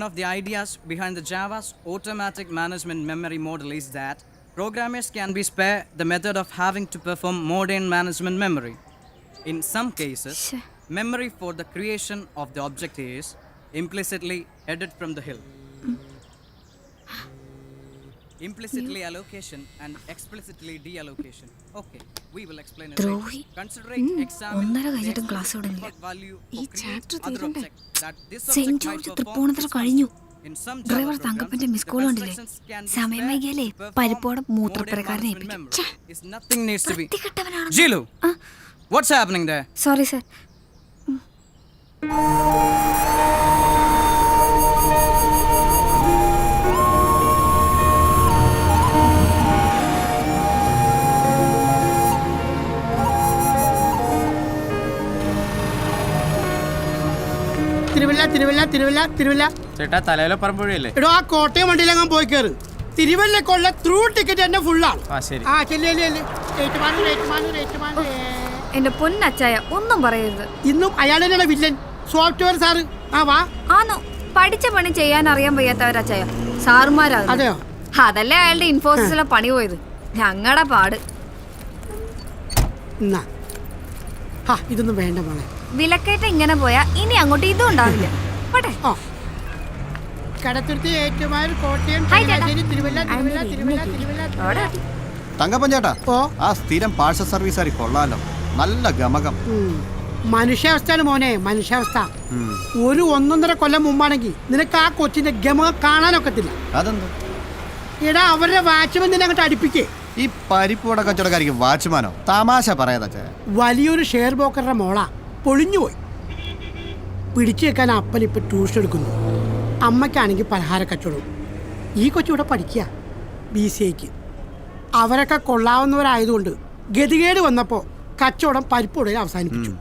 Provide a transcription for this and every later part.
of the ideas behind the Java's automatic management memory model is that programmers can be spared the method of having to perform modern management memory. In some cases, memory for the creation of the object is implicitly added from the hill. Implicitly allocation and explicitly deallocation. Okay, we will explain it later. Considering examine the explicit value for create other object that this object might perform in some Java programs, the instructions can be spared to perform modern management memory. Is nothing needs to be. Jilu, what's happening there? Sorry, sir. Thiruvalla ചേട്ടാ തലയിലെ പറമ്പുഴയല്ലേ? എടോ ആ കോട്ടയം വണ്ടിയിലെങ്ങാൻ പോയി കയറ്. തിരുവല്ലക്കുള്ള through ticket തന്നെ ഫുള്ളാണ്. എന്റെ പൊന്നച്ചായ ഒന്നും പറയരുത്. ഇന്നും അയാൾ തന്നെയാണ് വില്ലൻ, സോഫ്റ്റ്വെയർ സാറ്. ആ വാ. ആണോ? പഠിച്ച പണി ചെയ്യാൻ അറിയാൻ വയ്യാത്തവരച്ചായ സാറുമാരാ. അതെയോ? അതല്ലേ അയാളുടെ ഇൻഫോസിസിലെ പണി പോയത്. ഞങ്ങളുടെ പാട്. ഇതൊന്നും വേണ്ട മോളെ. വിലക്കയറ്റം ഇങ്ങനെ പോയാ ഇനി അങ്ങോട്ട് ഇതും ഉണ്ടാവില്ല. തങ്കപ്പൻ ചേട്ടാ, ആ സ്ഥിരം പാഴ്സൽ സർവീസ് കൊള്ളാലോ, നല്ല ഗമകം. മനുഷ്യാവസ്ഥയാണ് മോനെ, മനുഷ്യാവസ്ഥ. ഒരു 1.5 കൊല്ലം മുമ്പാണെങ്കിൽ നിനക്ക് ആ കൊച്ചിന്റെ ഗമകം കാണാനൊക്കത്തില്ല. അതെന്താ? എടാ അവരുടെ വാച്ച്മാൻ നിന്നെ അങ്ങോട്ട് അടുപ്പിക്കേ. ഈ പരിപ്പൂട കച്ചവടക്കാരിക്കും വാച്ച്മാനോ? തമാശ പറയാതാ. വലിയൊരു ഷെയർ ബ്രോക്കറുടെ മോള പൊളിഞ്ഞുപോയി. പിടിച്ചു വെക്കാൻ അപ്പൻ ഇപ്പൊ ട്യൂഷൻ എടുക്കുന്നു. അമ്മയ്ക്കാണെങ്കിൽ പലഹാര കച്ചവടവും. ഈ കൊച്ചിവിടെ പഠിക്കുക BCAക്ക്. അവരൊക്കെ കൊള്ളാവുന്നവരായതുകൊണ്ട് ഗതികേട് വന്നപ്പോൾ കച്ചവടം പരിപ്പുടയിൽ അവസാനിപ്പിച്ചു.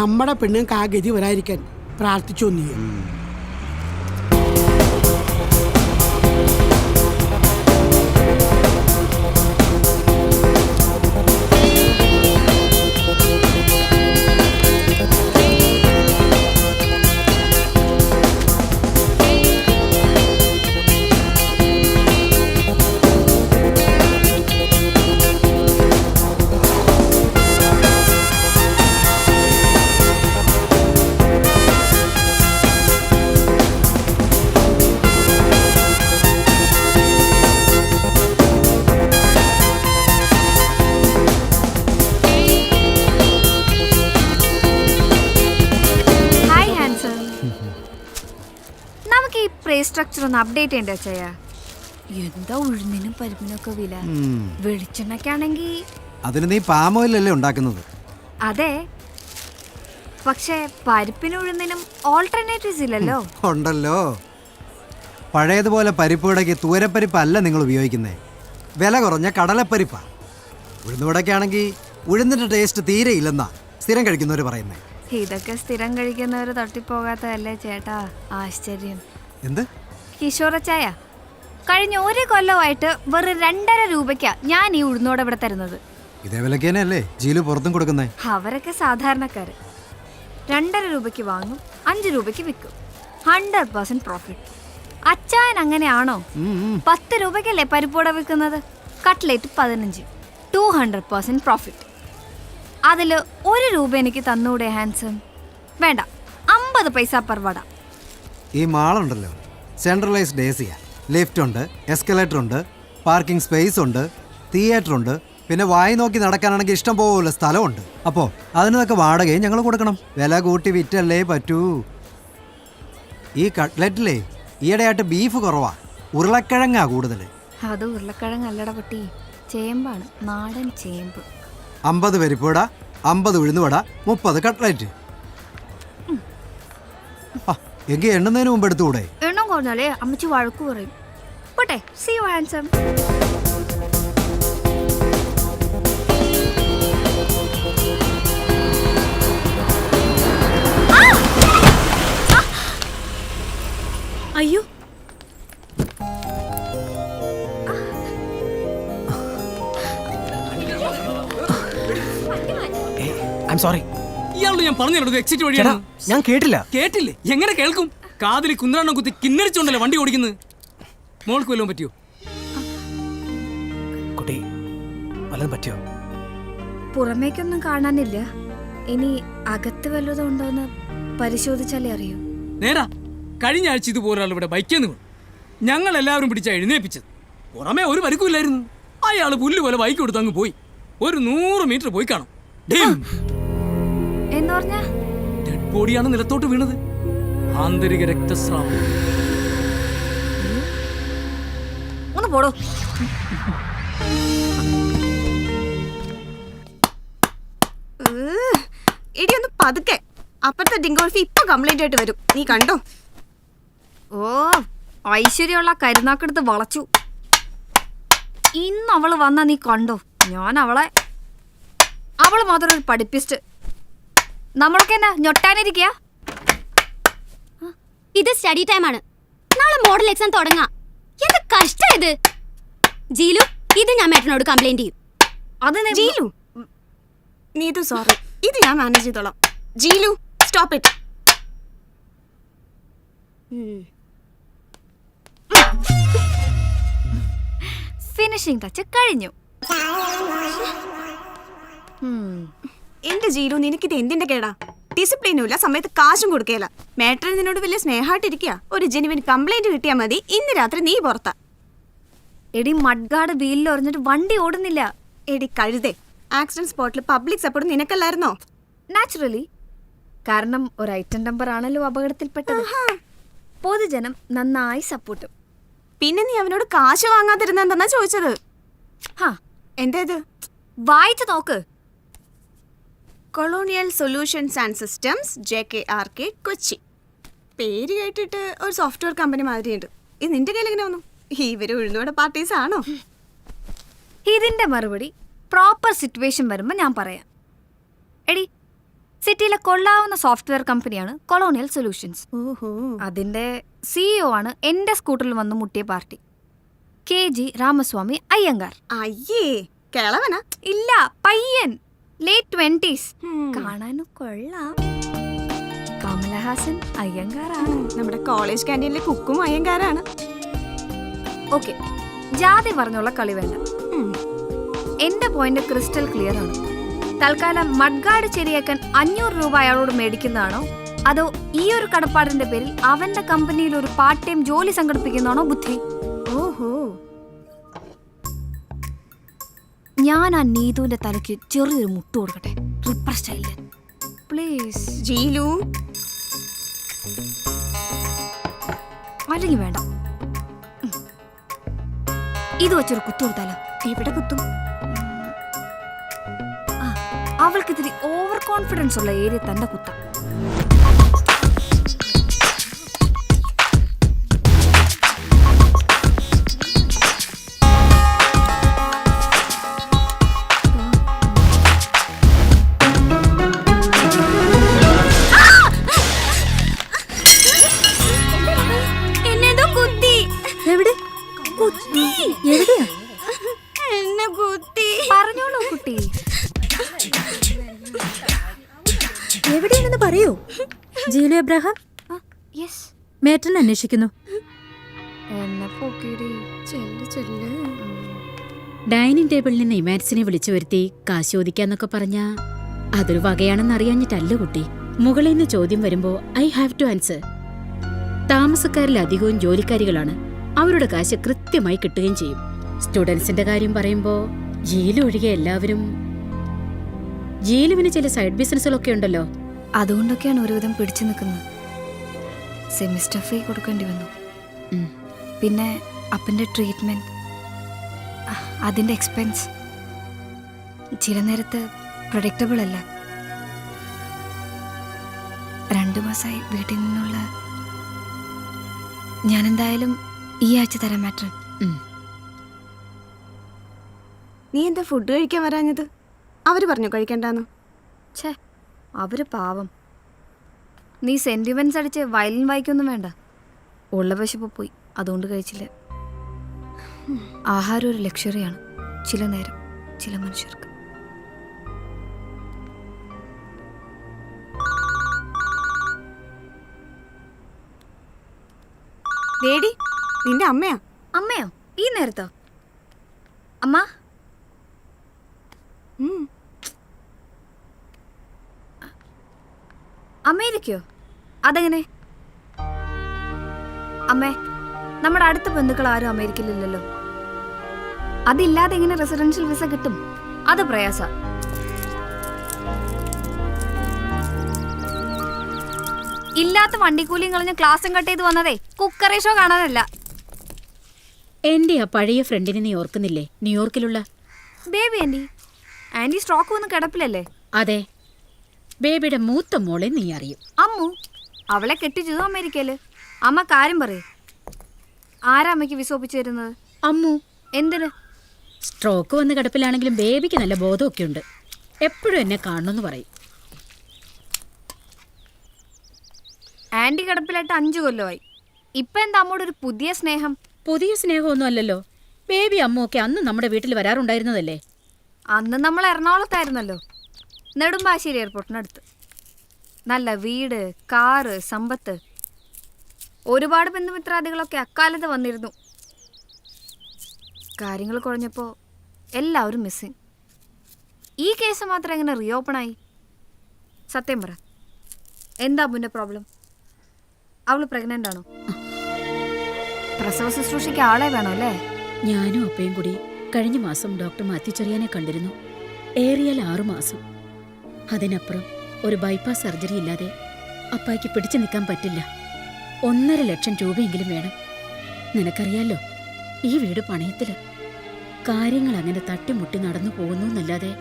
നമ്മുടെ പെണ്ണുങ്ങൾക്ക് ആ ഗതി വരാതിരിക്കാൻ പ്രാർത്ഥിച്ചു. ഒന്നിയെ സ്ട്രക്ചർ ഒന്ന് അപ്ഡേറ്റ് ചെയ്യണ്ടേ അച്ഛാ? എന്താ ഉഴുന്നിനും പരിപ്പിനൊക്കെ വില. വെളിച്ചെണ്ണക്കാണെങ്കിൽ അതിന് നീ പാം ഓയിലല്ലേ ഉണ്ടാക്കുന്നത്? അതെ, പക്ഷേ പരിപ്പിനും ഉഴുന്നിനും ഓൾട്ടർനേറ്റീവ്സ് ഇല്ലല്ലോ. ഉണ്ടല്ലോ. പഴയതുപോലെ പരിപ്പുവടയ്ക്ക് തൂരപ്പരിപ്പല്ല നിങ്ങൾ ഉപയോഗിക്കുന്നേ, വില കുറഞ്ഞ കടലപ്പരിപ്പാ. ഉഴുന്നുവടയ്ക്കാണെങ്കിൽ ഉഴുന്നിന്റെ ടേസ്റ്റ് തീരെ ഇല്ലെന്നാ സ്ഥിരം കഴിക്കുന്നവർ പറയുന്നേ. ഇതൊക്കെ സ്ഥിരം കഴിക്കുന്നവർ തട്ടിപ്പോകാത്തതല്ലേ ചേട്ടാ? ആശ്ചര്യം. എന്ത് കിഷോറച്ചായ, കഴിഞ്ഞ 1 കൊല്ലമായിട്ട് വെറും 2.5 രൂപയ്ക്കാ ഞാൻ ഈ ഉഴുന്നോടെ ഇവിടെ തരുന്നത്. ഇതേ വിലക്കേനല്ലേ ജീലു പുറത്തും കൊടുക്കുന്നേ? അവരൊക്കെ സാധാരണക്കാര്. 2.5 രൂപയ്ക്ക് വാങ്ങും, 5 രൂപയ്ക്ക് വിൽക്കും. 100% പ്രോഫിറ്റ്. അച്ചായൻ അങ്ങനെയാണോ? 10 രൂപയ്ക്കല്ലേ പരിപ്പോട വിൽക്കുന്നത്? Cutlet 15, 200% profit. അതിൽ 1 രൂപ എനിക്ക് തന്നൂടെ ഹാൻസം? വേണ്ട, 50 പൈസ പെർ വട. ഈ മാളുണ്ടല്ലോ, സെൻട്രലൈസ്ഡ് AC, ലിഫ്റ്റ് ഉണ്ട്, എസ്കലേറ്റർ ഉണ്ട്, പാർക്കിംഗ് സ്പേസ് ഉണ്ട്, തിയേറ്റർ ഉണ്ട്, പിന്നെ വായി നോക്കി നടക്കാനാണെങ്കിൽ ഇഷ്ടം പോലെ സ്ഥലമുണ്ട്. അപ്പോൾ അതിനൊക്കെ വാടകയും ഞങ്ങൾ കൊടുക്കണം. വില കൂട്ടി വിറ്റല്ലേ പറ്റൂ. ഈ കട്ട്ലറ്റിലേ ഈയിടെയായിട്ട് ബീഫ് കുറവാ, ഉരുളക്കിഴങ്ങാ കൂടുതൽ. അത് ഉരുളക്കിഴങ്ങല്ലട പട്ടി, ചേമ്പാണ്, നാടൻ ചേമ്പ്. 50 പരിപ്പുവട, 50 ഉഴുന്നുവട, 30 കട്ട്ലറ്റ്. എങ്കിൽ എണ്ണുന്നതിന് മുമ്പ് എടുത്തുകൂടെ? എണ്ണം കുറഞ്ഞാലേ അമ്മച്ചി വഴക്കു പറയും. പോട്ടെ, സീ യു ഹാൻസം. അയ്യോ, സോറി. ഇയാളോട് ഞാൻ പറഞ്ഞു എക്സിറ്റ് വഴിയാണ്. ഞാൻ കേട്ടില്ല. കേട്ടില്ലേ? എങ്ങനെ കേൾക്കും? കാതിൽ കുന്ത്രാണ്ണം കുത്തി കിന്നരിച്ചോണ്ടല്ലേ വണ്ടി ഓടിക്കുന്നത്. മോൾക്ക് വല്ലതും പറ്റിയോ? കുട്ടി വല്ലതും പറ്റിയോ? പുറമേക്കൊന്നും കാണാനില്ല. ഇനി അകത്ത് വല്ലതും ഉണ്ടോന്ന് പരിശോധിച്ചാലേ അറിയൂ. നേരാ, കഴിഞ്ഞ ആഴ്ച ഇതുപോലൊരാൾ ഇവിടെ ബൈക്കേന്ന് വീണു. ഞങ്ങൾ എല്ലാവരും പിടിച്ച എഴുന്നേപ്പിച്ചത്. പുറമേ ഒരു പരിക്കുമില്ലായിരുന്നു. അയാൾ പുല്ല് പോലെ ബൈക്ക് കൊടുത്ത് അങ്ങ് പോയി. ഒരു 100 മീറ്റർ പോയി കാണും. എന്ന് പറഞ്ഞാ ഡെഡ് ബോഡിയാണ് നിലത്തോട്ട് വീണത്. ആന്തരിക രക്തസ്രാവം. ഒന്ന് പോടോ. ഇടി ഒന്ന് പതുക്കെ. അപ്പുറത്തെ ഡിങ്കോൾഫി ഇപ്പൊ കംപ്ലൈന്റ് ആയിട്ട് വരും, നീ കണ്ടോ? ഓ, ഐശ്വര്യമുള്ള കരുനാക്കെടുത്ത് വളച്ചു. ഇന്ന് അവള് വന്നാ നീ കണ്ടോ? ഞാൻ അവള് മാത്രം ഒരു പഠിപ്പിസ്റ്റ്. നമ്മളൊക്കെ എന്നാ ഞൊട്ടാനിരിക്കുക? ഇത് സ്റ്റഡി ടൈം ആണ്. നാളെ മോഡൽ എക്സാം തുടങ്ങാം. എന്ത് കഷ്ടം ഇത്. ജീലു, ഇത് ഞാൻ മേട്ടനോട് കംപ്ലൈന്റ് ചെയ്യും. അത് ജീലു, നീതു സോറി, ഇത് ഞാൻ മാനേജ് ചെയ്തോളാം. ജീലു, സ്റ്റോപ്പ് ഇറ്റ്. ഫിനിഷിംഗ് ടച്ച് കഴിഞ്ഞു. എന്റെ ജീലു, നിനക്കിത് എന്തിന്റെ കേടാ? ഡിസിപ്ലിനും ഇല്ല, സമയത്ത് കാശും കൊടുക്കേല. മേട്ടൻ നിന്നോട് വലിയ സ്നേഹമായിട്ടിരിക്കുക. ഒരു ജെനുവിൻ കംപ്ലൈന്റ് കിട്ടിയാൽ മതി. ഇന്ന് രാത്രി നീ പുറത്താ. എടി മഡ്ഗാർഡ് വീലിൽ ഒറിഞ്ഞിട്ട് വണ്ടി ഓടുന്നില്ല. എടി കഴുതേ, ആക്സിഡന്റ് സ്പോട്ടിൽ പബ്ലിക് സപ്പോർട്ട് നിനക്കല്ലായിരുന്നോ? നാച്ചുറലി. കാരണം ഒരു ഐറ്റം നമ്പർ ആണല്ലോ അപകടത്തിൽപ്പെട്ടത്. പൊതുജനം നന്നായി സപ്പോർട്ടും. പിന്നെ നീ അവനോട് കാശ് വാങ്ങാതിരുന്നെന്താ ചോദിച്ചത്? എന്തേത്? വായിച്ചു നോക്ക്. Colonial solutions and systems, JKRK, Kochi. പേര് കേട്ടിട്ട് ഒരു സോഫ്റ്റ്വെയർ കമ്പനി മാതിരിയുണ്ട്. ഇത് നിന്റെ കയ്യിൽ എങ്ങനെ വന്നു? ഇവര് ഉഴുന്നോടെ പാർട്ടീസ് ആണോ? ഇതിന്റെ മറുപടി പ്രോപ്പർ സിറ്റുവേഷൻ വരുമ്പോൾ ഞാൻ പറയാം. എടി, സിറ്റിയിലെ കൊള്ളാവുന്ന സോഫ്റ്റ്വെയർ കമ്പനിയാണ് കൊളോണിയൽ സൊല്യൂഷൻസ്. അതിന്റെ CEO ആണ് എന്റെ സ്കൂട്ടറിൽ വന്ന് മുട്ടിയ പാർട്ടി, KG രാമസ്വാമി അയ്യങ്കാർ. അയ്യേ, കിളവനാ? ഇല്ല, പയ്യൻ, late 20s. കാണാനും കൊള്ളാം. കമലഹാസൻ അയ്യങ്കാറാണ്. നമ്മുടെ കോളേജ് ക്യാൻറ്റീനിലെ കുക്കും അയ്യങ്കാരാണ്. ഓക്കെ, ജാതി പറഞ്ഞുള്ള കളി വേണ്ട. എന്റെ പോയിന്റ് ക്രിസ്റ്റൽ ക്ലിയർ ആണ്. തൽക്കാലം മഡ്ഗാർഡ് ശരിയാക്കാൻ 500 രൂപ അയാളോട് മേടിക്കുന്നതാണോ, അതോ ഈ ഒരു കടപ്പാടിന്റെ പേരിൽ അവന്റെ കമ്പനിയിൽ ഒരു പാർട്ട് ടൈം ജോലി സംഘടിപ്പിക്കുന്നതാണോ ബുദ്ധി? ഓഹോ, ഞാൻ ആ നീതുവിന്റെ തലയ്ക്ക് ചെറിയൊരു മുട്ട് കൊടുക്കട്ടെ, റിപ്പർ സ്റ്റൈലിൽ പ്ലീസ്. ജീലു, അല്ലെങ്കിൽ വേണ്ട, ഇത് വെച്ചൊരു കുത്തു കൊടുത്താലോ? എവിടെ കുത്തും? അവൾക്ക് ഇത്തിരി ഓവർ കോൺഫിഡൻസ് ഉള്ള ഏരിയ തന്നെ കുത്താം. എന്നെന്തോ കുത്തി. എവിടെ കുത്തി? എവിടെയാ? എന്നെ കുത്തി. പറഞ്ഞോളൂ കുട്ടി, എവിടെയാണെന്ന് പറയൂ. ജീലു എബ്രഹാം, മേട്ടൻ അന്വേഷിക്കുന്നു. ഡൈനിങ് ടേബിളിൽ നിന്ന് ഇമാൻസിനെ വിളിച്ചു വരുത്തി കാശ് ചോദിക്കാന്നൊക്കെ പറഞ്ഞാ അതൊരു വകയാണെന്ന് അറിയാഞ്ഞിട്ടല്ല കുട്ടി. മുകളിൽ നിന്ന് ചോദ്യം വരുമ്പോ ഐ ഹാവ് ടു ആൻസർ. താമസക്കാരിൽ അധികവും ജോലിക്കാരികളാണ്. അവരുടെ കാശ് കൃത്യമായി കിട്ടുകയും ചെയ്യും. സ്റ്റുഡൻസിന്റെ കാര്യം പറയുമ്പോ ജീലു ഒഴികെ എല്ലാവരും. ജീലുവിന് ചില സൈഡ് ബിസിനസ്സുകളൊക്കെ ഉണ്ടല്ലോ. അതുകൊണ്ടൊക്കെയാണ് ഒരുവിധം പിടിച്ചു നിൽക്കുന്നത്. സെമിസ്റ്റർ ഫീ കൊടുക്കേണ്ടി വന്നു. പിന്നെ അപ്പൻ്റെ ട്രീറ്റ്മെൻറ്റ്, അതിൻ്റെ എക്സ്പെൻസ് ചില നേരത്ത് പ്രൊഡക്റ്റബിൾ അല്ല. 2 മാസമായി വീട്ടിൽ നിന്നുള്ള. ഞാനെന്തായാലും ഈ ആഴ്ച തരാം മാറ്റർ. നീ എന്താ ഫുഡ് കഴിക്കാൻ വരാഞ്ഞത്? അവര് പറഞ്ഞു കഴിക്കണ്ടെന്ന്. ഛേ, അവര് പാവം. നീ സെന്റിമെന്റ്സ് അടിച്ച് വയലിൻ വായിക്കൊന്നും വേണ്ട. ഉള്ള വിശപ്പ് പോയി, അതുകൊണ്ട് കഴിച്ചില്ല. ആഹാരം ഒരു ലക്ഷറിയാണ് ചില നേരം ചില മനുഷ്യർക്ക്. ലേഡി നിന്റെ അമ്മയാ. അമ്മയോ? ഈ നേരത്തോ? അമ്മ അമേരിക്കയോ? അതെങ്ങനെ? അമ്മേ, നമ്മുടെ അടുത്ത ബന്ധുക്കൾ ആരും അമേരിക്കയിലില്ലല്ലോ. അതില്ലാതെ എങ്ങനെ റെസിഡൻഷ്യൽ വിസ കിട്ടും? അത് പ്രയാസ. ഇല്ലാത്ത വണ്ടിക്കൂലിയും കളഞ്ഞ് ക്ലാസ്സും കട്ട് ചെയ്ത് വന്നതേ കുക്കറി ഷോ കാണാനല്ല. എന്റെ ആ പഴയ ഫ്രണ്ടിനെ നീ ഓർക്കുന്നില്ലേ, ന്യൂയോർക്കിലുള്ള? Baby aunty. ആൻറ്റി സ്ട്രോക്ക് വന്ന് കിടപ്പില്ലല്ലേ? അതെ, ബേബിയുടെ മൂത്ത മോളെ നീ അറിയും. അമ്മു അവളെ കെട്ടിച്ചതും അമേരിക്കയില്. അമ്മ കാര്യം പറയേ, ആരാ അമ്മയ്ക്ക് വിസ ഒപ്പിച്ചു തരുന്നത്? അമ്മു. എന്തിന്? സ്ട്രോക്ക് വന്ന് കിടപ്പിലാണെങ്കിലും ബേബിക്ക് നല്ല ബോധമൊക്കെ ഉണ്ട്. എപ്പോഴും എന്നെ കാണണമെന്ന് പറയും. ആന്റി കിടപ്പിലായിട്ട് 5 കൊല്ലമായി. ഇപ്പൊ എന്താ അമ്മോടൊരു പുതിയ സ്നേഹം? പുതിയ സ്നേഹമൊന്നും അല്ലല്ലോ. ബേബി അമ്മുവൊക്കെ അന്ന് നമ്മുടെ വീട്ടിൽ വരാറുണ്ടായിരുന്നതല്ലേ. അന്ന് നമ്മൾ എറണാകുളത്തായിരുന്നല്ലോ, നെടുമ്പാശ്ശേരി എയർപോർട്ടിനടുത്ത്. നല്ല വീട്, കാറ്, സമ്പത്ത്. ഒരുപാട് ബന്ധുമിത്രാദികളൊക്കെ അക്കാലത്ത് വന്നിരുന്നു. കാര്യങ്ങൾ കുഴഞ്ഞപ്പോൾ എല്ലാവരും മിസ്സിങ്. ഈ കേസ് മാത്രം എങ്ങനെ റീഓപ്പൺ ആയി? സത്യം പറ, എന്താ മുന്നേ പ്രോബ്ലം? അവള് പ്രഗ്നന്റ് ആണോ? പ്രസവ ശുശ്രൂഷയ്ക്ക് ആളെ വേണോ അല്ലേ? ഞാനും അപ്പയും കൂടി കഴിഞ്ഞ മാസം ഡോക്ടർ മാത്യു ചെറിയാനെ കണ്ടിരുന്നു. ഏറിയാൽ 6 മാസം. അതിനപ്പുറം ഒരു ബൈപ്പാസ് സർജറി ഇല്ലാതെ അപ്പായ്ക്ക് പിടിച്ചു നിൽക്കാൻ പറ്റില്ല. 1.5 ലക്ഷം രൂപയെങ്കിലും വേണം. നിനക്കറിയാലോ, ഈ വീട് പണയത്തില്. കാര്യങ്ങൾ അങ്ങനെ തട്ടിമുട്ടി നടന്നു പോകുന്നു എന്നല്ലാതെ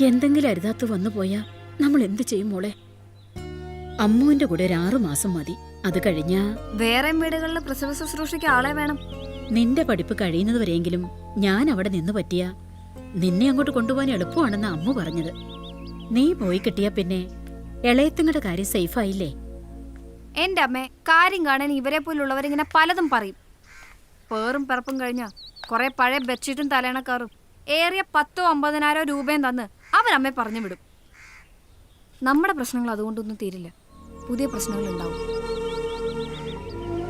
എന്തെങ്കിലും അരുതാത്ത് വന്നു പോയാ നമ്മൾ എന്ത് ചെയ്യും മോളെ? അമ്മുവിന്റെ കൂടെ ഒരു 6 മാസം മതി. അത് കഴിഞ്ഞാ വേറെ വീടുകളിൽ പ്രസവ ശുശ്രൂഷയ്ക്ക് ആളെ വേണം. നിന്റെ പഠിപ്പ് കഴിയുന്നതുവരെയെങ്കിലും ഞാൻ അവിടെ നിന്ന് പറ്റിയാ നിന്നെ അങ്ങോട്ട് കൊണ്ടുപോകാൻ എളുപ്പമാണെന്ന് അമ്മു പറഞ്ഞത്. നീ പോയി കിട്ടിയാ പിന്നെ ഇളയത്തുങ്ങളുടെ കാര്യം സേഫായില്ലേ? എന്റെ അമ്മേ, കാര്യം കാണാൻ ഇവരെ പോലുള്ളവരിങ്ങനെ പലതും പറയും. പേറും പിറപ്പും കഴിഞ്ഞ കുറെ പഴയ ബെഡ്ഷീറ്റും തലേണക്കാറും ഏറിയ 10,000-50,000 രൂപയും തന്ന് അവരമ്മയെ പറഞ്ഞു വിടും. നമ്മുടെ പ്രശ്നങ്ങൾ അതുകൊണ്ടൊന്നും തീരില്ല. പുതിയ പ്രശ്നങ്ങൾ ഉണ്ടാവും.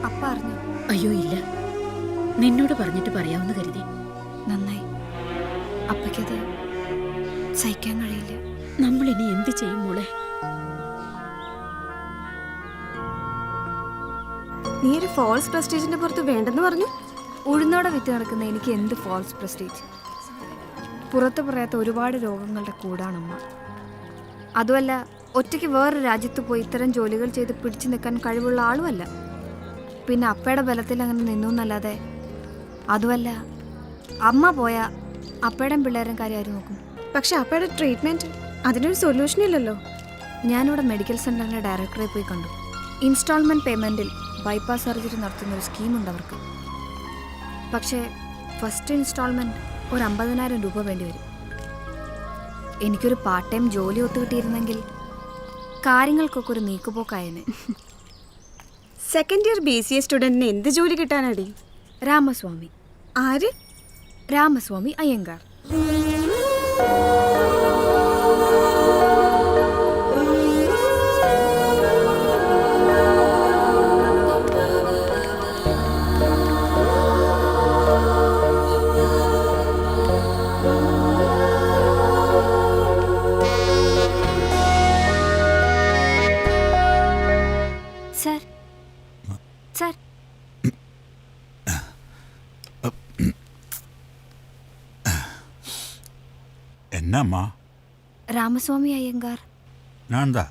അപ്പ അറിഞ്ഞു? അയ്യോ ഇല്ല, നിന്നോട് പറഞ്ഞിട്ട് പറയാവുന്ന കരുതി. നന്നായി. അപ്പയ്ക്കത് സഹിക്കാൻ കഴിയില്ല. നമ്മൾ ഇനി എന്ത് ചെയ്യും മോളെ? നീ ഒരു ഫോൾസ് പ്രസ്റ്റീജിന്റെ പുറത്ത് വേണ്ടെന്ന് പറഞ്ഞു. ഉഴുന്നോടെ വിറ്റ് നടക്കുന്ന എനിക്ക് എന്ത് ഫോൾസ് പ്രസ്റ്റീജ്? പുറത്ത് പറയാത്ത ഒരുപാട് രോഗങ്ങളുടെ കൂടാണമ്മ. അതുമല്ല, ഒറ്റയ്ക്ക് വേറൊരു രാജ്യത്ത് പോയി ഇത്തരം ജോലികൾ ചെയ്ത് പിടിച്ചു നിൽക്കാൻ കഴിവുള്ള ആളുമല്ല. പിന്നെ അപ്പയുടെ ബലത്തിൽ അങ്ങനെ നിന്നു എന്നല്ലാതെ. അതുമല്ല, അമ്മ പോയ അപ്പയുടെയും പിള്ളേരും കാര്യം ആര് നോക്കും? പക്ഷെ അപ്പയുടെ ട്രീറ്റ്മെന്റ് അതിനൊരു സൊല്യൂഷൻ ഇല്ലല്ലോ. ഞാനിവിടെ മെഡിക്കൽ സെന്ററിന്റെ ഡയറക്ടറെ പോയി കണ്ടു. ഇൻസ്റ്റാൾമെന്റ് പേയ്മെന്റിൽ ബൈപ്പാസ് സർജറി നടത്തുന്ന ഒരു സ്കീമുണ്ട് അവർക്ക്. പക്ഷേ ഫസ്റ്റ് ഇൻസ്റ്റാൾമെന്റ് ഒരു 50,000 രൂപ വേണ്ടി വരും. എനിക്കൊരു പാർട്ട് ടൈം ജോലി ഒത്തുകിട്ടിയിരുന്നെങ്കിൽ കാര്യങ്ങൾക്കൊക്കെ ഒരു നീക്കുപോക്കായനെ. സെക്കൻഡ് ഇയർ BCA സ്റ്റുഡന്റിന് എന്ത് ജോലി കിട്ടാനടി? രാമസ്വാമി. ആര്? രാമസ്വാമി അയ്യങ്കാർ. Sir, sir. എന്നമ്മ? രാമസ്വാമി അയ്യങ്കാർ. ഞാൻതാ.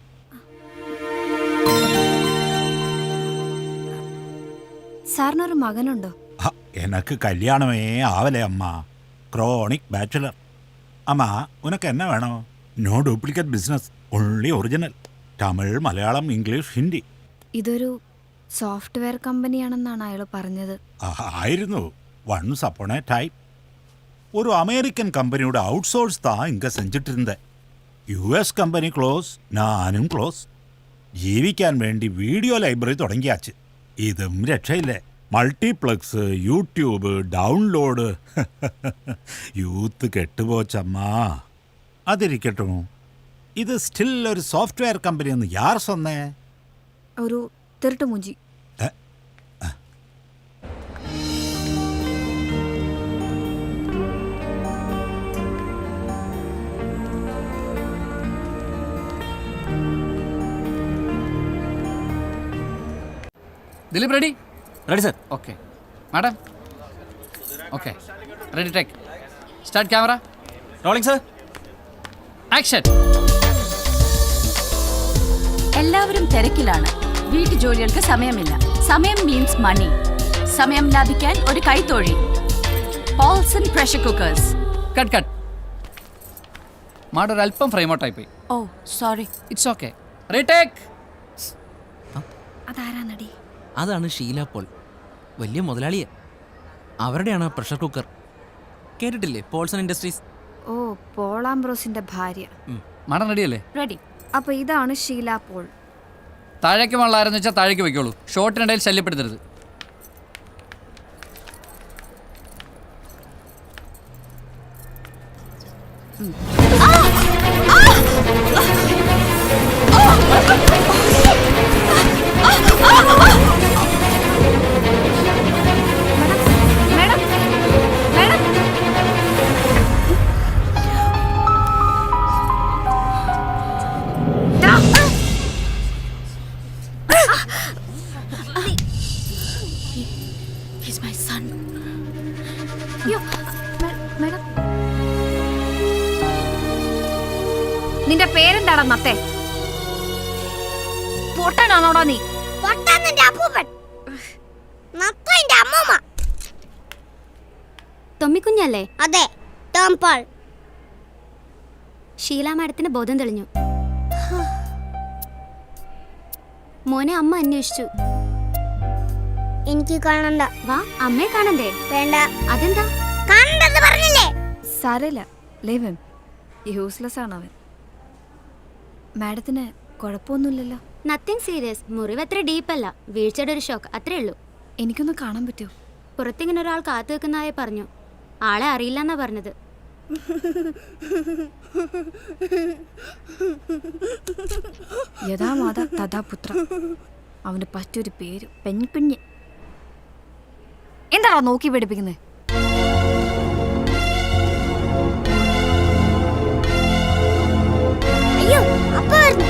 സാറിനൊരു മകനുണ്ടോ? എനക്ക് കല്യാണമേ ആവലേ അമ്മ. Chronic bachelor. അമ്മ ഉനക്ക് എന്നെ വേണോ? No duplicate business, only original. Tamil, Malayalam, English, Hindi. ഇതൊരു സോഫ്റ്റ്വെയർ കമ്പനിയാണെന്നാണ് അയാൾ പറഞ്ഞത്. ആയിരുന്നു വൺസ് അപ്പോൺ എ ടൈം. ഒരു അമേരിക്കൻ കമ്പനിയുടെ ഔട്ട്സോഴ്സ് താ ഇങ്ക സെഞ്ചിട്ടിരുന്നത്. US കമ്പനി ക്ലോസ്, ഞാനും ക്ലോസ്. ജീവിക്കാൻ വേണ്ടി വീഡിയോ ലൈബ്രറി തുടങ്ങിയാച്ച്. ഇതും രക്ഷയില്ലേ. Multiplex, YouTube, download. യൂത്ത് കെട്ടുപോച്ചമ്മാ. അതിരിക്കട്ടോ, ഇത് സ്റ്റിൽ ഒരു സോഫ്റ്റ്വെയർ കമ്പനി എന്ന് യാർ സൊന്നേ? ഒരു തിരുട്ടുമുഞ്ചി. Dileep ready? Ready sir. Okay madam. Okay ready take. Start camera. Rolling sir. Action. എല്ലാവരും തിരക്കിലാണ്. വീട്ടുജോലികൾക്ക് സമയമില്ല. സമയം മീൻസ് മണി. സമയം ലാഭിക്കാൻ ഒരു കൈത്തൊഴിൽ. Paulson pressure cookers. Cut cut. Madam ഒരു അല്പം ഫ്രെയിം ഔട്ടായി പോയി. Oh sorry. It's okay. Retake. അതാരാ നടി? അതാണ് ഷീല പോൾ, വലിയ മുതലാളിയെ. അവരുടെയാണ് പ്രഷർ കുക്കർ. കേട്ടിട്ടില്ലേ പോൾസൺ ഇൻഡസ്ട്രീസ്? ഓ, പോളാംബ്രോസിന്റെ ഭാര്യ. മാഡം റെഡിയല്ലേ? റെഡി. അപ്പൊ ഇതാണ് ഷീല പോൾ. താഴേക്ക് വെള്ളമാരെന്ന് വെച്ചാൽ താഴേക്ക് വെക്കോളൂ. ഷോർട്ടിനിടയിൽ ശല്യപ്പെടുത്തരുത്. Madam, madam. He's my son. Madam, നിന്റെ പേരെന്താടാ നത്തെ? പൊട്ടനാണോടാ നീ? തൊമ്മിക്കുഞ്ഞല്ലേ? അതെ, ടോം പോൾ. ഷീല മാഡത്തിന് ബോധം തെളിഞ്ഞു. മോനെ അമ്മ അന്വേഷിച്ചു. എനിക്ക് കാണണ്ട. വാ, അമ്മയെ കാണണ്ടേ? വേണ്ട. അതെന്താ? കാണണ്ടെന്ന് പറഞ്ഞില്ലേ? സാരമില്ല, ലീവ് ഹിം. യൂസ്ലെസ് ആണ് അവൻ. മാഡത്തിന് കുഴപ്പമൊന്നുമില്ലല്ലോ? Nothing serious. മുറിവ് അത്ര ഡീപ്പല്ല. വീഴ്ചയുടെ ഒരു ഷോക്ക്, അത്രേ ഉള്ളൂ. എനിക്കൊന്ന് കാണാൻ പറ്റുമോ? പുറത്തിങ്ങനെ ഒരാൾ കാത്തു വെക്കുന്നതായി പറഞ്ഞു. ആളെ അറിയില്ലെന്നാ പറഞ്ഞത്. യഥാ മാതാ തഥാ പുത്ര. അവന് പറ്റൊരു പേര് പെൺകുഞ്ഞ്. എന്താണോ നോക്കി പഠിപ്പിക്കുന്നത്? അയ്യോ, അപ്പ വരുന്നു.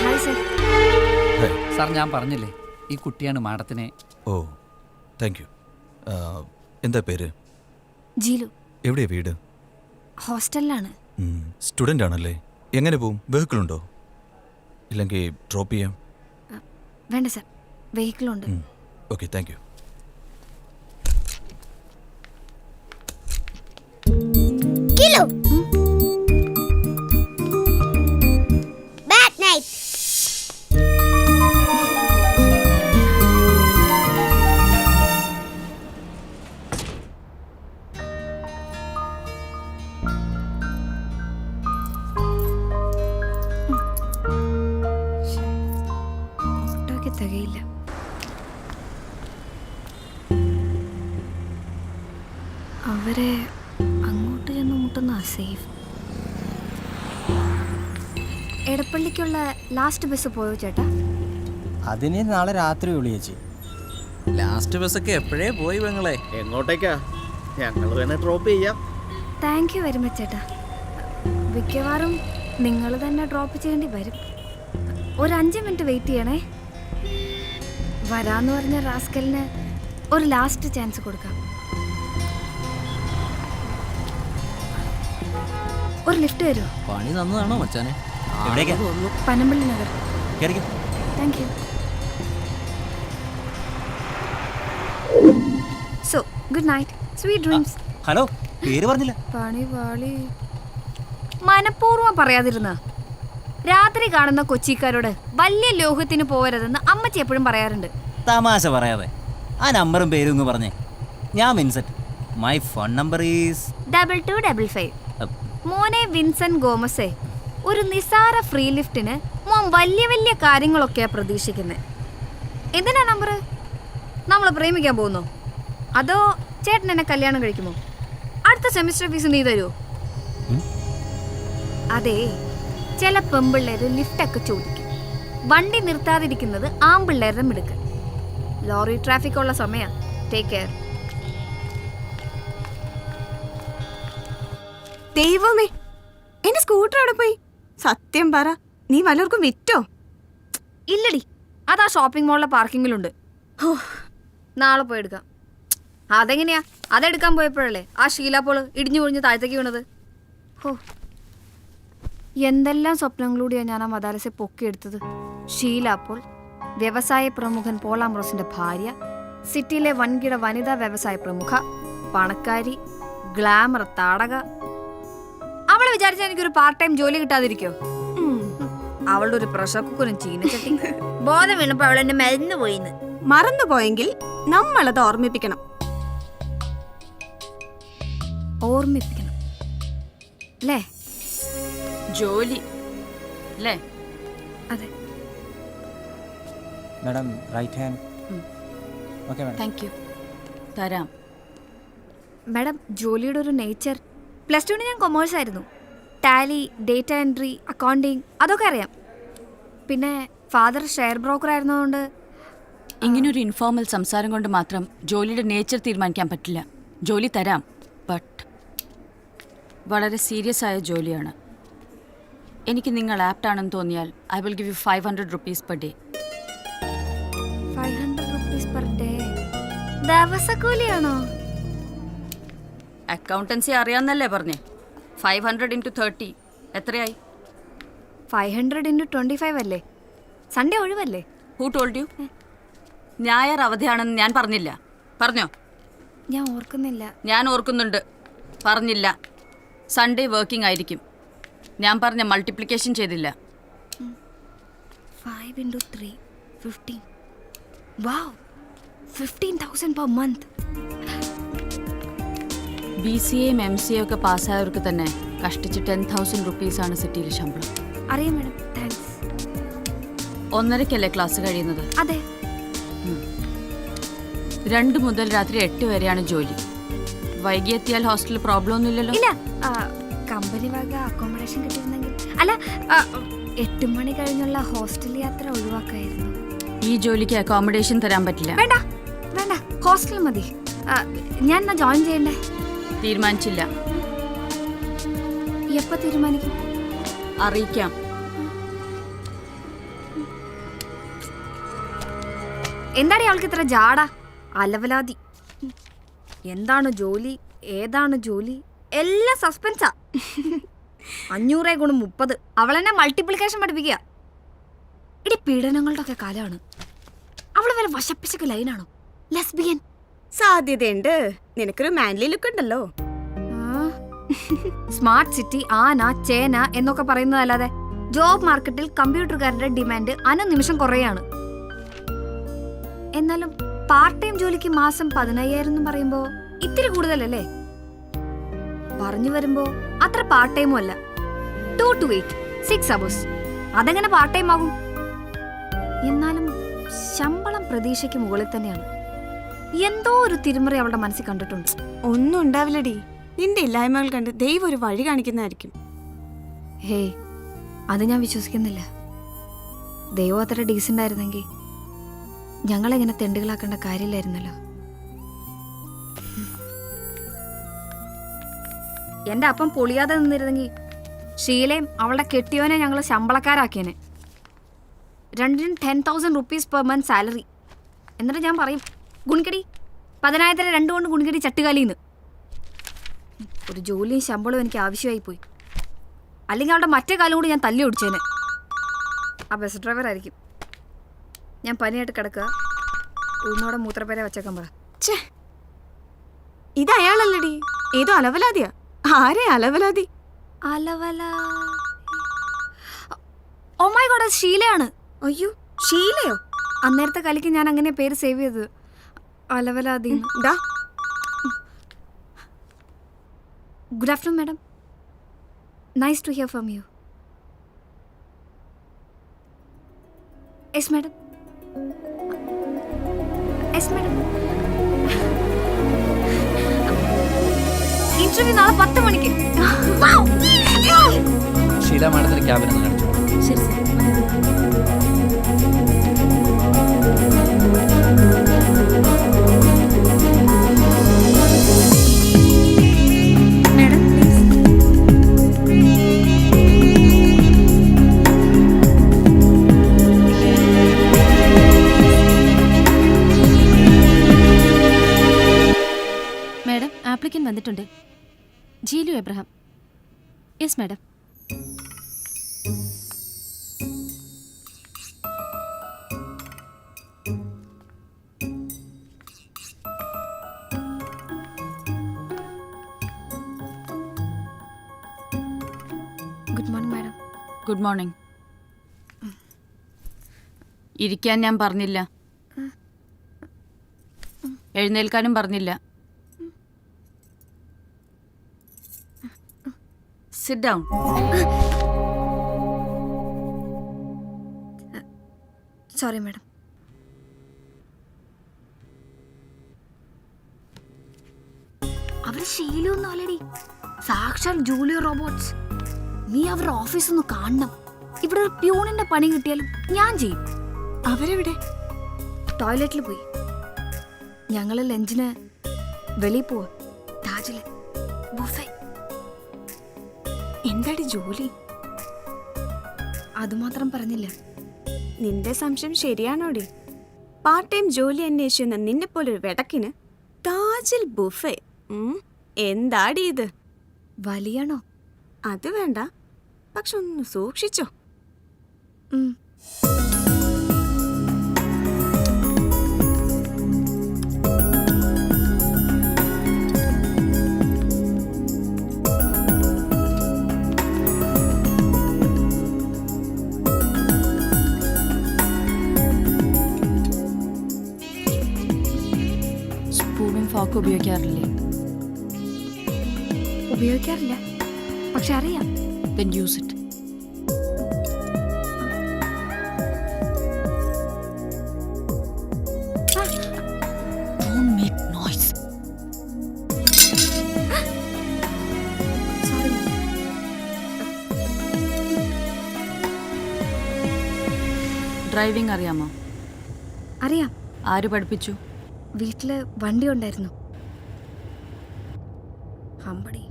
Hi sir. സാർ ഞാൻ പറഞ്ഞില്ലേ, ഈ കുട്ടിയാണ് മാഡത്തിനെ. ഓ, താങ്ക് യു. എന്താ പേര്? ജീലു. എവിടെയാ വീട്? ഹോസ്റ്റലിലാണ്. സ്റ്റുഡൻ്റ് ആണല്ലേ? എങ്ങനെ പോവും? വെഹിക്കിൾ ഉണ്ടോ? ഇല്ലെങ്കിൽ ഡ്രോപ്പ് ചെയ്യാം? വേണ്ട സർ, വെഹിക്കിളുണ്ട്. Okay, thank you. Kilo. Bad night. ഓട്ടോയ്ക്ക് തികയില്ല. അവരെ അങ്ങോട്ട് ചെന്ന് മുട്ടുന്ന സേഫ്. എടപ്പള്ളിക്കുള്ള ലാസ്റ്റ് ബസ് പോയോ ചേട്ടാ? അതിന് നാളെ രാത്രി വിളിയേച്ചി. ലാസ്റ്റ് ബസ്സൊക്കെ എപ്പോഴേ പോയി പെങ്ങളെ. എങ്ങോട്ടേക്കാ? ഞങ്ങൾ വേണേ ഡ്രോപ്പ് ചെയ്യാം. താങ്ക് യു വെരി മച്ച് ചേട്ടാ. മിക്കവാറും നിങ്ങൾ തന്നെ ഡ്രോപ്പ് ചെയ്യേണ്ടി വരും. ഒരു 5 മിനിറ്റ് വെയിറ്റ് ചെയ്യണേ. വരാന്ന് പറഞ്ഞ റാസ്കലിന് ഒരു ലാസ്റ്റ് ചാൻസ് കൊടുക്കാം. ഒരു ലിഫ്റ്റ് തരുമോ? പണി തന്നതാണോ മച്ചാനെ? Panampilly Nagar. Thank you. So good night, sweet dreams. Hello, പേര് പറഞ്ഞില്ല. പണി പാളി. മനഃപൂർവ്വം പറയാതിരുന്ന. രാത്രി കാണുന്ന കൊച്ചിക്കാരോട് വലിയ ലോഹത്തിന് പോകരുതെന്ന് അമ്മച്ചി എപ്പോഴും പറയാറുണ്ട്. തമാശ പറയാതെ ആ നമ്പറും പേരും ഒന്ന് പറഞ്ഞേ. ഞാൻ Vincent. My phone number is 2255. മോനെ വിൻസെന്റ് ഗോമസേ, ഒരു നിസാര ഫ്രീ ലിഫ്റ്റിന് മോൻ വലിയ വലിയ കാര്യങ്ങളൊക്കെയാ പ്രതീക്ഷിക്കുന്നത്. എന്തിനാ നമ്പർ? നമ്മൾ പ്രേമിക്കാൻ പോകുന്നോ? അതോ ചേട്ടൻ എന്നെ കല്യാണം കഴിക്കുമോ? അടുത്ത സെമിസ്റ്റർ ഫീസ് നീ തരുമോ? അതെ, ചില പെമ്പിള്ളേര് ലിഫ്റ്റൊക്കെ ചോദിക്കും. വണ്ടി നിർത്താതിരിക്കുന്നത് ആമ്പിള്ളേരുടെ മിടുക്ക്. ലോറി ട്രാഫിക് ഉള്ള സമയം. Take care. ദൈവമേ, എന്റെ സ്കൂട്ടർ അവിടെ പോയി. സത്യം പറ, നീ വല്ലവർക്കും വിറ്റോ? ഇല്ലടി, അതാ ഷോപ്പിംഗ് മോളിലെ പാർക്കിങ്ങിലുണ്ട്. ഹോ, നാളെ പോയി എടുക്കാം. അതെങ്ങനെയാ? അതെടുക്കാൻ പോയപ്പോഴല്ലേ ആ ഷീലാപ്പോൾ ഇടിഞ്ഞു പൊളിഞ്ഞ് താഴത്തേക്ക് വീണത്. ഹോ, എന്തെല്ലാം സ്വപ്നങ്ങളൂടെയാണ് ഞാൻ ആ മദാലസെ പൊക്കിയെടുത്തത്. ഷീലാപ്പോൾ, വ്യവസായ പ്രമുഖൻ പോൾ ആംബ്രോസിന്റെ ഭാര്യ, സിറ്റിയിലെ വൻകിട വനിതാ വ്യവസായ പ്രമുഖ, പണക്കാരി, ഗ്ലാമർ താടക. അവളെ വിചാരിച്ചാൽ എനിക്കൊരു പാർട്ട് ടൈം ജോലി കിട്ടാതിരിക്കോ? അവളുടെ ഒരു പ്രഷർ കുക്കറും ചീനച്ചട്ടി. ബോധം വീണപ്പോ അവൾ എന്നെ മരുന്ന് പോയിന്ന്. മറന്നുപോയെങ്കിൽ നമ്മളത് ഓർമ്മിപ്പിക്കണം. ഓർമ്മിപ്പിക്കണം അല്ലേ? ജോലി അല്ലേ? അതെ. Madam right hand. Okay madam. Thank you. തരാം. മാഡം, ജോലിയുടെ ഒരു നേച്ചർ. +2 ഞാൻ കൊമേഴ്സ് ആയിരുന്നു. ടാലി, ഡേറ്റ എൻട്രി, അക്കൗണ്ടിങ് അതൊക്കെ അറിയാം. പിന്നെ ഫാദർ ഷെയർ ബ്രോക്കർ ആയിരുന്നതുകൊണ്ട്. ഇങ്ങനൊരു ഇൻഫോർമൽ സംസാരം കൊണ്ട് മാത്രം ജോലിയുടെ നേച്ചർ തീരുമാനിക്കാൻ പറ്റില്ല. ജോലി തരാം, ബട്ട് വളരെ സീരിയസ് ആയ ജോലിയാണ്. എനിക്ക് നിങ്ങൾ ആപ്റ്റാണെന്ന് തോന്നിയാൽ I will give you 500 rupees per day. 500 rupees per day? ദിവസക്കൂലിയാണോ? അക്കൗണ്ടൻസി അറിയാമെന്നല്ലേ പറഞ്ഞേ? 500 into 30 എത്രയായി? 500 into 25 അല്ലേ? സൺഡേ ഒഴിവല്ലേ? Who told you? ഞായർ അവധിയാണെന്ന് ഞാൻ പറഞ്ഞില്ല. പറഞ്ഞോ? ഞാൻ ഓർക്കുന്നില്ല. ഞാൻ ഓർക്കുന്നുണ്ട്. പറഞ്ഞില്ല. സൺഡേ വർക്കിംഗ് ആയിരിക്കും. ഞാൻ പറഞ്ഞ മൾട്ടിപ്ലിക്കേഷൻ ചെയ്തില്ല. 5 into 3 15. Wow, 15,000 per month. BCA MCA ഒക്കെ പാസ്സായവർക്ക് തന്നെ കഷ്ടിച്ച് 10,000 rupees ആണ് സിറ്റിയിൽ ശമ്പളം. അറിയാം മാഡം, താങ്ക്സ്. 1:30-ക്കല്ലേ ക്ലാസ് കഴിയുന്നത്? അതെ. 2 മുതൽ രാത്രി 8 വരെയാണ് ജോലി. വൈകി എത്തിയാൽ ഹോസ്റ്റലിൽ പ്രോബ്ലം ഒന്നുമില്ലല്ലോ? ഇല്ല, കമ്പനി വക അക്കോമഡേഷൻ കിട്ടിയിരുന്നെങ്കിൽ. അല്ല, 8 മണി കഴിഞ്ഞുള്ള ഹോസ്റ്റൽ യാത്ര ഒഴിവാക്കായിരുന്നു. ഈ ജോലിക്ക് അക്കോമഡേഷൻ തരാൻ പറ്റില്ല. വേണ്ട വേണ്ട, ഹോസ്റ്റൽ മതി. ഞാൻ എന്നാ ജോയിൻ ചെയ്യണ്ടേ? തീരുമാനിച്ചില്ല. എപ്പോ തീരുമാനിക്കും? അറിയിക്കാം. എന്താണ് അവൾക്ക് ഇത്ര ജാട? അലവലാതി. എന്താണ് ജോലി, ഏതാണ് ജോലി, എല്ലാം സസ്പെൻസാ. 500 ഗുണം 30. അവളെന്നെ മൾട്ടിപ്ലിക്കേഷൻ പഠിപ്പിക്കുക. ഇടി പീഡനങ്ങളുടെ ഒക്കെ കാലമാണ്. അവള് വല്ല വശപ്പിശക്ക് ലൈനാണോ? ലെസ്ബിയൻ? സാധ്യതയുണ്ട്. നിനക്കൊരു മാൻലി ലുക്ക് ഉണ്ടല്ലോ. സ്മാർട്ട് സിറ്റി, ആന, ചേന എന്നൊക്കെ പറയുന്നതല്ലാതെ ജോബ് മാർക്കറ്റിൽ കമ്പ്യൂട്ടറുകാരുടെ ഡിമാൻഡ് അനുനിമിഷം കുറയാണ്. എന്നാലും പാർട്ട് ടൈം ജോലിക്ക് മാസം 15,000 എന്ന് പറയുമ്പോ ഇത്തിരി കൂടുതലല്ലേ? പറഞ്ഞു വരുമ്പോ അത്ര പാർട്ട് ടൈമും അല്ല. 2 to 8, 6 hours. അതെങ്ങനെ പാർട്ട് ടൈം ആകും? എന്നാലും ശമ്പളം പ്രതീക്ഷയ്ക്ക് മുകളിൽ തന്നെയാണ്. എന്തോ ഒരു തിരിമറി അവളുടെ മനസ്സിൽ കണ്ടിട്ടുണ്ട്. ഒന്നും ഉണ്ടാവില്ലടി. നിന്റെ ഇല്ലായ്മകൾ കണ്ട് ദൈവം ഒരു വഴി കാണിക്കുന്നതായിരിക്കും. ഹേയ്, അത് ഞാൻ വിശ്വസിക്കുന്നില്ല. ദൈവം അത്ര ഡീസൻ്റ് ആയിരുന്നെങ്കിൽ ഞങ്ങളെങ്ങനെ തെണ്ടുകളാക്കേണ്ട കാര്യമില്ലായിരുന്നല്ലോ. എന്റെ അപ്പം പൊളിയാതെ നിന്നിരുന്നെങ്കിൽ ഷീലയും അവളുടെ കെട്ടിയോനെ ഞങ്ങൾ ശമ്പളക്കാരാക്കിയേനെ. 2 10,000 rupees per month സാലറി. എന്നിട്ട് ഞാൻ പറയും, ഗുണിക്കടി 10,000 2 കൊണ്ട് ഗുണിക്കടി ചട്ടുകാലിന്ന്. ഒരു ജോലിയും ശമ്പളവും എനിക്ക് ആവശ്യമായി പോയി. അല്ലെങ്കിൽ അവളുടെ മറ്റേ കാലം കൂടി ഞാൻ തല്ലി ഓടിച്ചേനെ. ആ ബസ് ഡ്രൈവർ ആയിരിക്കും. ഞാൻ പനിയായിട്ട് കിടക്കുക. ഉന്നോടെ മൂത്രപ്പേരെ വെച്ചേക്കാൻ പറ. ഇത് അയാളല്ലടി, ഏതോ അലവലാതിയാ. ആരെ അലവലാതി? ഓ മൈ ഗോഡ്, അത് ഷീലയാണ്. അയ്യോ, ഷീലയോ? അന്നേരത്തെ കളിക്ക് ഞാൻ അങ്ങനെ പേര് സേവ് ചെയ്തത്. അലവലാതി. Good afternoon madam. Nice to hear from you. Yes madam. Yes madam. Interview നാളെ 10 മണിക്ക്. ഷീല മാഡത്തിന് ക്യാബിനൊന്ന് കാണിച്ചു. ശരി സർ. Madam please. ലൈൻ വന്നിട്ടുണ്ട്. Jeelu Abraham. Yes madam. Good morning madam. Good morning. ഇരിക്കാൻ ഞാൻ പറഞ്ഞില്ല, എഴുന്നേൽക്കാനും പറഞ്ഞില്ല. Sit down. Sorry madam. അവര് ശീലമൊന്നും അല്ലടി, സാക്ഷാൽ ജൂലിയോ റോബോട്ട്സ്. നീ അവരുടെ ഓഫീസ് ഒന്ന് കാണണം. ഇവിടെ ഒരു പ്യൂണിന്റെ പണി കിട്ടിയാലും ഞാൻ ചെയ്യും. അവരെവിടെ? ടോയ്ലറ്റിൽ പോയി. ഞങ്ങള് ലഞ്ചിന് വെളിയിൽ പോവാ, താജില് ബുഫേ. എന്താടി ജോലി? അതുമാത്രം പറഞ്ഞില്ല. നിന്റെ സംശയം ശരിയാണോടി? പാർട്ട് ടൈം ജോലി അന്വേഷിക്കുന്ന നിന്നെ പോലൊരു വെടക്കിന് താജിൽ ബുഫേ. എന്താടി ഇത്? വലിയാണോ? അത് വേണ്ട, പക്ഷെ ഒന്ന് സൂക്ഷിച്ചോ. സ്പൂണും ഫോക്കും ഉപയോഗിക്കാറില്ലേ? ഉപയോഗിക്കാറില്ല, പക്ഷെ അറിയാം. Then use it. Don't make noise. Sorry ma'am. Driving അറിയാമോ? അറിയാം. ആര് പഠിപ്പിച്ചു? വീട്ടില് വണ്ടി ഉണ്ടായിരുന്നു. ഹമ്പടി,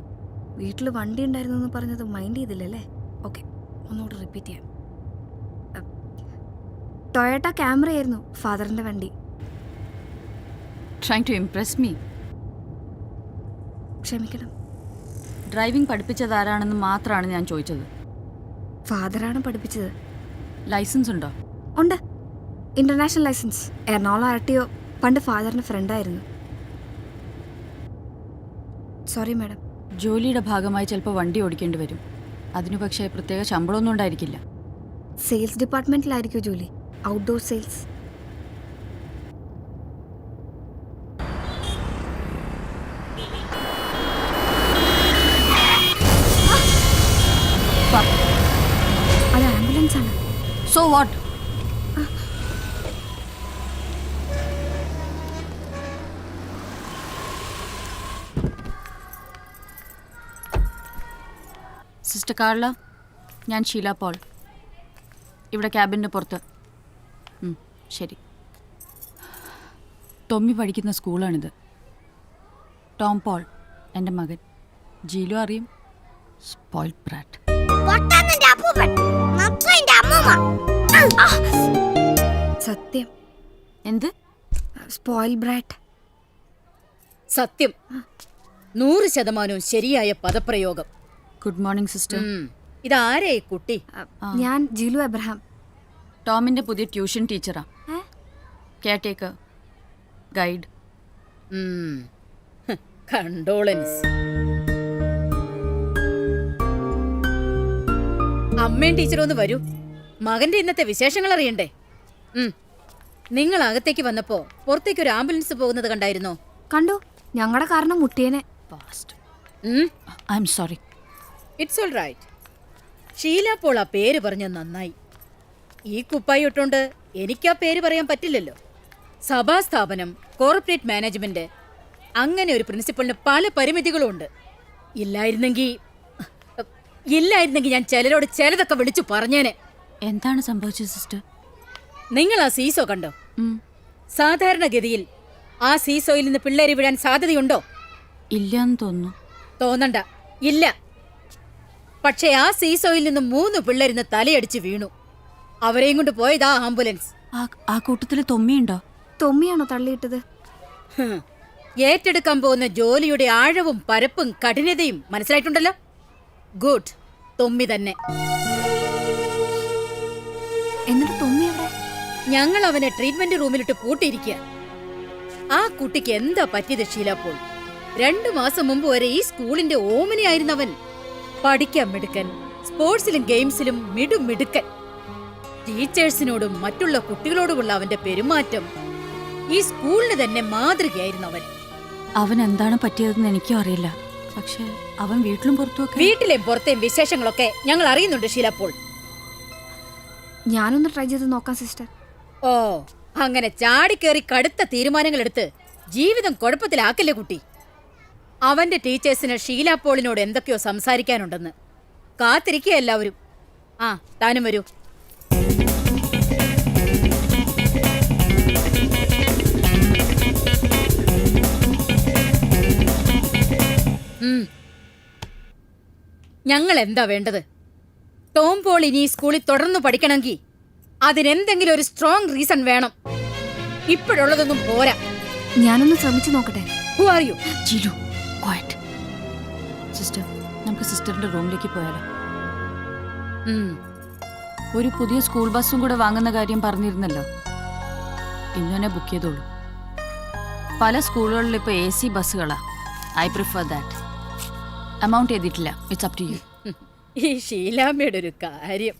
വീട്ടിൽ വണ്ടി ഉണ്ടായിരുന്നു എന്ന് പറഞ്ഞത് മൈൻഡ് ചെയ്തില്ലല്ലേ? ഓക്കെ, ഒന്നുകൂടെ റിപ്പീറ്റ് ചെയ്യാം. ടൊയോട്ട ക്യാമറ ആയിരുന്നു ഫാദറിന്റെ വണ്ടി. Trying to impress me. ക്ഷമിക്കണം. ഡ്രൈവിംഗ് പഠിപ്പിച്ചത് ആരാണെന്ന് മാത്രമാണ് ഞാൻ ചോദിച്ചത്. ഫാദറാണ് പഠിപ്പിച്ചത്. ലൈസൻസ് ഉണ്ടോ? ഉണ്ട്, ഇന്റർനാഷണൽ ലൈസൻസ്. എറണാകുളം RTO. പണ്ട് ഫാദറിന്റെ ഫ്രണ്ടായിരുന്നു. Sorry madam. ജോലിയുടെ ഭാഗമായി ചിലപ്പോൾ വണ്ടി ഓടിക്കേണ്ടി വരും. അതിനു പക്ഷേ പ്രത്യേക ശമ്പളമൊന്നും ഉണ്ടായിരിക്കില്ല. സെയിൽസ് ഡിപ്പാർട്ട്മെന്റിലായിരിക്കും ജോലി, ഔട്ട്ഡോർ സെയിൽസ്. അത് ആംബുലൻസ് ആണ്. So what? സിസ്റ്റർ കാർല, ഞാൻ ഷീല പോൾ. ഇവിടെ ക്യാബിൻ്റെ പുറത്ത്. ശരി. ടോമി പഠിക്കുന്ന സ്കൂളാണിത്. ടോം പോൾ എൻ്റെ മകൻ. ജീലു അറിയും. Spoiled Bratt. സത്യം. എന്ത്? Spoiled Bratt. സത്യം. 100% ശരിയായ പദപ്രയോഗം. Good morning sister. ഇതാരേ കുട്ടി? ഞാൻ ജീലു എബ്രഹാം. ടോമിൻ്റെ പുതിയ tuition teacher. Caretaker, guide. Condolence. അമ്മയും ടീച്ചറും ഒന്ന് വരൂ. മകന്റെ ഇന്നത്തെ വിശേഷങ്ങൾ അറിയണ്ടേ? നിങ്ങൾ അകത്തേക്ക് വന്നപ്പോ പുറത്തേക്ക് ഒരു ആംബുലൻസ് പോകുന്നത് കണ്ടായിരുന്നോ? കണ്ടു. ഞങ്ങളുടെ കാരണം മുട്ടിയനെ. I'm sorry. It's all right. Sheela Paul ആ പേര് പറഞ്ഞത് നന്നായി. ഈ കുപ്പായി ഇട്ടോണ്ട് എനിക്ക് ആ പേര് പറയാൻ പറ്റില്ലല്ലോ. സഭാസ്ഥാപനം, കോർപ്പറേറ്റ് മാനേജ്മെന്റ്, അങ്ങനെ ഒരു പ്രിൻസിപ്പളിന് പല പരിമിതികളും ഉണ്ട്. ഇല്ലായിരുന്നെങ്കിൽ ഞാൻ ചിലരോട് ചിലതൊക്കെ വിളിച്ചു പറഞ്ഞേനെ. എന്താണ് സംഭവിച്ചത് സിസ്റ്റർ? നിങ്ങൾ ആ സീസോ കണ്ടോ? സാധാരണഗതിയിൽ ആ സീസോയിൽ നിന്ന് പിള്ളേര് വീഴാൻ സാധ്യതയുണ്ടോ? ഇല്ലെന്ന് തോന്നുന്നു. തോന്നണ്ട, ഇല്ല. പക്ഷേ ആ സീസോയിൽ നിന്ന് 3 പിള്ളേരിന്ന് തലയടിച്ച് വീണു. അവരെയും കൊണ്ട് പോയതാ ആംബുലൻസ്. ആ കൂട്ടത്തിൽ തൊമ്മിയുണ്ടോ? തൊമ്മിയാണോ തള്ളിയിട്ടത്? ഏറ്റെടുക്കാൻ പോകുന്ന ജോലിയുടെ ആഴവും പരപ്പും കഠിനതയും മനസ്സിലായിട്ടുണ്ടല്ലോ. ഗുഡ്. തൊമ്മി തന്നെ. എന്നിട്ട് തൊമ്മി എവിടെ? ഞങ്ങൾ അവനെ ട്രീറ്റ്മെന്റ് റൂമിലിട്ട് പൂട്ടിയിരിക്കുക. ആ കുട്ടിക്ക് എന്താ പറ്റിയത് ഷീലാപ്പോൾ? 2 മാസം മുമ്പ് വരെ ഈ സ്കൂളിന്റെ ഓമനയായിരുന്നവൻ. പഠിക്കാൻ മിടുക്കൻ, സ്പോർട്സിലും ഗെയിംസിലും മിടുക്കൻ. ടീച്ചേഴ്സിനോടും മറ്റുള്ള കുട്ടികളോടുമുള്ള അവന്റെ പെരുമാറ്റം ഈ സ്കൂളിന് തന്നെ മാതൃകയായിരുന്നു. അവൻ എന്താണ് പറ്റിയതെന്ന് എനിക്കും അറിയില്ല. പക്ഷെ അവൻ വീട്ടിലും പുറത്തുമൊക്കെ. വീട്ടിലെയും പുറത്തെയും വിശേഷങ്ങളൊക്കെ ഞങ്ങൾ അറിയുന്നുണ്ട് ഷീലാപ്പോൾ. ഞാനൊന്ന് ട്രൈ ചെയ്ത് നോക്കാം സിസ്റ്റർ. ഓ, അങ്ങനെ ചാടിക്കേറി കടുത്ത തീരുമാനങ്ങൾ എടുത്ത് ജീവിതം കുഴപ്പത്തിലാക്കല്ലേ കുട്ടി. അവന്റെ ടീച്ചേഴ്സിന് ഷീലാപ്പോളിനോട് എന്തൊക്കെയോ സംസാരിക്കാനുണ്ടെന്ന്. കാത്തിരിക്കുക എല്ലാവരും. ആ, താനും വരൂ. ഞങ്ങൾ എന്താ വേണ്ടത്? ടോം പോൾ ഇനി സ്കൂളിൽ തുടർന്ന് പഠിക്കണമെങ്കിൽ അതിനെന്തെങ്കിലും ഒരു സ്ട്രോങ് റീസൺ വേണം. ഇപ്പോഴുള്ളതൊന്നും പോരാ. ഞാനൊന്ന് ശ്രമിച്ചു നോക്കട്ടെ. Who are you? Jilu, quiet. Sister, നമുക്ക് സിസ്റ്ററിന്റെ റൂമിലേക്ക് പോയാലോ? ഒരു പുതിയ സ്കൂൾ ബസ്സും കൂടെ വാങ്ങുന്ന കാര്യം പറഞ്ഞിരുന്നല്ലോ. ഇന്ന് തന്നെ ബുക്ക് ചെയ്തോളൂ. പല സ്കൂളുകളിൽ ഇപ്പോൾ AC ബസ്സുകളാ. I prefer that. അമൗണ്ട് ചെയ്തിട്ടില്ല. It's up to you. ഈ ഷീലാമ്മയുടെ ഒരു കാര്യം.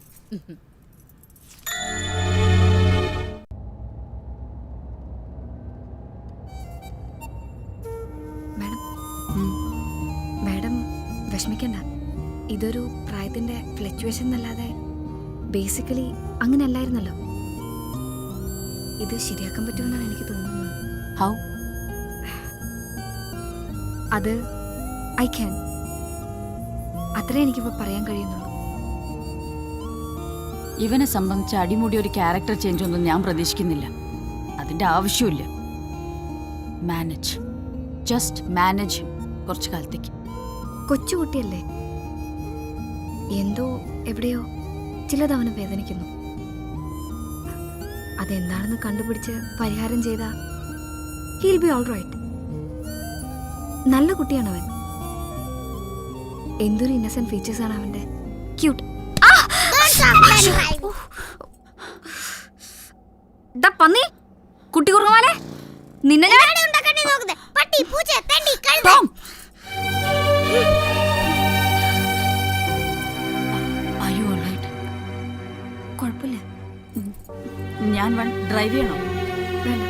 മാഡം വിഷമിക്കണ്ട. ഇതൊരു പ്രായത്തിന്റെ ഫ്ലക്ച്വേഷൻ എന്നല്ലാതെ ബേസിക്കലി അങ്ങനെ അല്ലായിരുന്നല്ലോ. ഇത് ശരിയാക്കാൻ പറ്റുമെന്നാണ് എനിക്ക് തോന്നുന്നത്. ഹൗ? അത് ഐ ക്യാൻ. അത്രേ എനിക്കിപ്പോൾ പറയാൻ കഴിയുന്നുള്ളൂ. ഇവനെ സംബന്ധിച്ച് അടിമുടി ഒരു ക്യാരക്ടർ ചേഞ്ച് ഒന്നും ഞാൻ പ്രതീക്ഷിക്കുന്നില്ല. അതിന്റെ ആവശ്യമില്ല. മാനേജ്, ജസ്റ്റ് മാനേജ് കുറച്ചു കാലത്തേക്ക്. കൊച്ചുകുട്ടിയല്ലേ, എന്തോ എവിടെയോ ചിലത് അവന് വേദനിക്കുന്നു. അതെന്താണെന്ന് കണ്ടുപിടിച്ച് പരിഹാരം ചെയ്താ ഹീൽ ബി ഓൾ റൈറ്റ്. നല്ല കുട്ടിയാണവൻ. എന്തൊരു ഇന്നസെന്റ് ഫീച്ചേഴ്സ് ആണ് അവന്റെ. ക്യൂട്ട്. പന്നി കുട്ടി കുറവാലേ നിന്നെ കുഴപ്പമില്ല. ഞാൻ ഡ്രൈവ് ചെയ്യണോ? വേണ്ട.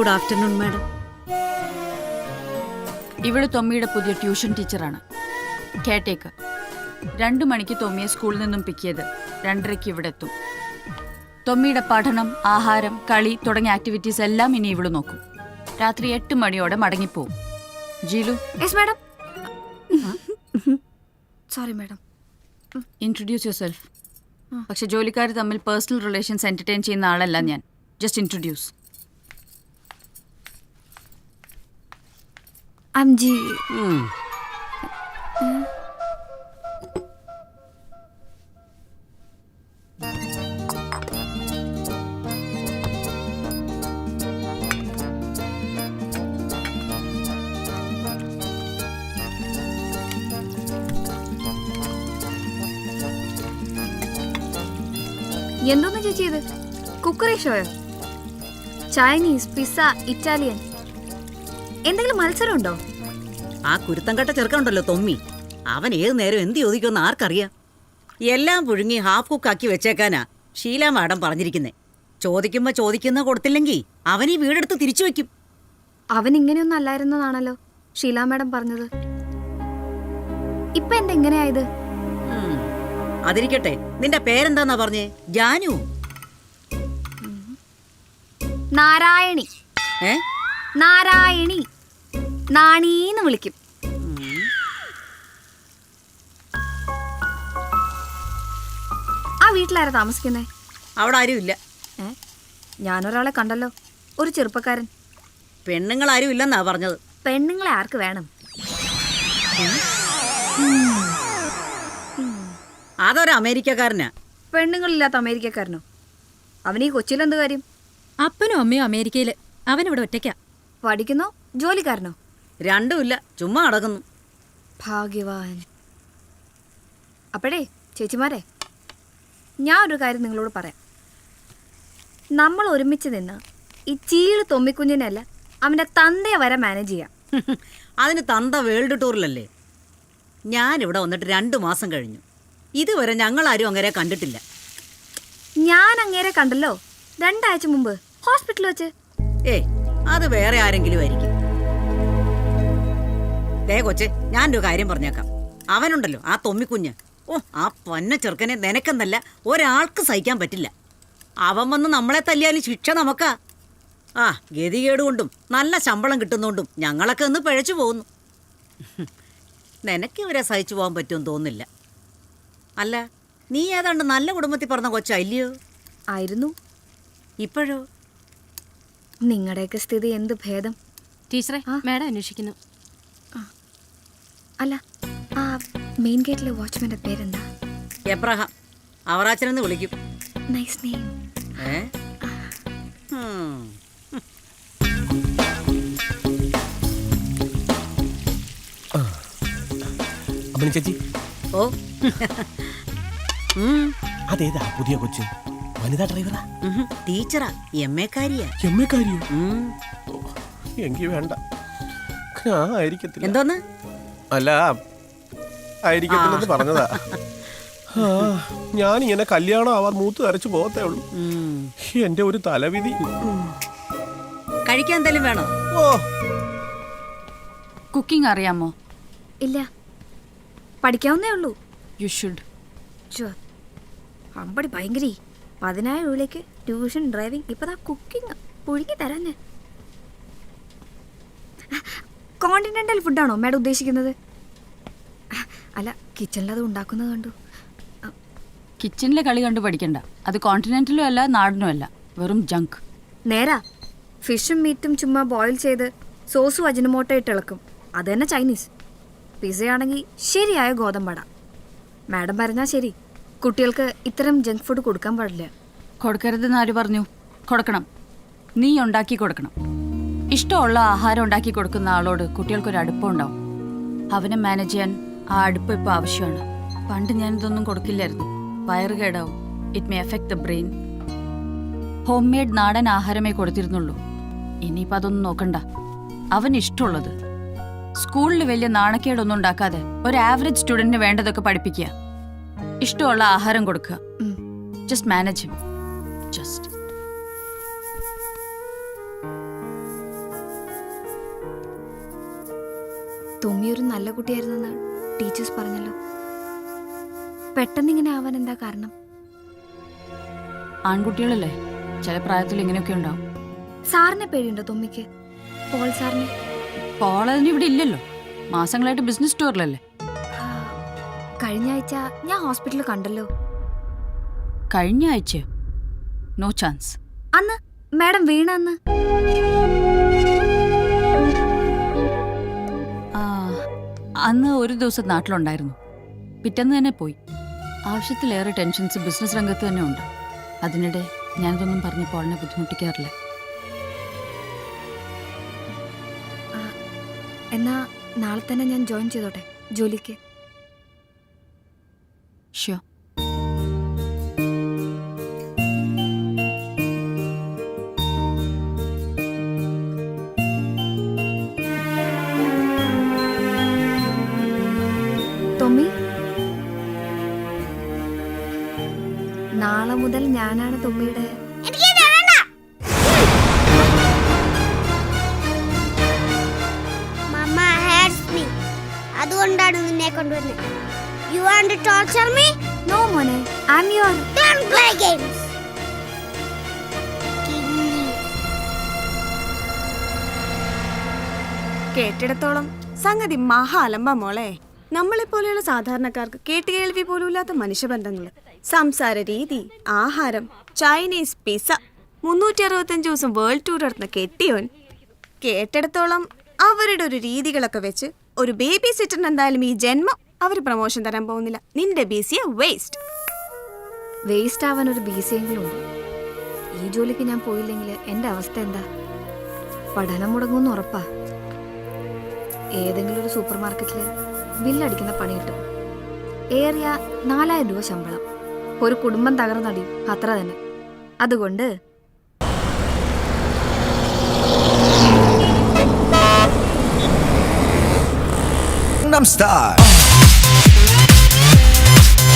Good afternoon madam. ഇവള് തൊമ്മിയുടെ പുതിയ ട്യൂഷൻ ടീച്ചറാണ്. കെയർടേക്കർ. 2 മണിക്ക് തൊമ്മിയെ സ്കൂളിൽ നിന്നും പിക്ക് ചെയ്ത് 2:30 ഇവിടെ എത്തും. തൊമ്മിയുടെ പഠനം, ആഹാരം, കളി തുടങ്ങിയ ആക്ടിവിറ്റീസ് എല്ലാം ഇനി ഇവള് നോക്കും. രാത്രി 8 മണിയോടെ മടങ്ങിപ്പോവും. Jeelu. Yes madam. Sorry madam. Introduce yourself. പക്ഷെ ജോലിക്കാർ തമ്മിൽ പേഴ്സണൽ റിലേഷൻസ് എന്റർടൈൻ ചെയ്യുന്ന ആളല്ല ഞാൻ. Just introduce. I'm G. എന്തോന്ന് ചേച്ചി ഇത്? കുക്കറി ഷോയോ? ചൈനീസ്, പിസ്സ, ഇറ്റാലിയൻ, എന്തെങ്കിലും മത്സരം ഉണ്ടോ? ആ കുരുത്തം കെട്ട ചെറുക്കനുണ്ടല്ലോ തൊമ്മി, അവൻ ഏത് നേരം എന്ത് ചോദിക്കുമെന്ന് ആർക്കറിയാം. എല്ലാം പുഴുങ്ങി ഹാഫ് കുക്കാക്കി വെച്ചേക്കാനാ ഷീല മാഡം പറഞ്ഞിരിക്കുന്നേ. ചോദിക്കുമ്പോ ചോദിക്കുന്ന കൊടുത്തില്ലെങ്കിൽ അവൻ ഈ വീടെടുത്ത് തിരിച്ചു വെക്കും. അവൻ ഇങ്ങനെയൊന്നും അല്ലായിരുന്നതാണല്ലോ ഷീല മാഡം പറഞ്ഞത്. ഇപ്പൊ എന്താ എങ്ങനെയായത്? അതിരിക്കട്ടെ, നിന്റെ പേരെന്താന്നാ പറഞ്ഞേ? ജാനു? നാരായണി. നാരായണി, നാണീന്ന് വിളിക്കും. ആ വീട്ടിലാരാ താമസിക്കുന്നേ? അവിടെ ആരുമില്ല. ഞാനൊരാളെ കണ്ടല്ലോ, ഒരു ചെറുപ്പക്കാരൻ. പെണ്ണുങ്ങൾ ആരും ഇല്ലെന്നാ പറഞ്ഞത്. പെണ്ണുങ്ങളെ ആർക്ക് വേണം? അതൊരു അമേരിക്കക്കാരനാ. പെണ്ണുങ്ങളില്ലാത്ത അമേരിക്കക്കാരനോ? അവനീ കൊച്ചിയിലെന്ത് കാര്യം? അപ്പനും അമ്മയും അമേരിക്കയില്, അവനിവിടെ ഒറ്റയ്ക്കാ. പഠിക്കുന്നോ ജോലിക്കാരനോ? രണ്ടുമില്ല, ചുമ്മാ നടക്കുന്നു. ഭാഗ്യവാൻ. അപ്പോഴേ ചേച്ചിമാരെ, ഞാൻ ഒരു കാര്യം നിങ്ങളോട് പറയാം. നമ്മൾ ഒരുമിച്ച് നിന്ന് ഈ ചീള് തൊമ്മിക്കുഞ്ഞിനല്ല അവൻ്റെ തന്തയെ വരെ മാനേജ് ചെയ്യാം. അതിന് തന്ത വേൾഡ് ടൂറിലല്ലേ. ഞാനിവിടെ വന്നിട്ട് 2 മാസം കഴിഞ്ഞു. ഇതുവരെ ഞങ്ങളാരും അങ്ങനെ കണ്ടിട്ടില്ല. ഞാൻ അങ്ങേരെ കണ്ടല്ലോ 2 ആഴ്ച മുമ്പ് ഹോസ്പിറ്റലിൽ വെച്ച്. അത് വേറെ ആരെങ്കിലും ആയിരിക്കും. കൊച്ചെ, ഞാനൊരു കാര്യം പറഞ്ഞേക്കാം. അവനുണ്ടല്ലോ ആ തൊമ്മിക്കുഞ്ഞ്, ആ പൊന്ന ചെറുക്കനെ നിനക്കെന്നല്ല ഒരാൾക്ക് സഹിക്കാൻ പറ്റില്ല. അവൻ വന്ന് നമ്മളെ തല്ലിയാലും ശിക്ഷ നമുക്കാ. ഗതികേട് കൊണ്ടും നല്ല ശമ്പളം കിട്ടുന്നോണ്ടും ഞങ്ങളൊക്കെ ഒന്ന് പിഴച്ചു പോകുന്നു. നിനക്ക് ഇവരെ സഹിച്ചു പോകാൻ പറ്റുമെന്ന് തോന്നുന്നില്ല. അല്ല, നീ ഏതാണ്ട് നല്ല കുടുംബത്തിൽ പറഞ്ഞ കൊച്ചല്ലയോ? ആയിരുന്നു. ഇപ്പോഴോ? നിങ്ങളുടെയൊക്കെ സ്ഥിതി എന്ത് ഭേദം. ടീച്ചറെ, മാഡം അന്വേഷിക്കുന്നു. അല്ല, ആ മെയിൻ ഗേറ്റിലെ വാച്ച്മാന്റെ പേരെന്താ? എബ്രഹാം. അവറാച്ചനെന്ന് വിളിക്കും. Nice name. ചേച്ചി, ഓ അതേതാ പുതിയ കൊച്ച്? വനിതാ ഡ്രൈവറാ? ടീച്ചറാ, MA കാരിയാ. MA കാരിയോ? എങ്കി വേണ്ട. ആയിരിക്കത്തില്ല. എന്തോന്ന്? അല്ല, ആയിരിക്കത്തില്ലെന്ന് പറഞ്ഞതാ. ഞാനിങ്ങനെ കല്യാണം ആവാൻ മൂത്ത് അരച്ചു പോകത്തേ ഉള്ളൂ. എന്റെ ഒരു തലവിധി. കഴിക്കാൻ എന്തെങ്കിലും വേണോ? കുക്കിംഗ് അറിയാമോ? ഇല്ല, പഠിക്കാവുന്നേ ഉള്ളൂ. You should. അമ്പടി ഭയങ്കര 10,000 രൂപയിലേക്ക് ട്യൂഷൻ, ഡ്രൈവിംഗ്, ഇപ്പതാ കുക്കിംഗ് പുഴുങ്ങി തരാൻ. കോണ്ടിനെന്റൽ ഫുഡാണോ മാഡം ഉദ്ദേശിക്കുന്നത്? അല്ല, കിച്ചണിലത് ഉണ്ടാക്കുന്നത് കണ്ടു. കിച്ചണിലെ കളി കണ്ടു പഠിക്കണ്ട. അത് കോണ്ടിനെന്റലും അല്ല നാടിനും അല്ല, വെറും ജങ്ക്. നേരാ, ഫിഷും മീറ്റും ചുമ്മാ ബോയിൽ ചെയ്ത് സോസും അജിനമോട്ടോ ഇട്ട് ഇളക്കും. അത് തന്നെ ചൈനീസ്. പിസയാണെങ്കിൽ ശരിയായ ഗോതമ്പട. മാഡം പറഞ്ഞാൽ ശരി, കുട്ടികൾക്ക് ഇത്തരം ജങ്ക് ഫുഡ് കൊടുക്കാൻ പാടില്ല. കൊടുക്കരുതെന്ന് ആര് പറഞ്ഞു? കൊടുക്കണം. നീ ഉണ്ടാക്കി കൊടുക്കണം. ഇഷ്ടമുള്ള ആഹാരം ഉണ്ടാക്കി കൊടുക്കുന്ന ആളോട് കുട്ടികൾക്കൊരു അടുപ്പമുണ്ടാവും. അവനെ മാനേജ് ചെയ്യാൻ ആ അടുപ്പം ഇപ്പോൾ ആവശ്യമാണ്. പണ്ട് ഞാനിതൊന്നും കൊടുക്കില്ലായിരുന്നു. വയറ് കേടാവും. It may affect the brain. Home made നാടൻ ആഹാരമേ കൊടുത്തിരുന്നുള്ളൂ. ഇനിയിപ്പോൾ അതൊന്നും നോക്കണ്ട. അവന് ഇഷ്ടമുള്ളത്. സ്കൂളിൽ വലിയ നാണക്കേടൊന്നും ഉണ്ടാക്കാതെ ഒരു ആവറേജ് സ്റ്റുഡന്റിന് വേണ്ടതൊക്കെ പഠിപ്പിക്കുക. ഇഷ്ടമുള്ള ആഹാരം കൊടുക്കുക. Just manage him. Just. Thommi ഒരു നല്ല കുട്ടിയായിരുന്നെന്ന് ടീച്ചേഴ്സ് പറഞ്ഞല്ലോ. പെട്ടെന്ന് ഇങ്ങനെ ആവാൻ എന്താ കാരണം? ആൺകുട്ടികളല്ലേ, ചില പ്രായത്തിൽ ഇങ്ങനെയൊക്കെ ഉണ്ടാവും. സാറിനെ പേടിയുണ്ടോ തൊമ്മിക്ക്? പോൾ സാറിനെ? പോൾ അതിന് ഇവിടെ ഇല്ലല്ലോ. മാസങ്ങളായിട്ട് ബിസിനസ് ടൂറിലല്ലേ. കഴിഞ്ഞ ആഴ്ച ഞാൻ ഹോസ്പിറ്റലിൽ കണ്ടല്ലോ. കഴിഞ്ഞ ആഴ്ച? No chance. അന്ന് മാഡം വീണ അന്ന്? അന്ന് ഒരു ദിവസം നാട്ടിലുണ്ടായിരുന്നു. പിറ്റേന്ന് തന്നെ പോയി. ആവശ്യത്തിലേറെ ടെൻഷൻസ് ബിസിനസ് രംഗത്ത് തന്നെ ഉണ്ട്. അതിനിടെ ഞാനിതൊന്നും പറഞ്ഞ് പോളിനെ ബുദ്ധിമുട്ടിക്കാറില്ല. എന്നാ നാളെ തന്നെ ഞാൻ ജോയിൻ ചെയ്തോട്ടെ ജോലിക്ക്? ഷ്യൂർ. നാളെ മുതൽ ഞാനാണ് തുമ്മിയുടെ. അതുകൊണ്ടാണ് നിന്നെ കൊണ്ടുവന്നത്. You want to torture me? No, മോനെ. I'm your. Don't play games. കേട്ടിടത്തോളം സംഗതി മഹാ അലമ്പ മോളെ. നമ്മളെ പോലെയുള്ള സാധാരണക്കാർക്ക് കേട്ടുകേൾവി പോലും ഇല്ലാത്ത മനുഷ്യബന്ധങ്ങൾ, സംസാര രീതി, ആഹാരം, ചൈനീസ് പിസ, 365 ദിവസം വേൾഡ് ടൂർ നടത്തുന്ന കെട്ടിയോൻ. കേട്ടിടത്തോളം അവരുടെ ഒരു രീതികളൊക്കെ വെച്ച് ഒരു ബേബി സിറ്ററിന് എന്തായാലും ഈ ജന്മം അവർ പ്രൊമോഷൻ തരാൻ പോകുന്നില്ല. നിന്റെ BCA വേസ്റ്റ് ആവാൻ ഒരു BCA എങ്കിലും ഉണ്ട്. ഈ ജോലിക്ക് ഞാൻ പോയില്ലെങ്കിൽ എൻ്റെ അവസ്ഥ എന്താ? പഠനം മുടങ്ങുമെന്ന് ഉറപ്പാ. ഏതെങ്കിലും ഒരു സൂപ്പർ മാർക്കറ്റിൽ ബില്ലടിക്കുന്ന പണി കിട്ടും. ഏറിയ 4000 രൂപ ശമ്പളം. ഒരു കുടുംബം തകർന്നടി, അത്ര തന്നെ. അതുകൊണ്ട് Gangnam Style.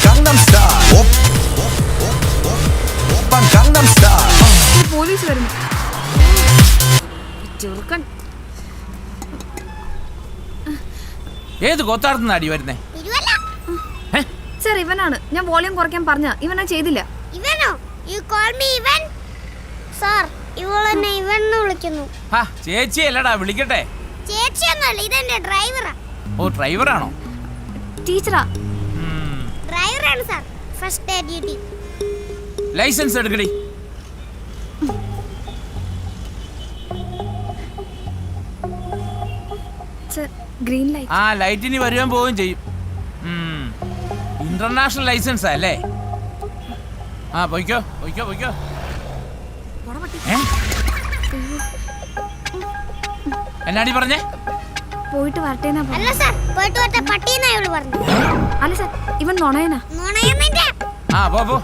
Gangnam Style. Oppan Gangnam Style. Police വരുന്നു. ചെറുക്കൻ ഏത് കൊത്താടുന്ന അടി വരുന്നേ? സർ, ഇവനാണ്. ഞാൻ വോളിയം കുറയ്ക്കാൻ പറഞ്ഞ ഇവനാ ചെയ്തില്ല. ഇവനോ? You call me ഇവൻ? സർ, ഇവളെന്നെ ഇവൻ എന്ന് വിളിക്കുന്നു. ചേച്ചി അല്ലടാ, വിളിക്കട്ടെ. ചേച്ചിയൊന്നുമല്ല, ഇതെന്റെ ഡ്രൈവറാ. ഓ, ഡ്രൈവറാണോ? ടീച്ചറാ. ഡ്രൈവറാണ് sir. First day duty. License എടുക്കടി. Sir, green light. ആ, ലൈറ്റിന് വരുവാൻ പോവുകയും ചെയ്യും. ഇന്റർനാഷണൽ ലൈസൻസ് അല്ലേ? ആ, പോയിക്കോ പോയിക്കോ പോയിക്കോ. എന്നാടി പറഞ്ഞേ? പോയിട്ട് വരട്ടെ. അല്ല സർ, പോയിട്ട് വരട്ടെ പട്ടിയെന്നാ ഇവള് പറഞ്ഞു. അല്ല സർ, ഇവൻ നുണയനാ. നുണയന്നിന്റെ. ആ, പോ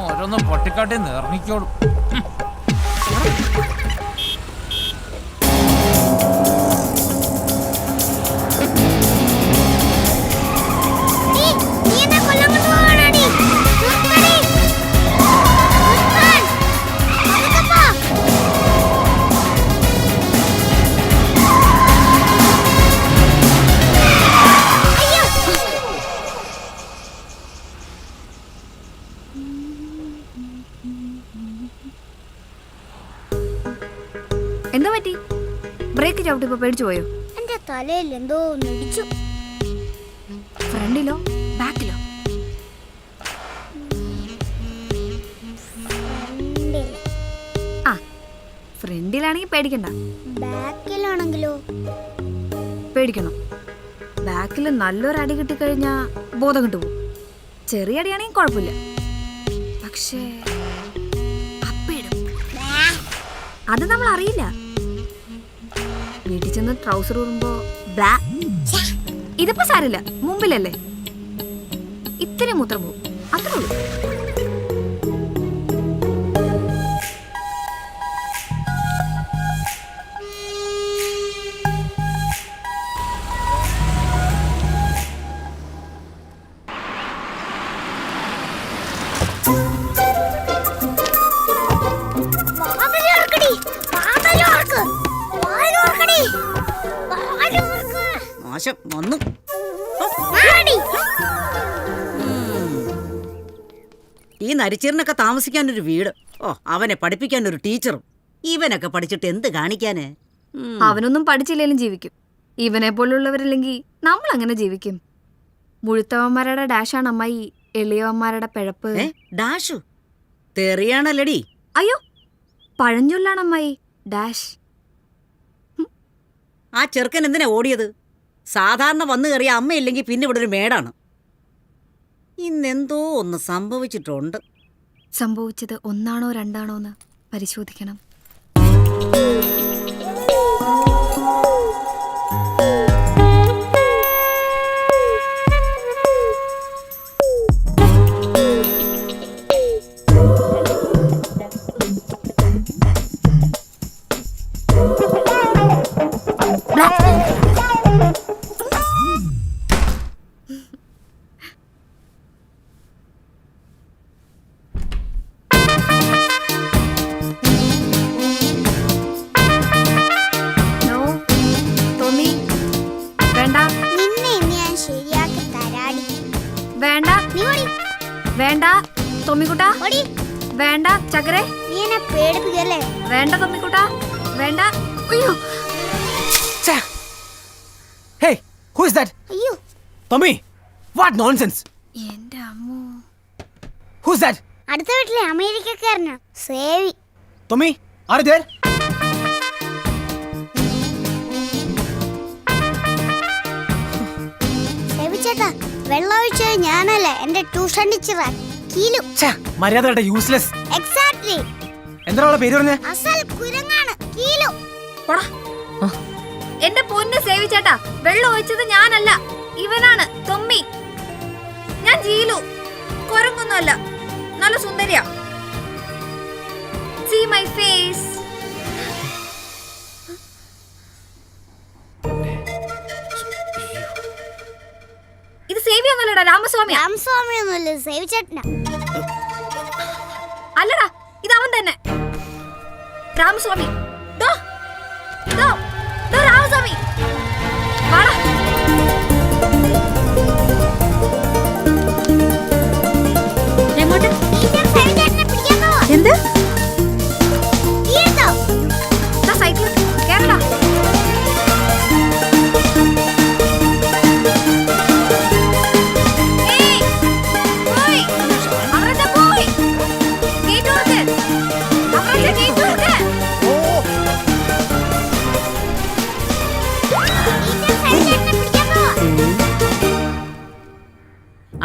ഓരോന്നും പൊട്ടിക്കാട്ടി നിറങ്ങിക്കോളും. എന്താ പറ്റി? ബ്രേക്ക് ചവിട്ടിപ്പോ പേടിച്ചു പോയോ? എന്റെ തലയിൽ എന്തോ ഇടിച്ചു. ഫ്രണ്ടിലോ ബാക്കിലോ? ആ, ഫ്രണ്ടിലാണെങ്കിൽ പേടിക്കണ്ട. ബാക്കിലാണെങ്കിലോ? പേടിക്കണം. ബാക്കിൽ നല്ലൊരു അടി കിട്ടിക്കഴിഞ്ഞാ ബോധം കിട്ടുപോകും. ചെറിയ അടിയാണെങ്കിൽ കുഴപ്പമില്ല. പക്ഷേ അത് നമ്മൾ അറിയില്ല. വീട്ടിൽ ചെന്ന് ട്രൗസർ ഊറുമ്പോ ഇതിപ്പോ സാരില്ല, മുമ്പിലല്ലേ, ഇത്തിരി മൂത്രം പോകും, അത്രേ ഉള്ളൂ. നാശം വന്നു. ഈ നരിച്ചീറിനൊക്കെ താമസിക്കാൻ ഒരു വീട്, അവനെ പഠിപ്പിക്കാൻ ഒരു ടീച്ചറും. ഇവനൊക്കെ പഠിച്ചിട്ട് എന്ത് കാണിക്കാന്? അവനൊന്നും പഠിച്ചില്ലേലും ജീവിക്കും. ഇവനെ പോലുള്ളവരില്ലെങ്കിൽ നമ്മൾ അങ്ങനെ ജീവിക്കും. മുഴുത്തവന്മാരുടെ ഡാഷാണ് അമ്മായി, എളിയവന്മാരുടെ പിഴപ്പ്. ഡാഷു തെറിയാണല്ലടി. അയ്യോ, പഴഞ്ചൊല്ലാണ് അമ്മായി, ഡാഷ്. ആ ചെറുക്കൻ എന്തിനാ ഓടിയത്? സാധാരണ വന്നു കയറിയ അമ്മയില്ലെങ്കിൽ പിന്നെ ഇവിടെ ഒരു മേടാണ്. ഇന്നെന്തോ ഒന്ന് സംഭവിച്ചിട്ടുണ്ട്. സംഭവിച്ചത് ഒന്നാണോ രണ്ടാണോ എന്ന് പരിശോധിക്കണം. തൊമ്മിക്കുട്ടാ വേണ്ട ചക്കരെ, നീ എന്നെ പേടിപ്പിക്കല്ലേ. വേണ്ട തൊമ്മിക്കുട്ടാ വേണ്ട. അയ്യോ Hey, who is that? അയ്യോ Tommy, what nonsense? എന്റെ അമ്മോ. Who's that? അടുത്ത വീട്ടിലെ അമേരിക്കക്കാരനാ സേവി. Tommy, are you there? സേവി ചേട്ടാ, വെള്ളം ഒഴിച്ചത് ഞാനല്ലേ, എന്റെ ട്യൂഷൻ ടീച്ചറാ കീലു. മര്യാദയുടെ യൂസ്ലെസ്. എക്സാക്ട്ലി. എന്താ അവളുടെ പേര് പറഞ്ഞേ? അസൽ കുരങ്ങാണ് കീലു. പോടാ. എന്റെ പൊന്ന് സേവിച്ചേട്ടാ, വെള്ളം ഒഴിച്ചത് ഞാനല്ല, ഇവനാണ് തൊമ്മി. ഞാൻ ജീലു, കുരങ്ങൊന്നുമല്ല, നല്ല സുന്ദരിയാ. See my face. ഇത് സേവിയൊന്നുമല്ലടാ, രാമസ്വാമി. രാമസ്വാമി ഒന്നുമല്ല, സേവി ചേട്ടനാ. അല്ലടാ, ഇത് അവൻ തന്നെ, രാമസ്വാമി. ദോ, ദോ, ദോ രാമസ്വാമി. വാടാ. എങ്ങോട്ട്? എന്ത്? സൈക്കിൾ കേരള.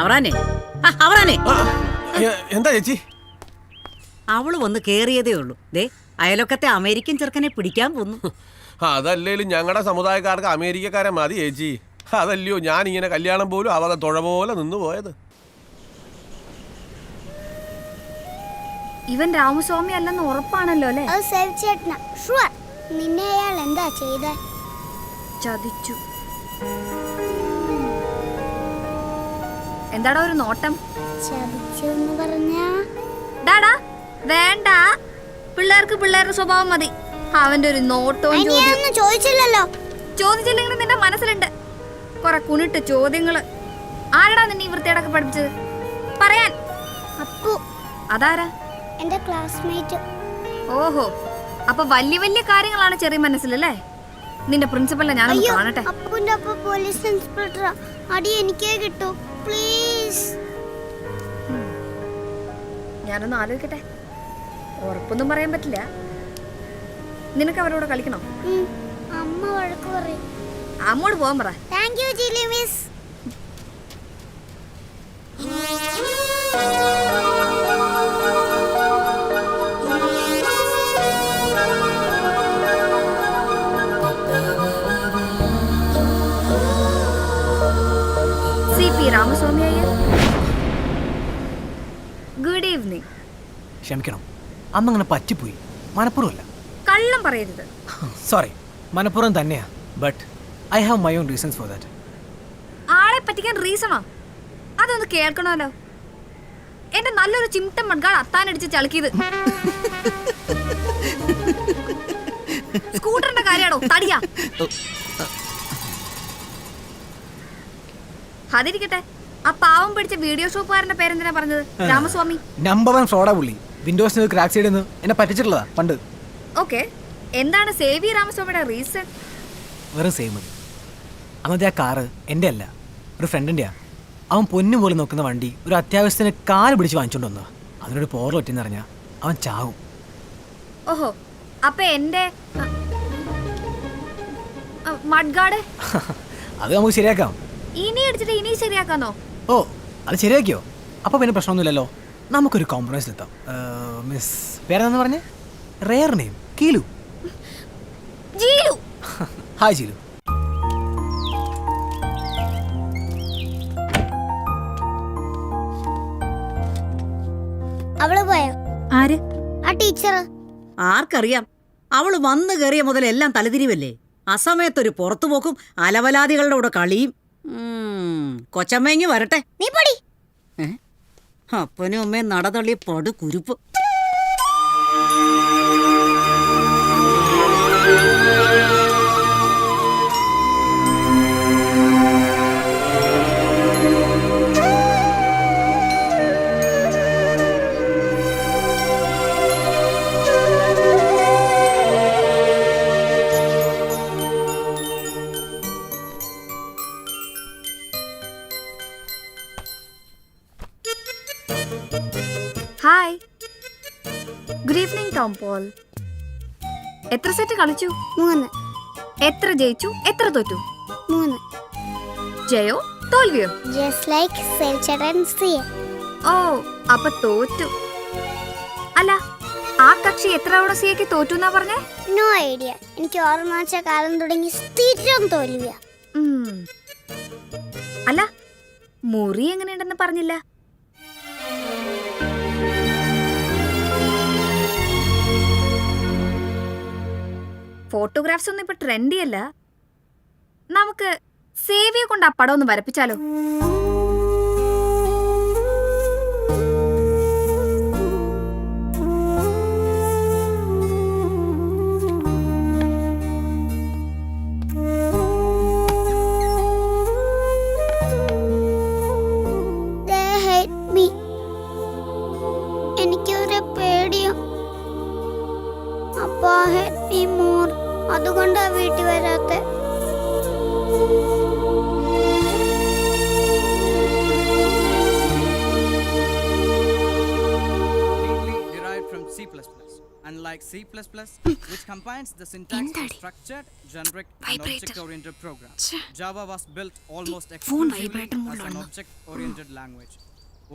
അവറാനെ, അവറാനെ, എന്താ ചേച്ചി? അവള് വന്ന് കേറിയതേ ഉള്ളൂ. ദേ അയലൊക്കത്തെ അമേരിക്കൻ ചെറുക്കനെ പിടിക്കാൻ പോന്നു. അതല്ലേലും ഞങ്ങളുടെ സമുദായക്കാർക്ക് അമേരിക്കക്കാരെ മതി ചേച്ചി. അതല്ലയോ ഞാൻ ഇങ്ങനെ കല്യാണം പോലും അവരുടെ തുഴ പോലെ നിന്ന് പോയത്. ഇവൻ രാമസ്വാമി അല്ലെന്ന് ഉറപ്പാണല്ലോ അല്ലേ? അത് സേവി ചേട്ടനാ, ഷുവർ. നിന്നെ അയാൾ എന്താ ചെയ്തേ? ചതിച്ചു. എന്താടാ ഒരു നോട്ടം? ചതിച്ചെന്ന് പറഞ്ഞാ ഡാടാ വേണ്ട, പിള്ളേർക്ക് പിള്ളേരുടെ സ്വഭാവം മതി. അവന്റെ ഒരു നോട്ടവും ചോദിച്ചില്ലല്ലോ. ചോദിച്ചില്ലെങ്കിലും നിന്റെ മനസ്സിലുണ്ട് കൊറേ കുണിട്ട് ചോദ്യങ്ങള്. ആരടാ നിന്നെ ഈ വൃത്തിയോടൊക്കെ പഠിപ്പിച്ചത്? പറയാൻ. അപ്പു. അതാരാ? എന്റെ ക്ലാസ്മേറ്റ്. ഓഹോ, അപ്പൊ വലിയ വലിയ കാര്യങ്ങളാണ് ചെറിയ മനസ്സിലല്ലേ? നിന്റെ പ്രിൻസിപ്പലിനെ ഞാനൊന്ന് കാണട്ടെ. അപ്പുന്റെ അപ്പ പോലീസ് ഇൻസ്പെക്ടറാ. അടി എനിക്കേ കിട്ടൂ പ്ലീസ്. ഞാനൊന്ന് ആലോചിക്കട്ടെ. ഉറപ്പൊന്നും പറയാൻ പറ്റില്ല. നിനക്ക് അവരോട് കളിക്കണോ? അമ്മ വഴക്ക് പറയും. അമ്മോട് പോകാൻ പറ. Thank you Jili miss. CP Ramaswamy Iyer, good evening. ക്ഷമിക്കണം, അമ്മ അങ്ങനെ പറ്റിപ്പോയി. മനഃപൂർവ്വമല്ല. കള്ളം പറയരുത്. സോറി, മനഃപൂർവ്വം തന്നെയാ. But I have my own reasons for that. ആളെ പറ്റിക്കാൻ റീസണോ? അതൊന്ന് കേൾക്കണമല്ലോ. എന്റെ നല്ലൊരു ചിമിട്ടൻ മഡ്ഗാഡ് അത്താനടിച്ച് ചളുക്കിയത്. സ്കൂട്ടറിന്റെ കാര്യാണോ തടിയാ? അതിരിക്കട്ടെ, ആ പാവം പിടിച്ച വീഡിയോ ഷോപ്പുകാരന്റെ പേരെന്തിനാ പറഞ്ഞത്? രാമസ്വാമി. നമ്പർ 1 ഫ്രോഡാ പുള്ളി. വിൻഡോസിന് ക്രാക്ക് സൈഡിൽ നിന്ന് എന്നെ പറ്റിച്ചിട്ടുള്ളതാ പണ്ട്. ഓക്കെ, എന്താണ് സേവി രാമസ്വാമിയുടെ റീസൺ? വെറും സെയിം മതി. അന്നത്തെ ആ കാറ് എൻ്റെ അല്ല, ഒരു ഫ്രണ്ടിൻ്റെയാ. അവൻ പൊന്നു പോലെ നോക്കുന്ന വണ്ടി ഒരു അത്യാവശ്യത്തിന് കാല് പിടിച്ച് വാങ്ങിച്ചോണ്ട് വന്നതാ. അതിനൊരു പോറൽ പറ്റിയെന്ന് അറിഞ്ഞാൽ അവൻ ചാവും. ഓഹോ, അപ്പൊ എന്റെ മഡ്ഗാർഡ് അത് നമുക്ക് ശരിയാക്കാം. ഇനി അടിച്ചിട്ട് ഇനി ശരിയാക്കാന്നോ? ഓ, അത് ശരിയാക്കിയോ? അപ്പോൾ പിന്നെ പ്രശ്നമൊന്നുമില്ലല്ലോ. നമുക്കൊരു കോംപ്രമൈസിലെത്താം. മിസ് പേരെന്ന് പറഞ്ഞേ? Rare name Keelu. Jeelu. Hi Jeelu. അവള് പോയോ? ആര്? ആ ടീച്ചർ. ആർക്കറിയാം, അവള് വന്നു കയറിയ മുതൽ എല്ലാം തലതിരിവല്ലേ. അസമയത്തൊരു പുറത്തുപോക്കും അലവലാദികളുടെ കൂടെ കളിയും. കൊച്ചമ്മയെങ്കി വരട്ടെ. നീ പടി. അപ്പനും അമ്മയും നടതള്ളിയ പടു കുരുപ്പ്. Hi. Good evening Tom Paul. എത്ര സെറ്റ് കളിച്ചു? 3. എത്ര ജയിച്ചു, എത്ര തോറ്റു? 3. ജയോ തോൽവിയോ? Just like സെൽച്ചഡൻസി. ഓ, അപ്പൊ തോറ്റു. അല്ല, ആ കക്ഷി എത്ര തവണ സിയക്ക് തോറ്റു എന്നാ പറഞ്ഞേ? No idea. എനിക്ക് ഓർമ്മ വെച്ച കാലം തുടങ്ങി സ്ഥിരം തോൽവിയ. അല്ല, മുറി എങ്ങനെയുണ്ടെന്ന് പറഞ്ഞില്ല. ഫോട്ടോഗ്രാഫ്സ് ഒന്നും ഇപ്പൊ ട്രെൻഡി അല്ല. നമുക്ക് സേവിയെ കൊണ്ട് ആ പടം ഒന്ന് വരപ്പിച്ചാലോ? എനിക്കൊരു പേടിയോ. അപ്പാ ഹെൽപ്പ് മീ മോർ. അതുകൊണ്ടാ വീട്ടിൽ വരാത്തെ. Derived from C++. Unlike C++, which combines the syntax of structured, generic, and object-oriented programs, Java was built almost exclusively as an object-oriented language.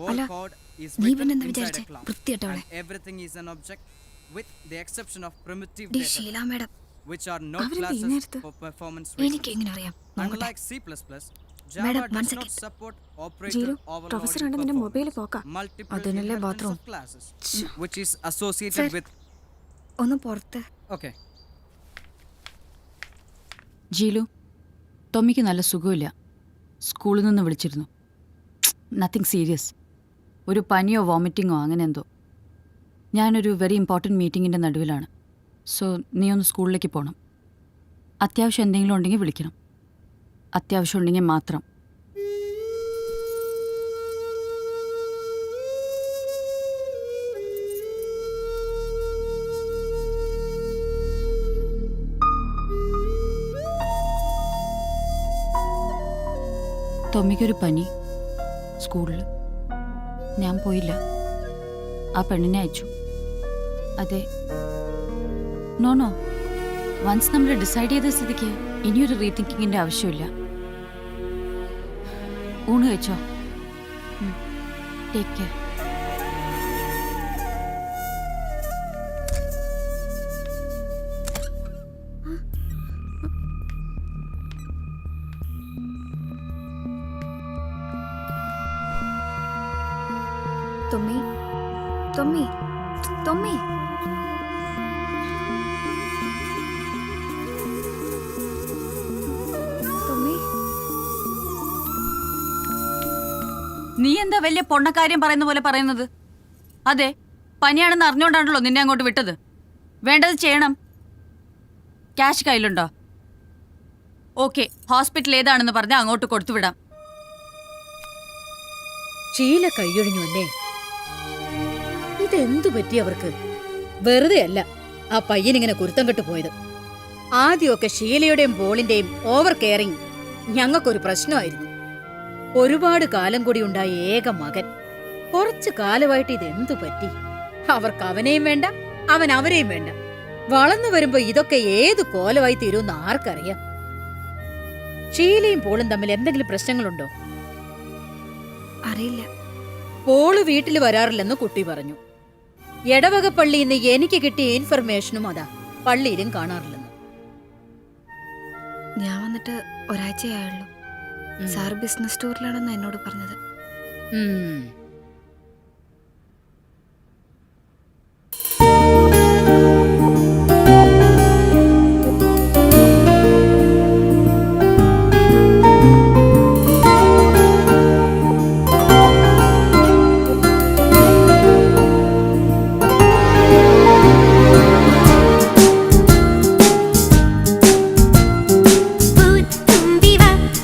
All code is written inside a class, and everything is an object, with the exception of primitive data, which are no classes for performance reasons. Unlike C++, Java does not support operator overloading performance, multiple inheritance of classes, which is associated with. ഒന്ന് പുറത്ത്. Okay. ജീലു, ടോമിക്ക് നല്ല സുഖമില്ല. സ്കൂളിൽ നിന്ന് വിളിച്ചിരുന്നു. Nothing serious. ഒരു പനിയോ വോമിറ്റിങ്ങോ അങ്ങനെ എന്തോ. ഞാനൊരു വെരി ഇമ്പോർട്ടൻറ്റ് മീറ്റിങ്ങിൻ്റെ നടുവിലാണ്. സോ നീ ഒന്ന് സ്കൂളിലേക്ക് പോകണം. അത്യാവശ്യം എന്തെങ്കിലും ഉണ്ടെങ്കിൽ വിളിക്കണം. അത്യാവശ്യം ഉണ്ടെങ്കിൽ മാത്രം. ടോമിക്കൊരു പനി സ്കൂളിൽ. ഞാൻ പോയില്ല. ആ പെണ്ണിനെ അയച്ചു. അതെ. നോ വൺസ് നമ്മൾ ഡിസൈഡ് ചെയ്ത സ്ഥിതിക്ക് ഇനിയൊരു റീതിങ്കിങ്ങിൻ്റെ ആവശ്യമില്ല. ഊണ് കഴിച്ചോ? Take care. തൊമ്മി, തൊമ്മി, തൊമ്മി. നീ എന്താ വലിയ പൊണ്ണക്കാര്യം പറയുന്ന പോലെ പറയുന്നത്? അതെ, പനിയാണെന്ന് അറിഞ്ഞുകൊണ്ടാണല്ലോ നിന്നെ അങ്ങോട്ട് വിട്ടത്. വേണ്ടത് ചെയ്യണം. ക്യാഷ് കയ്യിലുണ്ടോ? ഓക്കെ, ഹോസ്പിറ്റൽ ഏതാണെന്ന് പറഞ്ഞാൽ അങ്ങോട്ട് കൊടുത്തുവിടാം. ഷീല കൈയൊഴിഞ്ഞു അല്ലേ? ഇതെന്തു പറ്റി അവർക്ക്? വെറുതെ അല്ല ആ പയ്യനിങ്ങനെ കുരുത്തം കെട്ടു പോയത്. ആദ്യമൊക്കെ ഷീലയുടെയും ബോളിന്റെയും ഓവർ കെയറിങ് ഞങ്ങൾക്കൊരു പ്രശ്നമായിരുന്നു. ഒരുപാട് കാലം കൂടി ഉണ്ടായ ഏക മകൻ. കുറച്ചു കാലമായിട്ട് ഇതെന്തു പറ്റി? അവർക്ക് അവനെയും വേണ്ട, അവൻ അവരെയും വേണ്ട. വളർന്നു വരുമ്പോ ഇതൊക്കെ ഏതു കോലമായി തീരുമെന്ന് ആർക്കറിയാം? ഷീലയും പോളും തമ്മിൽ എന്തെങ്കിലും പ്രശ്നങ്ങളുണ്ടോ? അറിയില്ല. പോള് വീട്ടിൽ വരാറില്ലെന്ന് കുട്ടി പറഞ്ഞു. എടവക പള്ളിന്ന് എനിക്ക് കിട്ടിയ ഇൻഫർമേഷനും അതാ, പള്ളിയിലും കാണാറില്ലെന്ന്. ഞാൻ വന്നിട്ട് ഒരാഴ്ചയായുള്ളൂ. സാർ ബിസിനസ് ടൂറിലാണെന്ന് എന്നോട് പറഞ്ഞത്.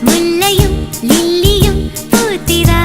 മുല്ലയും ലില്ലിയും പൂത്തിരാ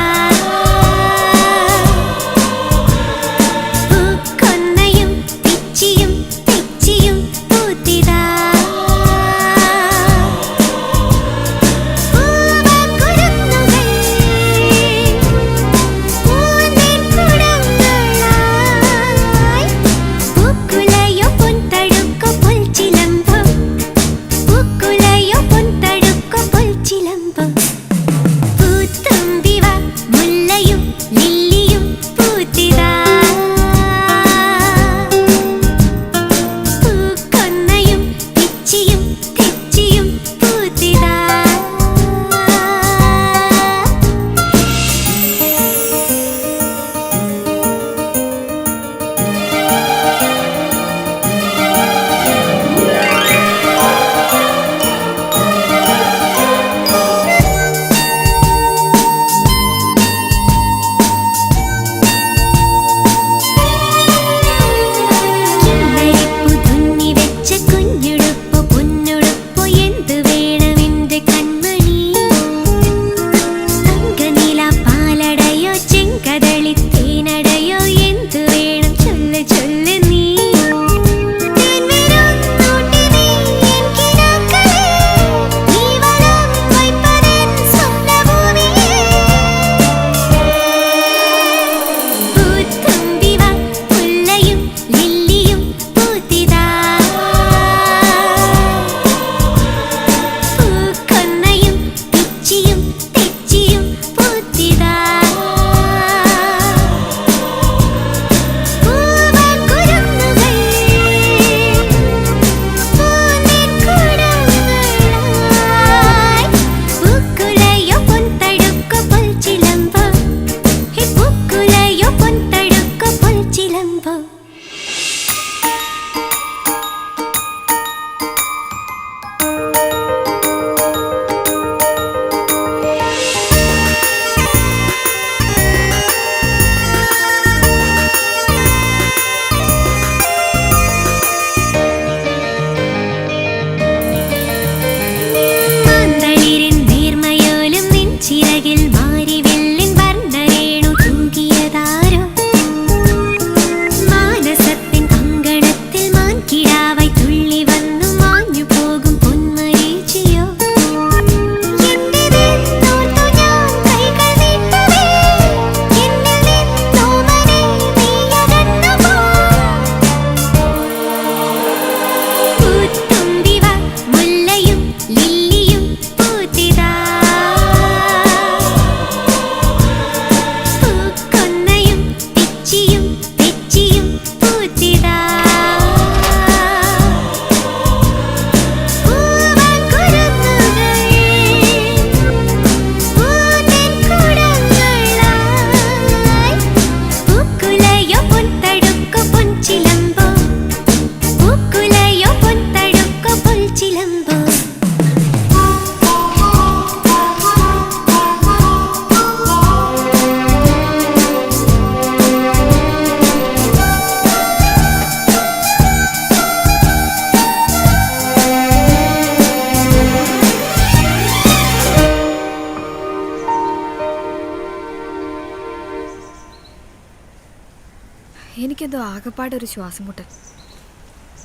എനിക്കെന്തോ ആകെപ്പാടൊരു ശ്വാസം മുട്ടൽ.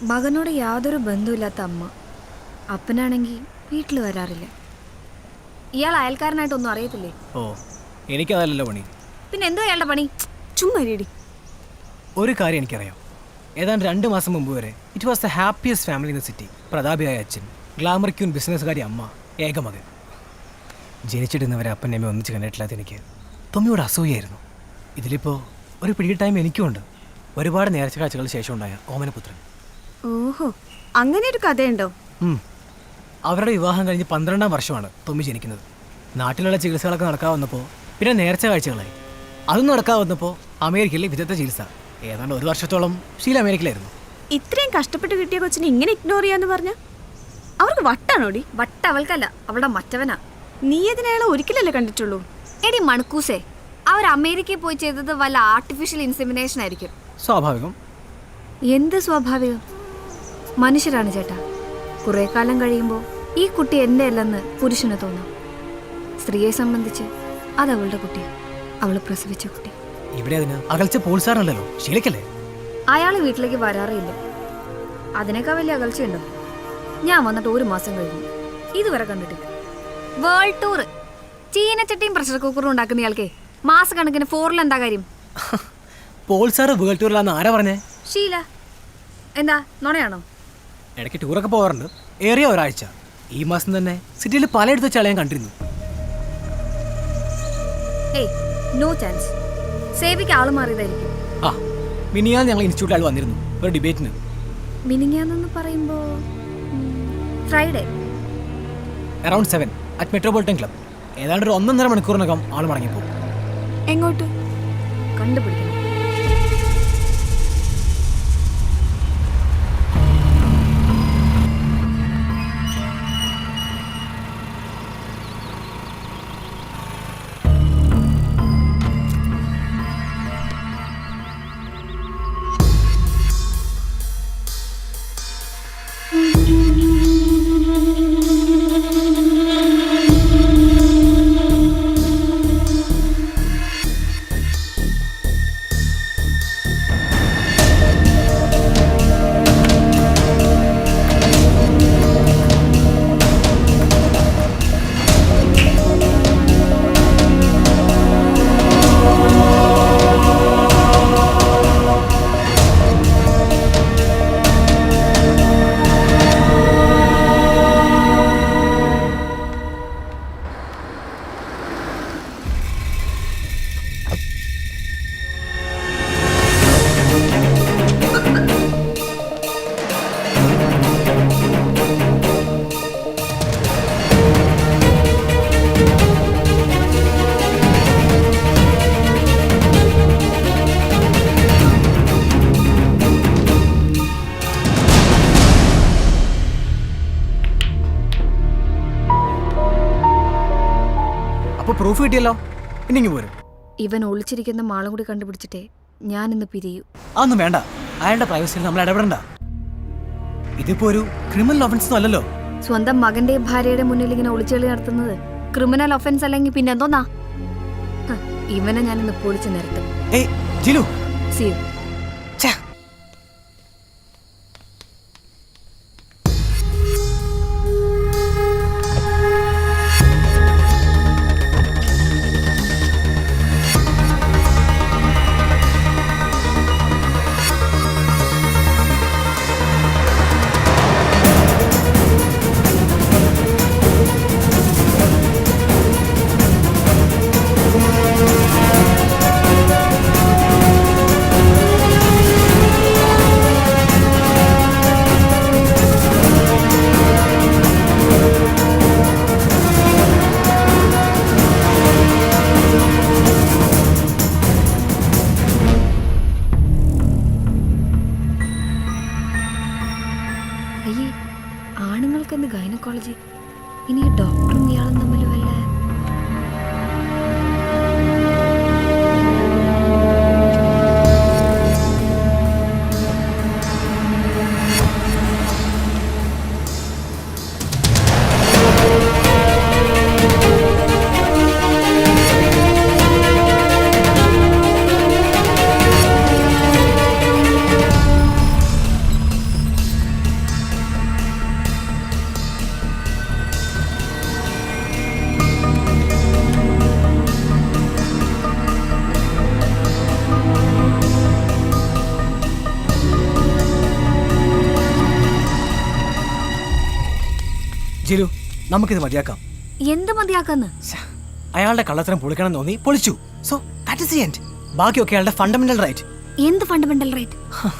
മകനോട് യാതൊരു ബന്ധവുമില്ലാത്ത അമ്മ, അപ്പനാണെങ്കിൽ വീട്ടിൽ വരാറില്ല. ഇയാൾ അയൽക്കാരനായിട്ടൊന്നും അറിയത്തില്ലേ? ഓ, എനിക്കതല്ലല്ലോ പണി. പിന്നെ എന്തോ അയാളുടെ പണി? ചുമ്മാ ഇരി. ഒരു കാര്യം എനിക്കറിയാം. ഏതാണ്ട് 2 മാസം മുമ്പ് വരെ it was the happiest family in the city. പ്രതാപിയായ അച്ഛൻ, ഗ്ലാമർ ക്യൂൻ ബിസിനസ്സുകാരി അമ്മ, ഏകമകൻ. ജനിച്ചിടുന്നവരെ അപ്പൻ അമ്മ ഒന്നിച്ച് കണ്ടിട്ടില്ലാത്ത എനിക്ക് തൊമ്മിയോട് അസൂയായിരുന്നു. ഇതിലിപ്പോൾ ഒരു പീരീഡ് ടൈം എനിക്കുമുണ്ട്. ഒരുപാട് നേർച്ച കാഴ്ചകൾക്ക് ശേഷം ഉണ്ടായ ഓമനപുത്രൻ. ഓഹോ, അങ്ങനെ ഒരു കഥയുണ്ടോ? അവരുടെ വിവാഹം കഴിഞ്ഞ് 12-ാം വർഷമാണ് തൊമ്മി ജനിക്കുന്നത്. നാട്ടിലുള്ള ചികിത്സകളൊക്കെ നടക്കാവുന്നപ്പോൾ പിന്നെ നേർച്ച കാഴ്ചകളായി. അതും നടക്കാവുന്നപ്പോൾ അമേരിക്കയിലെ വിദഗ്ധ ചികിത്സ. ഏതാണ്ട് 1 വർഷത്തോളം ഷീല അമേരിക്കയിലായിരുന്നു. ഇത്രയും കഷ്ടപ്പെട്ട് കിട്ടിയ കൊച്ചിനെ ഇങ്ങനെ ഇഗ്നോർ ചെയ്യാന്ന് പറഞ്ഞ അവർക്ക് വട്ടാണോടി? വട്ട അവൾക്കല്ല, അവളുടെ മറ്റവനാ. നീ അതിനയാളെ ഒരിക്കലല്ലേ കണ്ടിട്ടുള്ളൂ? എടി മണക്കൂസേ, അവർ അമേരിക്കയിൽ പോയി ചെയ്തത് വല്ല ആർട്ടിഫിഷ്യൽ ഇൻസെമിനേഷൻ ആയിരിക്കും. സ്വാഭാവികം. എന്ത് സ്വാഭാവികം? മനുഷ്യരാണ് ചേട്ടാ. കുറെ കാലം കഴിയുമ്പോൾ ഈ കുട്ടി എൻ്റെ അല്ലെന്ന് പുരുഷന് തോന്നും. സ്ത്രീയെ സംബന്ധിച്ച് അത് അവളുടെ കുട്ടിയാണ്, അവൾ പ്രസവിച്ച കുട്ടി. ഇവിടെ അതിന് അകൽച്ച പോൾസാറല്ലോ, ശീലിക്കല്ലേ? അയാൾ വീട്ടിലേക്ക് വരാറില്ല. അതിനേക്കാൾ വലിയ അകൽച്ചയുണ്ടോ? ഞാൻ വന്നിട്ട് 1 മാസം കഴിഞ്ഞു, ഇതുവരെ കണ്ടിട്ടില്ല. വേൾഡ് ടൂർ, ചീനച്ചട്ടിയും പ്രഷർ കുക്കറും ഉണ്ടാക്കുന്ന ഇയാൾക്കേ മാസക്കണക്കിന് ഫോറിൽ എന്താ കാര്യം? പോൾസാറ് വേൾഡ് ടൂറിലാന്ന് ആരാ പറഞ്ഞേ? ഷീല. എന്താ നുണയാണോ? ഇടയ്ക്ക് ടൂറൊക്കെ പോകാറുണ്ട്. ഏറിയ ഒരാഴ്ച. ഈ മാസം തന്നെ സിറ്റിയിൽ പലയിടത്ത് വെച്ച് ഞാൻ കണ്ടിരുന്നു. ഏയ്, നോ ചാൻസ്. സേവിക്ക് ആള് മാറിയതായിരിക്കും. ആ, മിനിയാന്ന് ഞങ്ങൾ ഇൻസ്റ്റിറ്റ്യൂട്ടിൽ ആൾ വന്നിരുന്നു ഒരു ഡിബേറ്റിന്. മിനിങ്ങാന്നെന്ന് പറയുമ്പോൾ Friday around 7 at metropolitan club. ഏതാണ്ട് ഒരു 1.5 മണിക്കൂറിനകം ആൾ മടങ്ങിപ്പോകും. എങ്ങോട്ട്? കണ്ടുപിടിക്കണം. പ്രൂഫ് കിട്ടിയല്ലോ, ഇനിങ്ങി പോരും. ഇവൻ ഒളിച്ചിരിക്കുന്ന മാളം കൂടി കണ്ടുപിടിച്ചിട്ടേ ഞാൻ ഇന്ന് പിരിയൂ. അതൊന്നും വേണ്ട, അയാളുടെ പ്രൈവസിയിൽ നമ്മൾ ഇടപെടണ്ട. ഇതിപ്പോ ഒരു ക്രിമിനൽ ഒഫൻസ് അല്ലല്ലോ. സ്വന്തം മകന്റെയും ഭാര്യയുടെ മുന്നിൽ ഇങ്ങനെ ഒളിച്ചുകളി നടത്തുന്നത് ക്രിമിനൽ ഒഫൻസ് അല്ലെങ്കിൽ പിന്നെ എന്തോന്നാ? ഇവനെ ഞാൻ ഇന്ന് പൊളിച്ചു നിരത്തും. See you. ആണുങ്ങൾക്കെന്ത് ഗൈനക്കോളജി? ഇനി ഡോക്ടറും ഇയാളും തമ്മിൽ വല്ല ജിലു നമുക്കിത് മതിയാക്കാം. എന്ത് മതിയാക്കാന്ന്? അയാളുടെ കള്ളത്തരം പൊളിക്കണം തോന്നി പൊളിച്ചു. So that is the end. ബാക്കിയൊക്കെ അയാളുടെ ഫണ്ടമെന്റൽ റൈറ്റ്. എന്ത് ഫണ്ടമെന്റൽ റൈറ്റ്?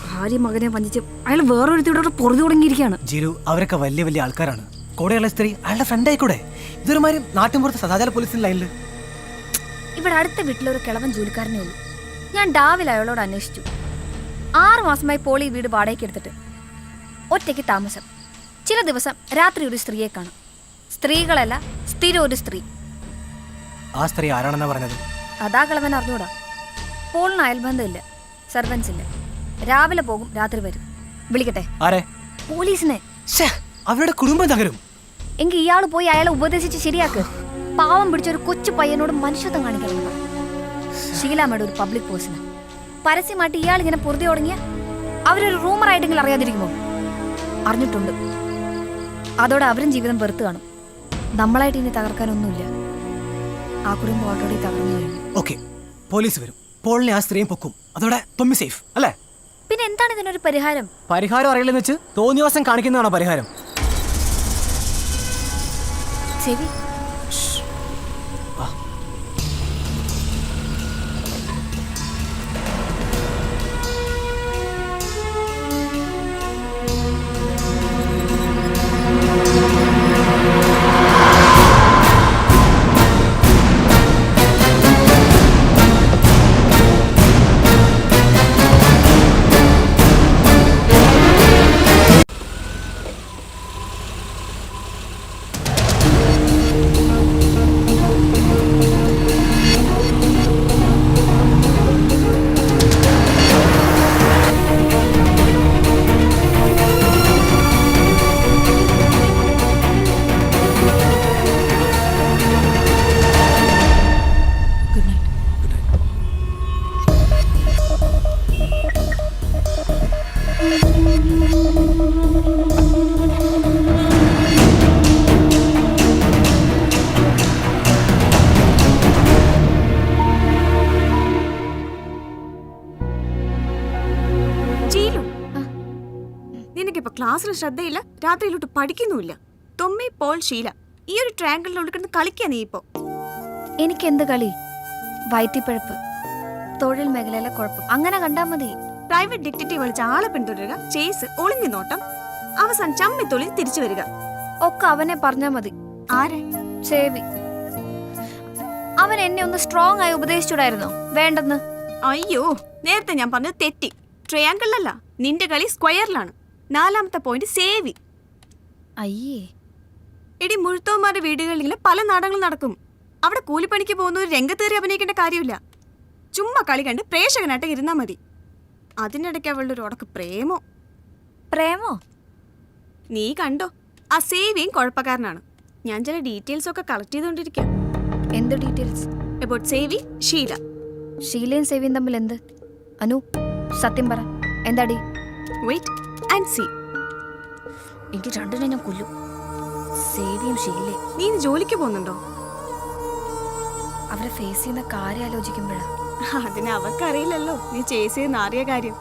ഭാര്യ മകനെ വഞ്ചിച്ച് അയാൾ വേറൊരുത്തിയോടെ പൊറുതി തുടങ്ങിയിരിക്കുകയാണ്. ജിലു അവരൊക്കെ വലിയ വലിയ ആൾക്കാരാണ്. കൂടെയുള്ള സ്ത്രീ അയാളുടെ ഫ്രണ്ട് ആയിക്കൂടെ? ഇതൊരുമാതിരി നാട്ടിൻപുറത്ത് സദാചാര പോലീസിന്റെ ലൈനിൽ. ഇവിടെ അടുത്ത വീട്ടിലൊരു കിളവൻ ജോലിക്കാരനേ ഉള്ളൂ. ഞാൻ ഡാവിൽ അയാളോട് അന്വേഷിച്ചു. 6 മാസമായി പോളി വീട് വാടകയ്ക്ക് എടുത്തിട്ട് ഒറ്റയ്ക്ക് താമസം. ചില ദിവസം രാത്രി ഒരു സ്ത്രീയെ കാണും. സ്ത്രീകളല്ല, സ്ഥിരം ഒരു സ്ത്രീ. ആ സ്ത്രീ ആരാണെന്നാ പറഞ്ഞത്? അതാ കിളവൻ അറിഞ്ഞൂടാ. പോളിന് അയൽബന്ധമില്ല, സർവൻസ് ഇല്ല. രാവിലെ പോകും, രാത്രി വരും. വിളിക്കട്ടെ? ആരെ? പോലീസിനെ. അവരുടെ കുടുംബം തകരും. എങ്കിൽ ഇയാൾ പോയി അയാളെ ഉപദേശിച്ച് ശരിയാക്ക്. പാവം പിടിച്ചൊരു കൊച്ചു പയ്യനോട് മനുഷ്യത്വം കാണിക്കണം. ഷീലാമ്മയുടെ ഒരു പബ്ലിക് പേഴ്സണാണ്. പരസ്യമായിട്ട് ഇയാൾ ഇങ്ങനെ പൊറുതി തുടങ്ങിയ അവരൊരു റൂമറായിട്ടെങ്കിലും അറിയാതിരിക്കുമോ? അറിഞ്ഞിട്ടുണ്ട്. അതോടെ അവരും ജീവിതം വെറുത്ത് കാണും. നമ്മളായിട്ട് ഇനി തകർക്കാനൊന്നുമില്ല. ആ കുടുംബം ഓൾറെഡി തകർന്നു കഴിഞ്ഞു. ഓക്കെ, പോലീസ് വരും. പോളിനെ ആ സ്ത്രീയും പൊക്കും. അതോടെ തൊമ്മി സേഫ് അല്ലേ? പിന്നെ എന്താണ് ഇതിനൊരു പരിഹാരം? പരിഹാരം അറിയില്ലെന്ന് വെച്ച് തോന്നിവാസം കാണിക്കുന്നതാണോ പരിഹാരം? ചെവി ക്ലാസ്സിൽ ശ്രദ്ധയില്ല, രാത്രിയിലോട്ട് പഠിക്കുന്നുമില്ല. തൊമ്മി, പോൾ, ഷീല, ഈ ഒരു ട്രയാങ്കിളിനോട് കിടന്ന് കളിക്കാ നീ ഇപ്പോ. എനിക്കെന്ത് കളി? വയറ്റിപ്പഴപ്പ്, തൊഴിൽ മേഖലയിലെ കുഴപ്പം, അങ്ങനെ കണ്ടാ മതി. പ്രൈവറ്റ് ഡിറ്റക്റ്റീവ് വിളിച്ച് ആളെ പിന്തുടരുക, ചേസ്, ഒളിഞ്ഞു നോട്ടം, അവസാനം ചമ്മിത്തൊളി തിരിച്ചു വരിക. ഒക്കെ അവനെ പറഞ്ഞാ മതി. ആരെ? സേവി. അവൻ എന്നെ ഒന്ന് സ്ട്രോങ് ആയി ഉപദേശിച്ചൂടായിരുന്നോ? വേണ്ടെന്ന്. അയ്യോ, നേരത്തെ ഞാൻ പറഞ്ഞത് തെറ്റി. ട്രയാങ്കിളിലല്ല, നിന്റെ കളി സ്ക്വയറിലാണ്. 4ാമത്തെ പോയിന്റ് സേവി. അയ്യേ എടി, മുഴുത്തോന്മാരുടെ വീടുകളിൽ പല നാടകങ്ങളും നടക്കും. അവിടെ കൂലിപ്പണിക്ക് പോകുന്ന ഒരു രംഗത്തേറി അഭിനയിക്കേണ്ട കാര്യമില്ല. ചുമ്മാ കളി കണ്ട് പ്രേക്ഷകനായിട്ട് ഇരുന്നാ മതി. അതിനിടയ്ക്ക് അവളുടെ ഒരു ഉടക്ക് പ്രേമോ. പ്രേമോ? നീ കണ്ടോ, ആ സേവിയും കുഴപ്പക്കാരനാണ്. ഞാൻ ചില ഡീറ്റെയിൽസ് ഒക്കെ കളക്ട് ചെയ്തുകൊണ്ടിരിക്കാം. എന്ത് ഡീറ്റെയിൽസ്? അബൌട്ട് സേവി, ഷീല. ഷീലയും സേവിയും തമ്മിൽ എന്ത്? അനു, സത്യം പറ, എന്താടി? Wait and see. എനിക്ക് രണ്ടിനെ ഞാൻ കൊല്ലും. സേവിയും ഷീലയും. നീ ജോലിക്ക് പോകുന്നുണ്ടോ? അവരെ ഫേസ് ചെയ്യുന്ന കാര്യം ആലോചിക്കുമ്പോഴാ. അതിന് അവർക്കറിയില്ലല്ലോ നീ ചേസ് ചെയ്യുന്ന ആറിയ കാര്യം.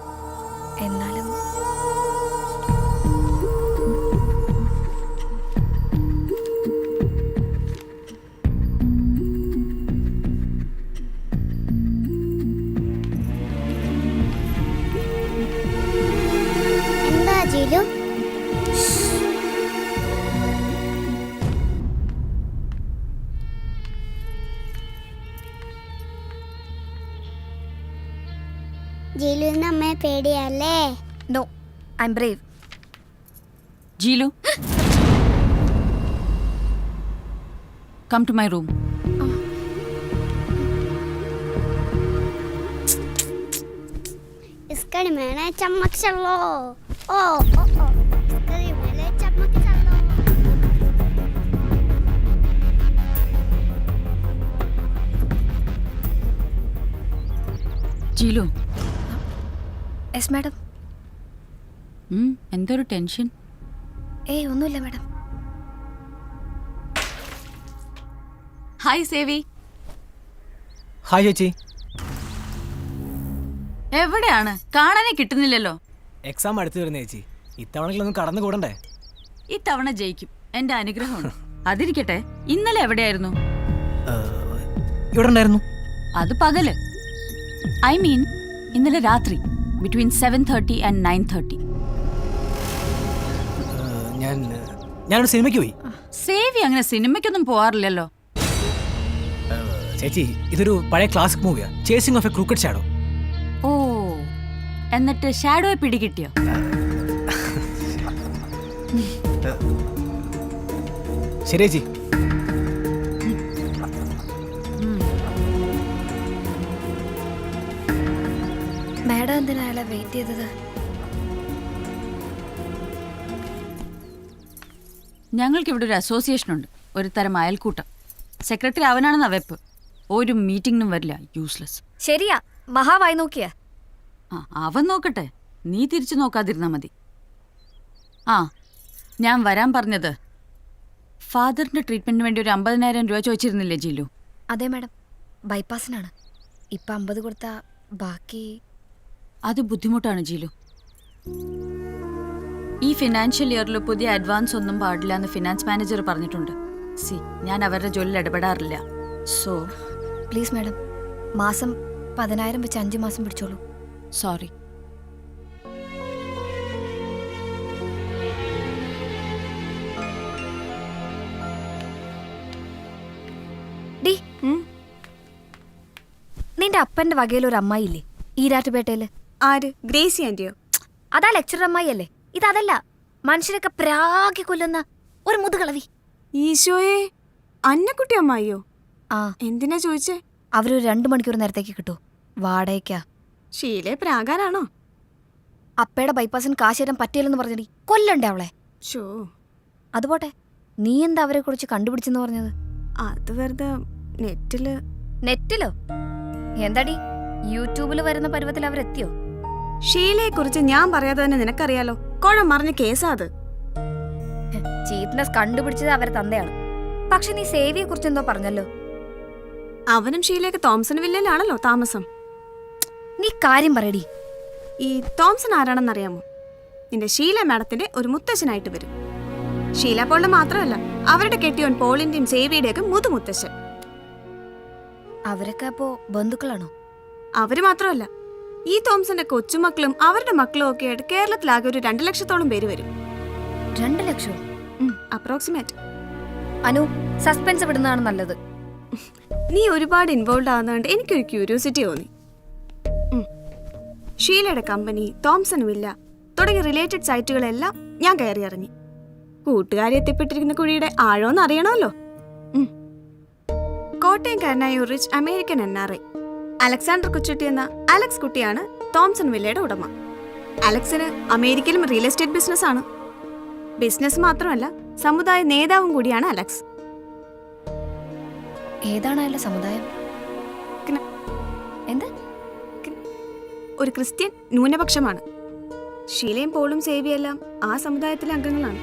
എന്നാലും എന്താ ജിലു? ജിലുവിന് അമ്മയെ പേടിയല്ലേ? No, I'm brave. Jilu, come to my room. इसका मैंने चम्मच चलो। ओ ओ ओ इसका मैंने चम्मच चलो। ജീലു. Yes madam. എന്തൊരു ടെൻഷൻ? ഏയ് ഒന്നുമില്ല മാഡം. ഹായ് സേവി. ഹായ് ചേച്ചി. എവിടെയാണ്? കാണാനേ കിട്ടുന്നില്ലല്ലോ. എക്സാം അടുത്ത് വരുന്ന ചേച്ചി, ഇത്തവണകളൊന്നും കടന്നു കൂടണ്ടേ? ഇത്തവണ ജയിക്കും. എന്റെ അനുഗ്രഹമാണ്. അതിരിക്കട്ടെ, ഇന്നലെ എവിടെയായിരുന്നു? ഇവിടെ ഉണ്ടായിരുന്നു. അത് പകല്. ഐ മീൻ ഇന്നലെ രാത്രി ബിറ്റ്വീൻ 7:30 and 9:30. ഞാനൊരു സിനിമയ്ക്ക് പോയി. സേവി അങ്ങനെ സിനിമയ്ക്കൊന്നും പോവാറില്ലല്ലോ. ചേച്ചി, ഇതൊരു പഴയ ക്ലാസിക് മൂവിയാ, chasing of a crooked shadow. ഓ, എന്നിട്ട് ഷാഡോയെ പിടികിട്ടിയോ? ശരി ചേച്ചി. മാഡം എന്തിനാ അയാളെ വെയിറ്റ് ചെയ്തത്? ഞങ്ങൾക്കിവിടെ ഒരു അസോസിയേഷൻ ഉണ്ട്, ഒരു തരം അയൽക്കൂട്ടം. സെക്രട്ടറി അവനാണെന്ന വെപ്പ്. ഒരു മീറ്റിംഗിനും വരില്ല, യൂസ്ലെസ്. ശരിയാ, മഹാവായി നോക്കിയാ. ആ, അവൻ നോക്കട്ടെ, നീ തിരിച്ചു നോക്കാതിരുന്നാ മതി. ആ, ഞാൻ വരാൻ പറഞ്ഞത് ഫാദറിന്റെ ട്രീറ്റ്മെന്റിന് വേണ്ടി ഒരു 50,000 രൂപ ചോദിച്ചിരുന്നില്ലേ ജില്ലു? അതെ മാഡം, ബൈപ്പാസിനാണ്. ഇപ്പം 50 കൊടുത്താ ബാക്കി. അത് ബുദ്ധിമുട്ടാണ് ജില്ലു. ഈ ഫിനാൻഷ്യൽ ഇയറിൽ പുതിയ അഡ്വാൻസ് ഒന്നും പാടില്ല എന്ന് ഫിനാൻസ് മാനേജർ പറഞ്ഞിട്ടുണ്ട്. ഞാൻ അവരുടെ ജോലിയിൽ ഇടപെടാറില്ല. സോ പ്ലീസ് മാഡം, മാസം 10,000 വെച്ച് 5 മാസം പിടിച്ചോളൂ. സോറി. ഡി, നിന്റെ അപ്പന്റെ വകയിൽ ഒരു അമ്മായില്ലേ ഈരാറ്റുപേട്ടയില്? ആര്? ഗ്രേസി ആന്റിയോ? അതാ ലെക്ചറർ അമ്മായി അല്ലേ? ഇതല്ല, മനുഷ്യരൊക്കെ പ്രാഗി കൊല്ലുന്ന ഒരു മുതുകളവി. ഈശോയെ, അന്നക്കുട്ടി അമ്മായിയോ? ആ. എന്തിനാ ചോദിച്ചേ? അവരൊരു 2 മണിക്കൂർ നേരത്തേക്ക് കിട്ടൂ, വാടകയ്ക്കാ. ഷീലെ പ്രാകാരാണോ? അപ്പയുടെ ബൈപ്പാസിന് കാശ് തരാൻ പറ്റിയില്ലെന്ന് പറഞ്ഞടി, കൊല്ലണ്ടേ അവളെ? ഷോ, അതുപോട്ടെ, നീ എന്താ അവരെ കുറിച്ച് കണ്ടുപിടിച്ചെന്ന് പറഞ്ഞത്? അത് വെറുതെ നെറ്റില്. നെറ്റിലോ? എന്താടി, യൂട്യൂബിൽ വരുന്ന പരുവത്തിൽ അവരെത്തിയോ? ഷീലയെ കുറിച്ച് ഞാൻ പറയാതെ തന്നെ നിനക്കറിയാലോ. കുഴം മറിഞ്ഞ കേസാ അത്. ചീപ്നെസ് കണ്ടുപിടിച്ചത് അവരെ തന്തയാണ്. പക്ഷെ നീ സേവിയെ കുറിച്ച് എന്തോ പറഞ്ഞല്ലോ. അവനും ഷീലയൊക്കെ തോംസൺ വില്ലയിലാണല്ലോ താമസം. നീ കാര്യം പറയടി. ഈ തോംസൺ ആരാണെന്നറിയാമോ? നിന്റെ ഷീല മാഡത്തിന്റെ ഒരു മുത്തശ്ശനായിട്ട് വരും. ഷീല പോളിന്റെ മാത്രമല്ല, അവരുടെ കെട്ടിയോൻ പോളിന്റെയും സേവിയുടെയൊക്കെ മുതുമുത്തശ്ശൻ. അവരൊക്കെ അപ്പോ ബന്ധുക്കളാണോ? അവര് മാത്രമല്ല, ഈ തോംസന്റെ കൊച്ചുമക്കളും അവരുടെ മക്കളും ഒക്കെ ആയിട്ട് കേരളത്തിലാകെ ഒരു 2 ലക്ഷത്തോളം പേര് വരും. 2 ലക്ഷോ? അപ്രോക്സിമേറ്റ്. അനു, സസ്പെൻസ് വിടുന്നതാണ് നല്ലത്. നീ ഒരുപാട് ഇൻവോൾവ് ആവുന്നതുകൊണ്ട് എനിക്കൊരു ക്യൂരിയോസിറ്റി തോന്നി. ഷീലയുടെ കമ്പനി, തോംസൺ വില്ല തുടങ്ങിയ റിലേറ്റഡ് സൈറ്റുകളെല്ലാം ഞാൻ കയറി ഇറങ്ങി. കൂട്ടുകാരി എത്തിപ്പെട്ടിരിക്കുന്ന കുഴിയുടെ ആഴോന്ന് അറിയണമല്ലോ. കോട്ടയംകാരനായ ഒരു rich American NRI Alexander Kuchutty എന്ന അലക്സ് കുട്ടിയാണ് തോംസൺ വില്ലയുടെ ഉടമ. അലക്സിന് അമേരിക്കയിലും റിയൽ എസ്റ്റേറ്റ് ബിസിനസ് ആണ്. ബിസിനസ് മാത്രമല്ല, സമുദായ നേതാവും കൂടിയാണ് അലക്സ്. ഏതാണ് അയാളുടെ സമുദായം? എന്ത്? ഒരു ക്രിസ്ത്യൻ ന്യൂനപക്ഷമാണ്. ഷീലയും പോളും സേവിയെല്ലാം ആ സമുദായത്തിലെ അംഗങ്ങളാണ്.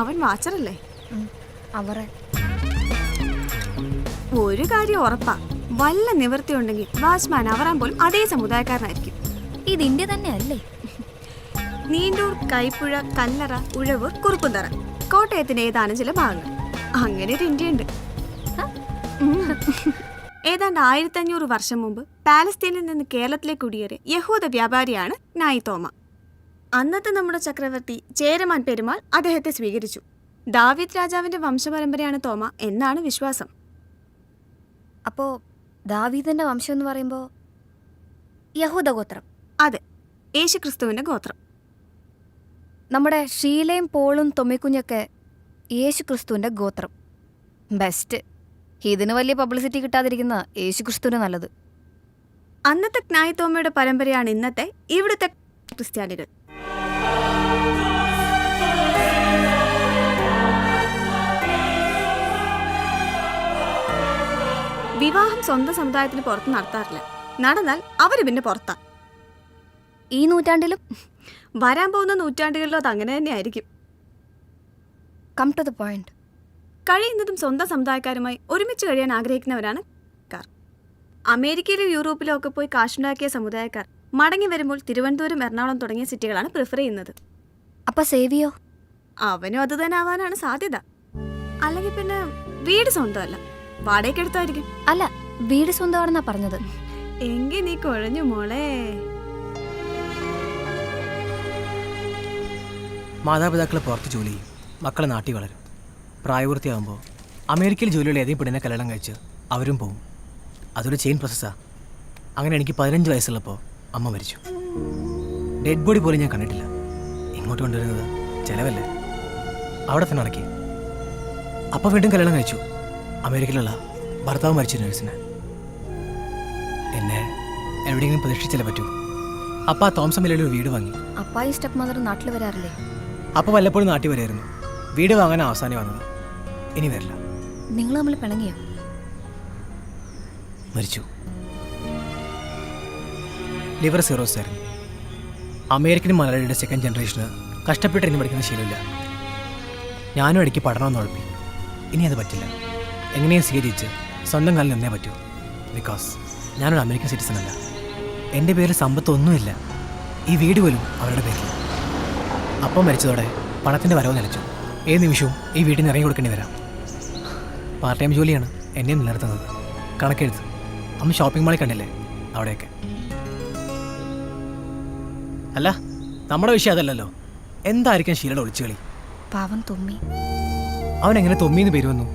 അവൻ വാച്ചറല്ലേ? ഒരു കാര്യം ഉറപ്പാ, വല്ല നിവൃത്തി ഉണ്ടെങ്കിൽ വാച്ച്മാൻ അവറാൻ പോലും അതേ സമുദായക്കാരനായിരിക്കും. ഇത് ഇന്ത്യ തന്നെ അല്ലേ? നീണ്ടൂർ, കൈപ്പുഴ, കല്ലറ, ഉഴവൂർ, കുറുപ്പുന്തറ, കോട്ടയത്തിന്റെ ഏതാനും ചില ഭാഗങ്ങൾ. അങ്ങനെ ഒരു ഇന്ത്യയുണ്ട്. ഏതാണ്ട് 1500 വർഷം മുമ്പ് പാലസ്തീനിൽ നിന്ന് കേരളത്തിലേക്ക് കുടിയേറിയ യഹൂദ വ്യാപാരിയാണ് നായി തോമ. അന്നത്തെ നമ്മുടെ ചക്രവർത്തി ചേരമാൻ പെരുമാൾ അദ്ദേഹത്തെ സ്വീകരിച്ചു. ദാവീദ് രാജാവിന്റെ വംശപരമ്പരയാണ് തോമ എന്നാണ് വിശ്വാസം. അപ്പോ ദാവീദിന്റെ വംശം എന്ന് പറയുമ്പോ യഹൂദ ഗോത്രം? അതെ, യേശുക്രിസ്തുവിന്റെ ഗോത്രം. നമ്മുടെ ഷീലയും പോളും തൊമ്മിക്കുഞ്ഞൊക്കെ യേശുക്രിസ്തുവിന്റെ ഗോത്രം. ബെസ്റ്റ്. ഇതിന് വലിയ പബ്ലിസിറ്റി കിട്ടാതിരിക്കുന്ന യേശുക്രിസ്തുവിന് നല്ലത്. അന്നത്തെ ക്നായ് തോമയുടെ പരമ്പരയാണ് ഇന്നത്തെ ഇവിടുത്തെ ക്രിസ്ത്യാനികൾ. വിവാഹം സ്വന്തം സമുദായത്തിന് പുറത്ത് നടത്താറില്ല. നടന്നാൽ അവര് പിന്നെ പുറത്താ. ഈ നൂറ്റാണ്ടിലും വരാൻ പോകുന്ന നൂറ്റാണ്ടുകളിലും അത് അങ്ങനെ തന്നെ ആയിരിക്കും. Come to the point. കഴിയുന്നതും സ്വന്തം സമുദായക്കാരുമായി ഒരുമിച്ച് കഴിയാൻ ആഗ്രഹിക്കുന്നവരാണ് കാർ. അമേരിക്കയിലും യൂറോപ്പിലും ഒക്കെ പോയി കാശുണ്ടാക്കിയ സമുദായക്കാർ മടങ്ങി വരുമ്പോൾ തിരുവനന്തപുരം, എറണാകുളം തുടങ്ങിയ സിറ്റികളാണ് പ്രിഫർ ചെയ്യുന്നത്. അപ്പൊ സേവിയോ? അവനും അത് തന്നെ ആവാനാണ് സാധ്യത. അല്ലെങ്കിൽ പിന്നെ വീട് സ്വന്തമല്ല, വാടകയ്ക്ക് എടുത്തായിരിക്കും. അല്ല, വീട് സ്വന്തമാണെന്നാ പറഞ്ഞത്. എങ്കിൽ നീ കുഴഞ്ഞു മോളെ. മാതാപിതാക്കൾ പുറത്ത് ജോലി ചെയ്യും, മക്കൾ നാട്ടിൽ വളരും. പ്രായപൂർത്തിയാകുമ്പോൾ അമേരിക്കയിൽ ജോലിയുള്ള ഏതെങ്കിലും പെണ്ണിനെ കല്യാണം കഴിച്ച് അവരും പോകും. അതൊരു ചെയിൻ പ്രോസസ്സാണ്. അങ്ങനെ എനിക്ക് 15 വയസ്സുള്ളപ്പോൾ അമ്മ മരിച്ചു. ഡെഡ് ബോഡി പോലും ഞാൻ കണ്ടിട്ടില്ല. ഇങ്ങോട്ട് കൊണ്ടുവരുന്നത് ചിലവല്ലേ, അവിടെ തന്നെ അടക്കി. അപ്പം വീണ്ടും കല്യാണം കഴിച്ചു, അമേരിക്കയിലുള്ള ഭർത്താവ് മരിച്ച നേഴ്സിനെ. എന്നെ എവിടെയെങ്കിലും പ്രതീക്ഷിച്ചല്ലേ പറ്റൂ. അപ്പ ആ തോംസൺ വില്ലയിൽ ഒരു വീട് വാങ്ങി. അപ്പായി സ്റ്റെപ്പ് മദർ നാട്ടിൽ വരാറില്ലേ? അപ്പോൾ വല്ലപ്പോഴും നാട്ടിൽ വരായിരുന്നു. വീട് വാങ്ങാൻ അവസാനം വന്നത്, ഇനി വരില്ല. നിങ്ങൾ തമ്മിൽ പിണങ്ങിയോ? മരിച്ചു. ലിവർ സിറോസിസ് ആയിരുന്നു. അമേരിക്കൻ മലയാളിയുടെ സെക്കൻഡ് ജനറേഷന് കഷ്ടപ്പെട്ട് ഇനി പഠിക്കുന്ന ശീലമില്ല. ഞാനും ഇടയ്ക്ക് പഠനമൊന്നും ഉഴപ്പി. ഇനി അത് പറ്റില്ല. എങ്ങനെയും സ്വീകരിച്ച് സ്വന്തം കാലിൽ നിന്നേ പറ്റൂ. ബിക്കോസ് ഞാനൊരു അമേരിക്കൻ സിറ്റിസൺ അല്ല. എൻ്റെ പേരിൽ സമ്പത്തൊന്നുമില്ല. ഈ വീട് പോലും അവരുടെ പേരിൽ. അപ്പം മരിച്ചതോടെ പണത്തിൻ്റെ വരവ് നിലച്ചു. ഏത് നിമിഷവും ഈ വീട്ടിൽ നിന്ന് ഇറങ്ങി കൊടുക്കേണ്ടി വരാം. പാർട്ട് ടൈം ജോലിയാണ് എന്നെയും നിലനിർത്തുന്നത്. കണക്കെഴുത്ത്. അമ്മ ഷോപ്പിംഗ് മാളിൽ കണ്ടില്ലേ, അവിടെയൊക്കെ. അല്ല, നമ്മുടെ വിഷയം അതല്ലല്ലോ. എന്തായിരിക്കും ഷീലയുടെ ഒളിച്ചുകളി? പാവം തൊമ്മി. അവൻ എങ്ങനെ തൊമ്മിന്ന് പേര് വന്നു?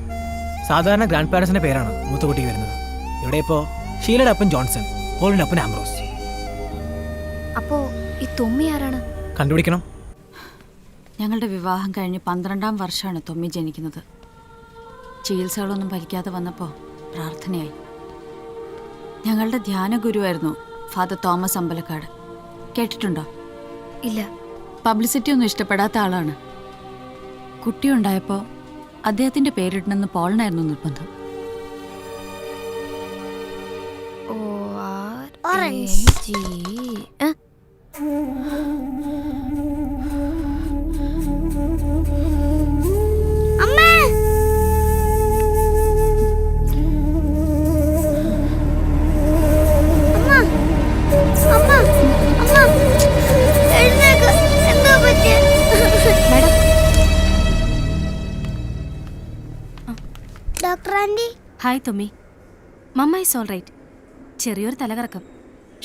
സാധാരണ ഗ്രാൻഡ് പാരൻസിൻ്റെ പേരാണ് മൂത്ത കുട്ടിക്ക് വരുന്നത്. ഇവിടെ ഇപ്പോൾ ഷീലയുടെ അപ്പൻ ജോൺസൺ, പോളിൻ്റെ അപ്പൻ ആംബ്രോസ്. അപ്പോ ഈ തൊമ്മി ആരാണ്? കണ്ടുപിടിക്കണം. ഞങ്ങളുടെ വിവാഹം കഴിഞ്ഞ് 12-ാം വർഷമാണ് തൊമ്മി ജനിക്കുന്നത്. ചികിത്സകളൊന്നും ഫലിക്കാതെ വന്നപ്പോൾ പ്രാർത്ഥനയായി. ഞങ്ങളുടെ ധ്യാന ഗുരുവായിരുന്നു ഫാദർ തോമസ് അമ്പലക്കാട്. കേട്ടിട്ടുണ്ടോ? ഇല്ല. പബ്ലിസിറ്റി ഒന്നും ഇഷ്ടപ്പെടാത്ത ആളാണ്. കുട്ടിയുണ്ടായപ്പോൾ അദ്ദേഹത്തിൻ്റെ പേരിടണമെന്ന് പോളിനായിരുന്നു നിർബന്ധം. Doctor aunty. Hi Thommi. Mamma is all right. ചെറിയൊരു തലകറക്കം.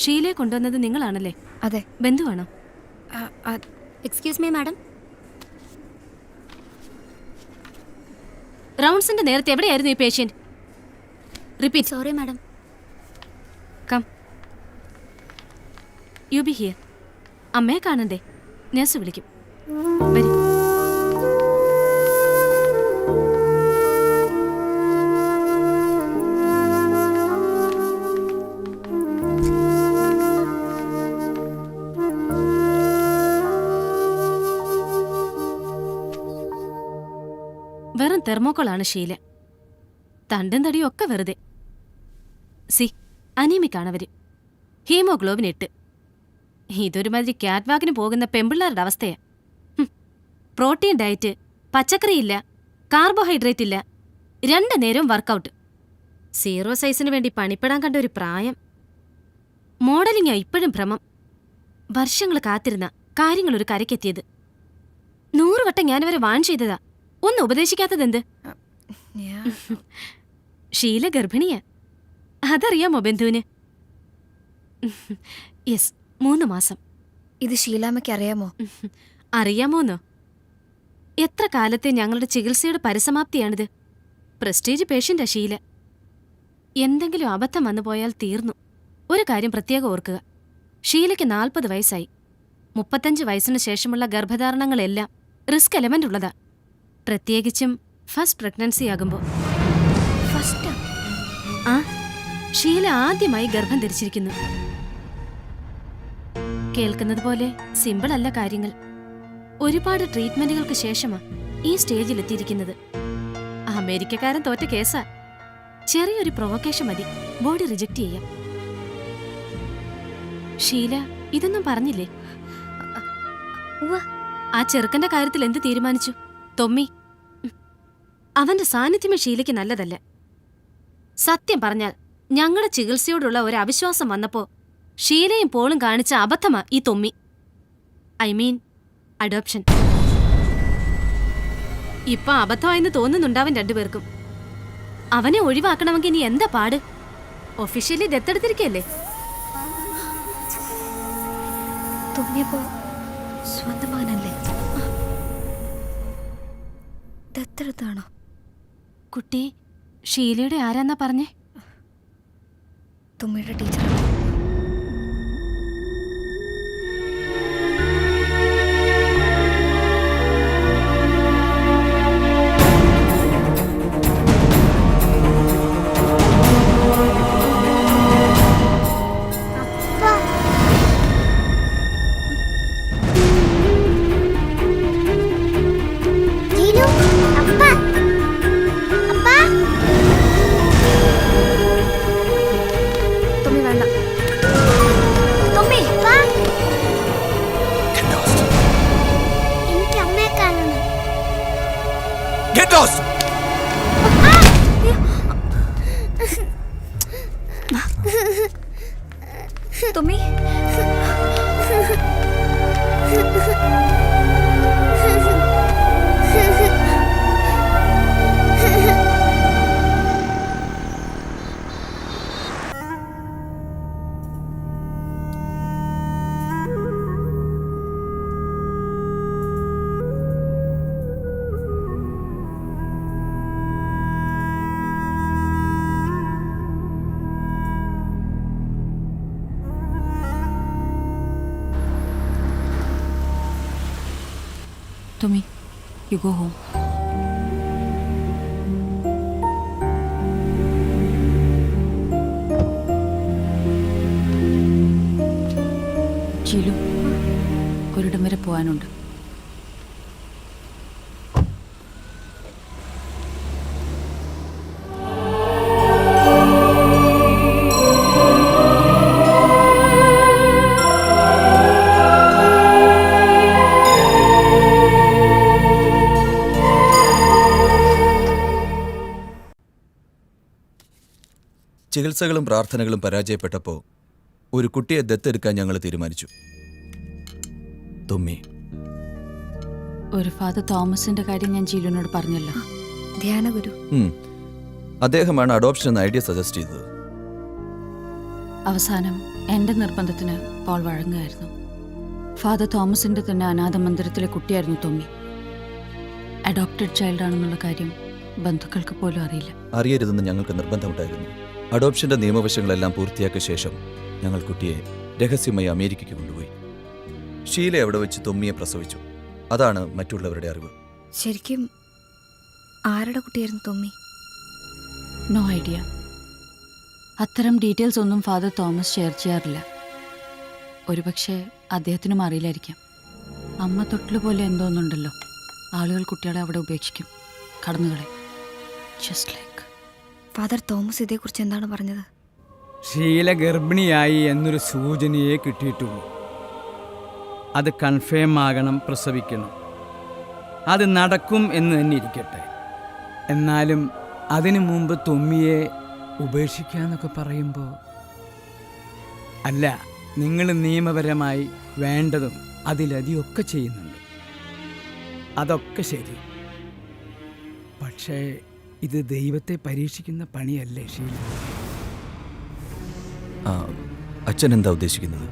ഷീലയെ കൊണ്ടുവന്നത് നിങ്ങളാണല്ലേ? അതെ. ബന്ധുവാണോ? Excuse me madam. റൗണ്ട്സിന്റെ നേരത്തെ എവിടെയായിരുന്നു ഈ patient? Repeat. Sorry madam. Come. You be here. അമ്മയെ കാണണ്ടേ? നേഴ്സ് വിളിക്കും. വരൂ. വെറും തെർമോക്കോളാണ് ഷീല. തണ്ടും തടിയും ഒക്കെ വെറുതെ. സി, അനീമിക്കാണവര്. ഹീമോഗ്ലോബിൻ 8. ഇതൊരുമാതിരി ക്യാറ്റ് വാക്കിന് പോകുന്ന പെമ്പിള്ളേരുടെ അവസ്ഥയാ. പ്രോട്ടീൻ ഡയറ്റ്, പച്ചക്കറിയില്ല, കാർബോഹൈഡ്രേറ്റ് ഇല്ല, 2 നേരവും വർക്കൗട്ട്. 0 സൈസിന് വേണ്ടി പണിപ്പെടാൻ കണ്ട ഒരു പ്രായം. മോഡലിംഗാ ഇപ്പോഴും ഭ്രമം. വർഷങ്ങൾ കാത്തിരുന്ന കാര്യങ്ങളൊരു കരക്കെത്തിയത്. 100 വട്ടം ഞാനവരെ വാൺ ചെയ്തതാ. ഒന്ന് ഉപദേശിക്കാത്തതെന്ത്? ഷീല ഗർഭിണിയാ. അതറിയാമോ ബന്ധുവിന്? യെസ്, 3 മാസം. ഇത് ഷീലാമ്മയ്ക്ക് അറിയാമോ? അറിയാമോന്നോ? എത്ര കാലത്തെ ഞങ്ങളുടെ ചികിത്സയുടെ പരിസമാപ്തിയാണിത്. പ്രസ്റ്റീജ് പേഷ്യന്റാ ഷീല. എന്തെങ്കിലും അബദ്ധം വന്നു പോയാൽ തീർന്നു. ഒരു കാര്യം പ്രത്യേകം ഓർക്കുക. ഷീലയ്ക്ക് 40 വയസ്സായി. 35 വയസ്സിന് ശേഷമുള്ള ഗർഭധാരണങ്ങളെല്ലാം റിസ്ക് എലമെന്റ് ഉള്ളതാ. പ്രത്യേകിച്ചും ഫസ്റ്റ് പ്രഗ്നൻസി ആകുമ്പോൾ. ഫസ്റ്റ്? ആ, ഷീല ആദ്യമായി ഗർഭം ധരിച്ചിരിക്കുന്നു. കേൾക്കുന്നത് പോലെ സിമ്പിൾ അല്ല കാര്യങ്ങൾ. ഒരുപാട് ട്രീറ്റ്മെന്റുകൾക്ക് ശേഷമാ ഈ സ്റ്റേജിലെത്തിയിരിക്കുന്നത്. അമേരിക്കക്കാരൻ തോറ്റ കേസാ. ചെറിയൊരു പ്രൊവക്കേഷൻ മതി ബോഡി റിജക്റ്റ് ചെയ്യാം. ഷീല ഇതൊന്നും പറഞ്ഞില്ലേ? ആ ചെറുക്കന്റെ കാര്യത്തിൽ എന്ത് തീരുമാനിച്ചു? തൊമ്മി, അവന്റെ സാന്നിധ്യമേ ഷീലയ്ക്ക് നല്ലതല്ല. സത്യം പറഞ്ഞാൽ ഞങ്ങളുടെ ചികിത്സയോടുള്ള ഒരു അവിശ്വാസം വന്നപ്പോ ഷീലയും പോളും കാണിച്ച അബദ്ധമാ ഈ തൊമ്മി. I mean adoption. ഇപ്പൊ അബദ്ധമായെന്ന് തോന്നുന്നുണ്ടാവൻ രണ്ടുപേർക്കും. അവനെ ഒഴിവാക്കണമെങ്കിൽ ഇനി എന്താ പാട്? ഒഫീഷ്യലി ദത്തെടുത്തിരിക്കല്ലേ? തൊമ്മിയപ്പോ സ്വന്തം മകനല്ലേ? ദത്തെടുത്താണോ? കുട്ടി ഷീലയുടെ ആരാന്നാ പറഞ്ഞേ? തൊമ്മിയുടെ teacher. Thommi Tommy, you go home. Cheelu, ഒരിടം വരെ പോകാനുണ്ട്. ചികിത്സകളും പ്രാർത്ഥനകളും പരാജയപ്പെട്ടപ്പോൾ ഒരു കുട്ടിയെ ദത്തെടുക്കാൻ ഞങ്ങൾ തീരുമാനിച്ചു. തൊമ്മി. ഒരു ഫാദർ തോമസിന്റെ കാര്യം ഞാൻ ജീലുവിനോട് പറഞ്ഞല്ലോ. ധ്യാനഗുരു. അദ്ദേഹമാണ് അഡോപ്ഷൻ എന്ന ഐഡിയ സജസ്റ്റ് ചെയ്തത്. അവസാനം എന്റെ നിർബന്ധത്തിന് പോൾ വഴങ്ങുകയായിരുന്നു. ഫാദർ തോമസിന്റെ തന്നെ അനാഥ മന്ദിരത്തിലെ കുട്ടിയായിരുന്നു തൊമ്മി. അഡോപ്റ്റഡ് ചൈൽഡ് ആണെന്നുള്ള കാര്യം ബന്ധുക്കൾക്ക് പോലും അറിയില്ല. അറിയരുതെന്ന് ഞങ്ങൾക്ക് നിർബന്ധമുണ്ടായിരുന്നു. അഡോപ്ഷന്റെ നിയമവശങ്ങളെല്ലാം പൂർത്തിയാക്കിയ ശേഷം ഞങ്ങൾ കുട്ടിയെ രഹസ്യമായി അമേരിക്കയ്ക്ക് കൊണ്ടുപോയി. ഷീല അവിടെ വെച്ച് തൊമ്മിയെ പ്രസവിച്ചു. അതാണ് മറ്റുള്ളവരുടെ അറിവ്. ശരിക്കും ആരുടെ കുട്ടിയായിരുന്നു തൊമ്മി? No idea. അത്തരം ഡീറ്റെയിൽസ് ഒന്നും ഫാദർ തോമസ് ഷെയർ ചെയ്യാറില്ല. ഒരുപക്ഷെ അദ്ദേഹത്തിനും അറിയില്ലായിരിക്കാം. അമ്മ തൊട്ടില് പോലെ എന്തോന്നുണ്ടല്ലോ, ആളുകൾ കുട്ടികളെ അവിടെ ഉപേക്ഷിക്കും, കടന്നുകളെ. ജസ്റ്റ് ലൈക്ക് ഫാദർ തോമസ് ഇതേക്കുറിച്ച് എന്താണ് പറഞ്ഞത്? ഷീല ഗർഭിണിയായി എന്നൊരു സൂചനയെ കിട്ടിയിട്ടുള്ളൂ. അത് കൺഫേം ആകണം, പ്രസവിക്കണം. അത് നടക്കും എന്ന് തന്നെ ഇരിക്കട്ടെ. എന്നാലും അതിനു മുമ്പ് തൊമ്മിയെ ഉപേക്ഷിക്കാന്നൊക്കെ പറയുമ്പോൾ, അല്ല, നിങ്ങൾ നിയമപരമായി വേണ്ടതും അതിലധികമൊക്കെ ചെയ്യുന്നുണ്ട്. അതൊക്കെ ശരി. പക്ഷേ ഇത് ദൈവത്തെ പരീക്ഷിക്കുന്ന പണിയല്ലേ ഷീല? അച്ഛൻ എന്താ ഉദ്ദേശിക്കുന്നത്?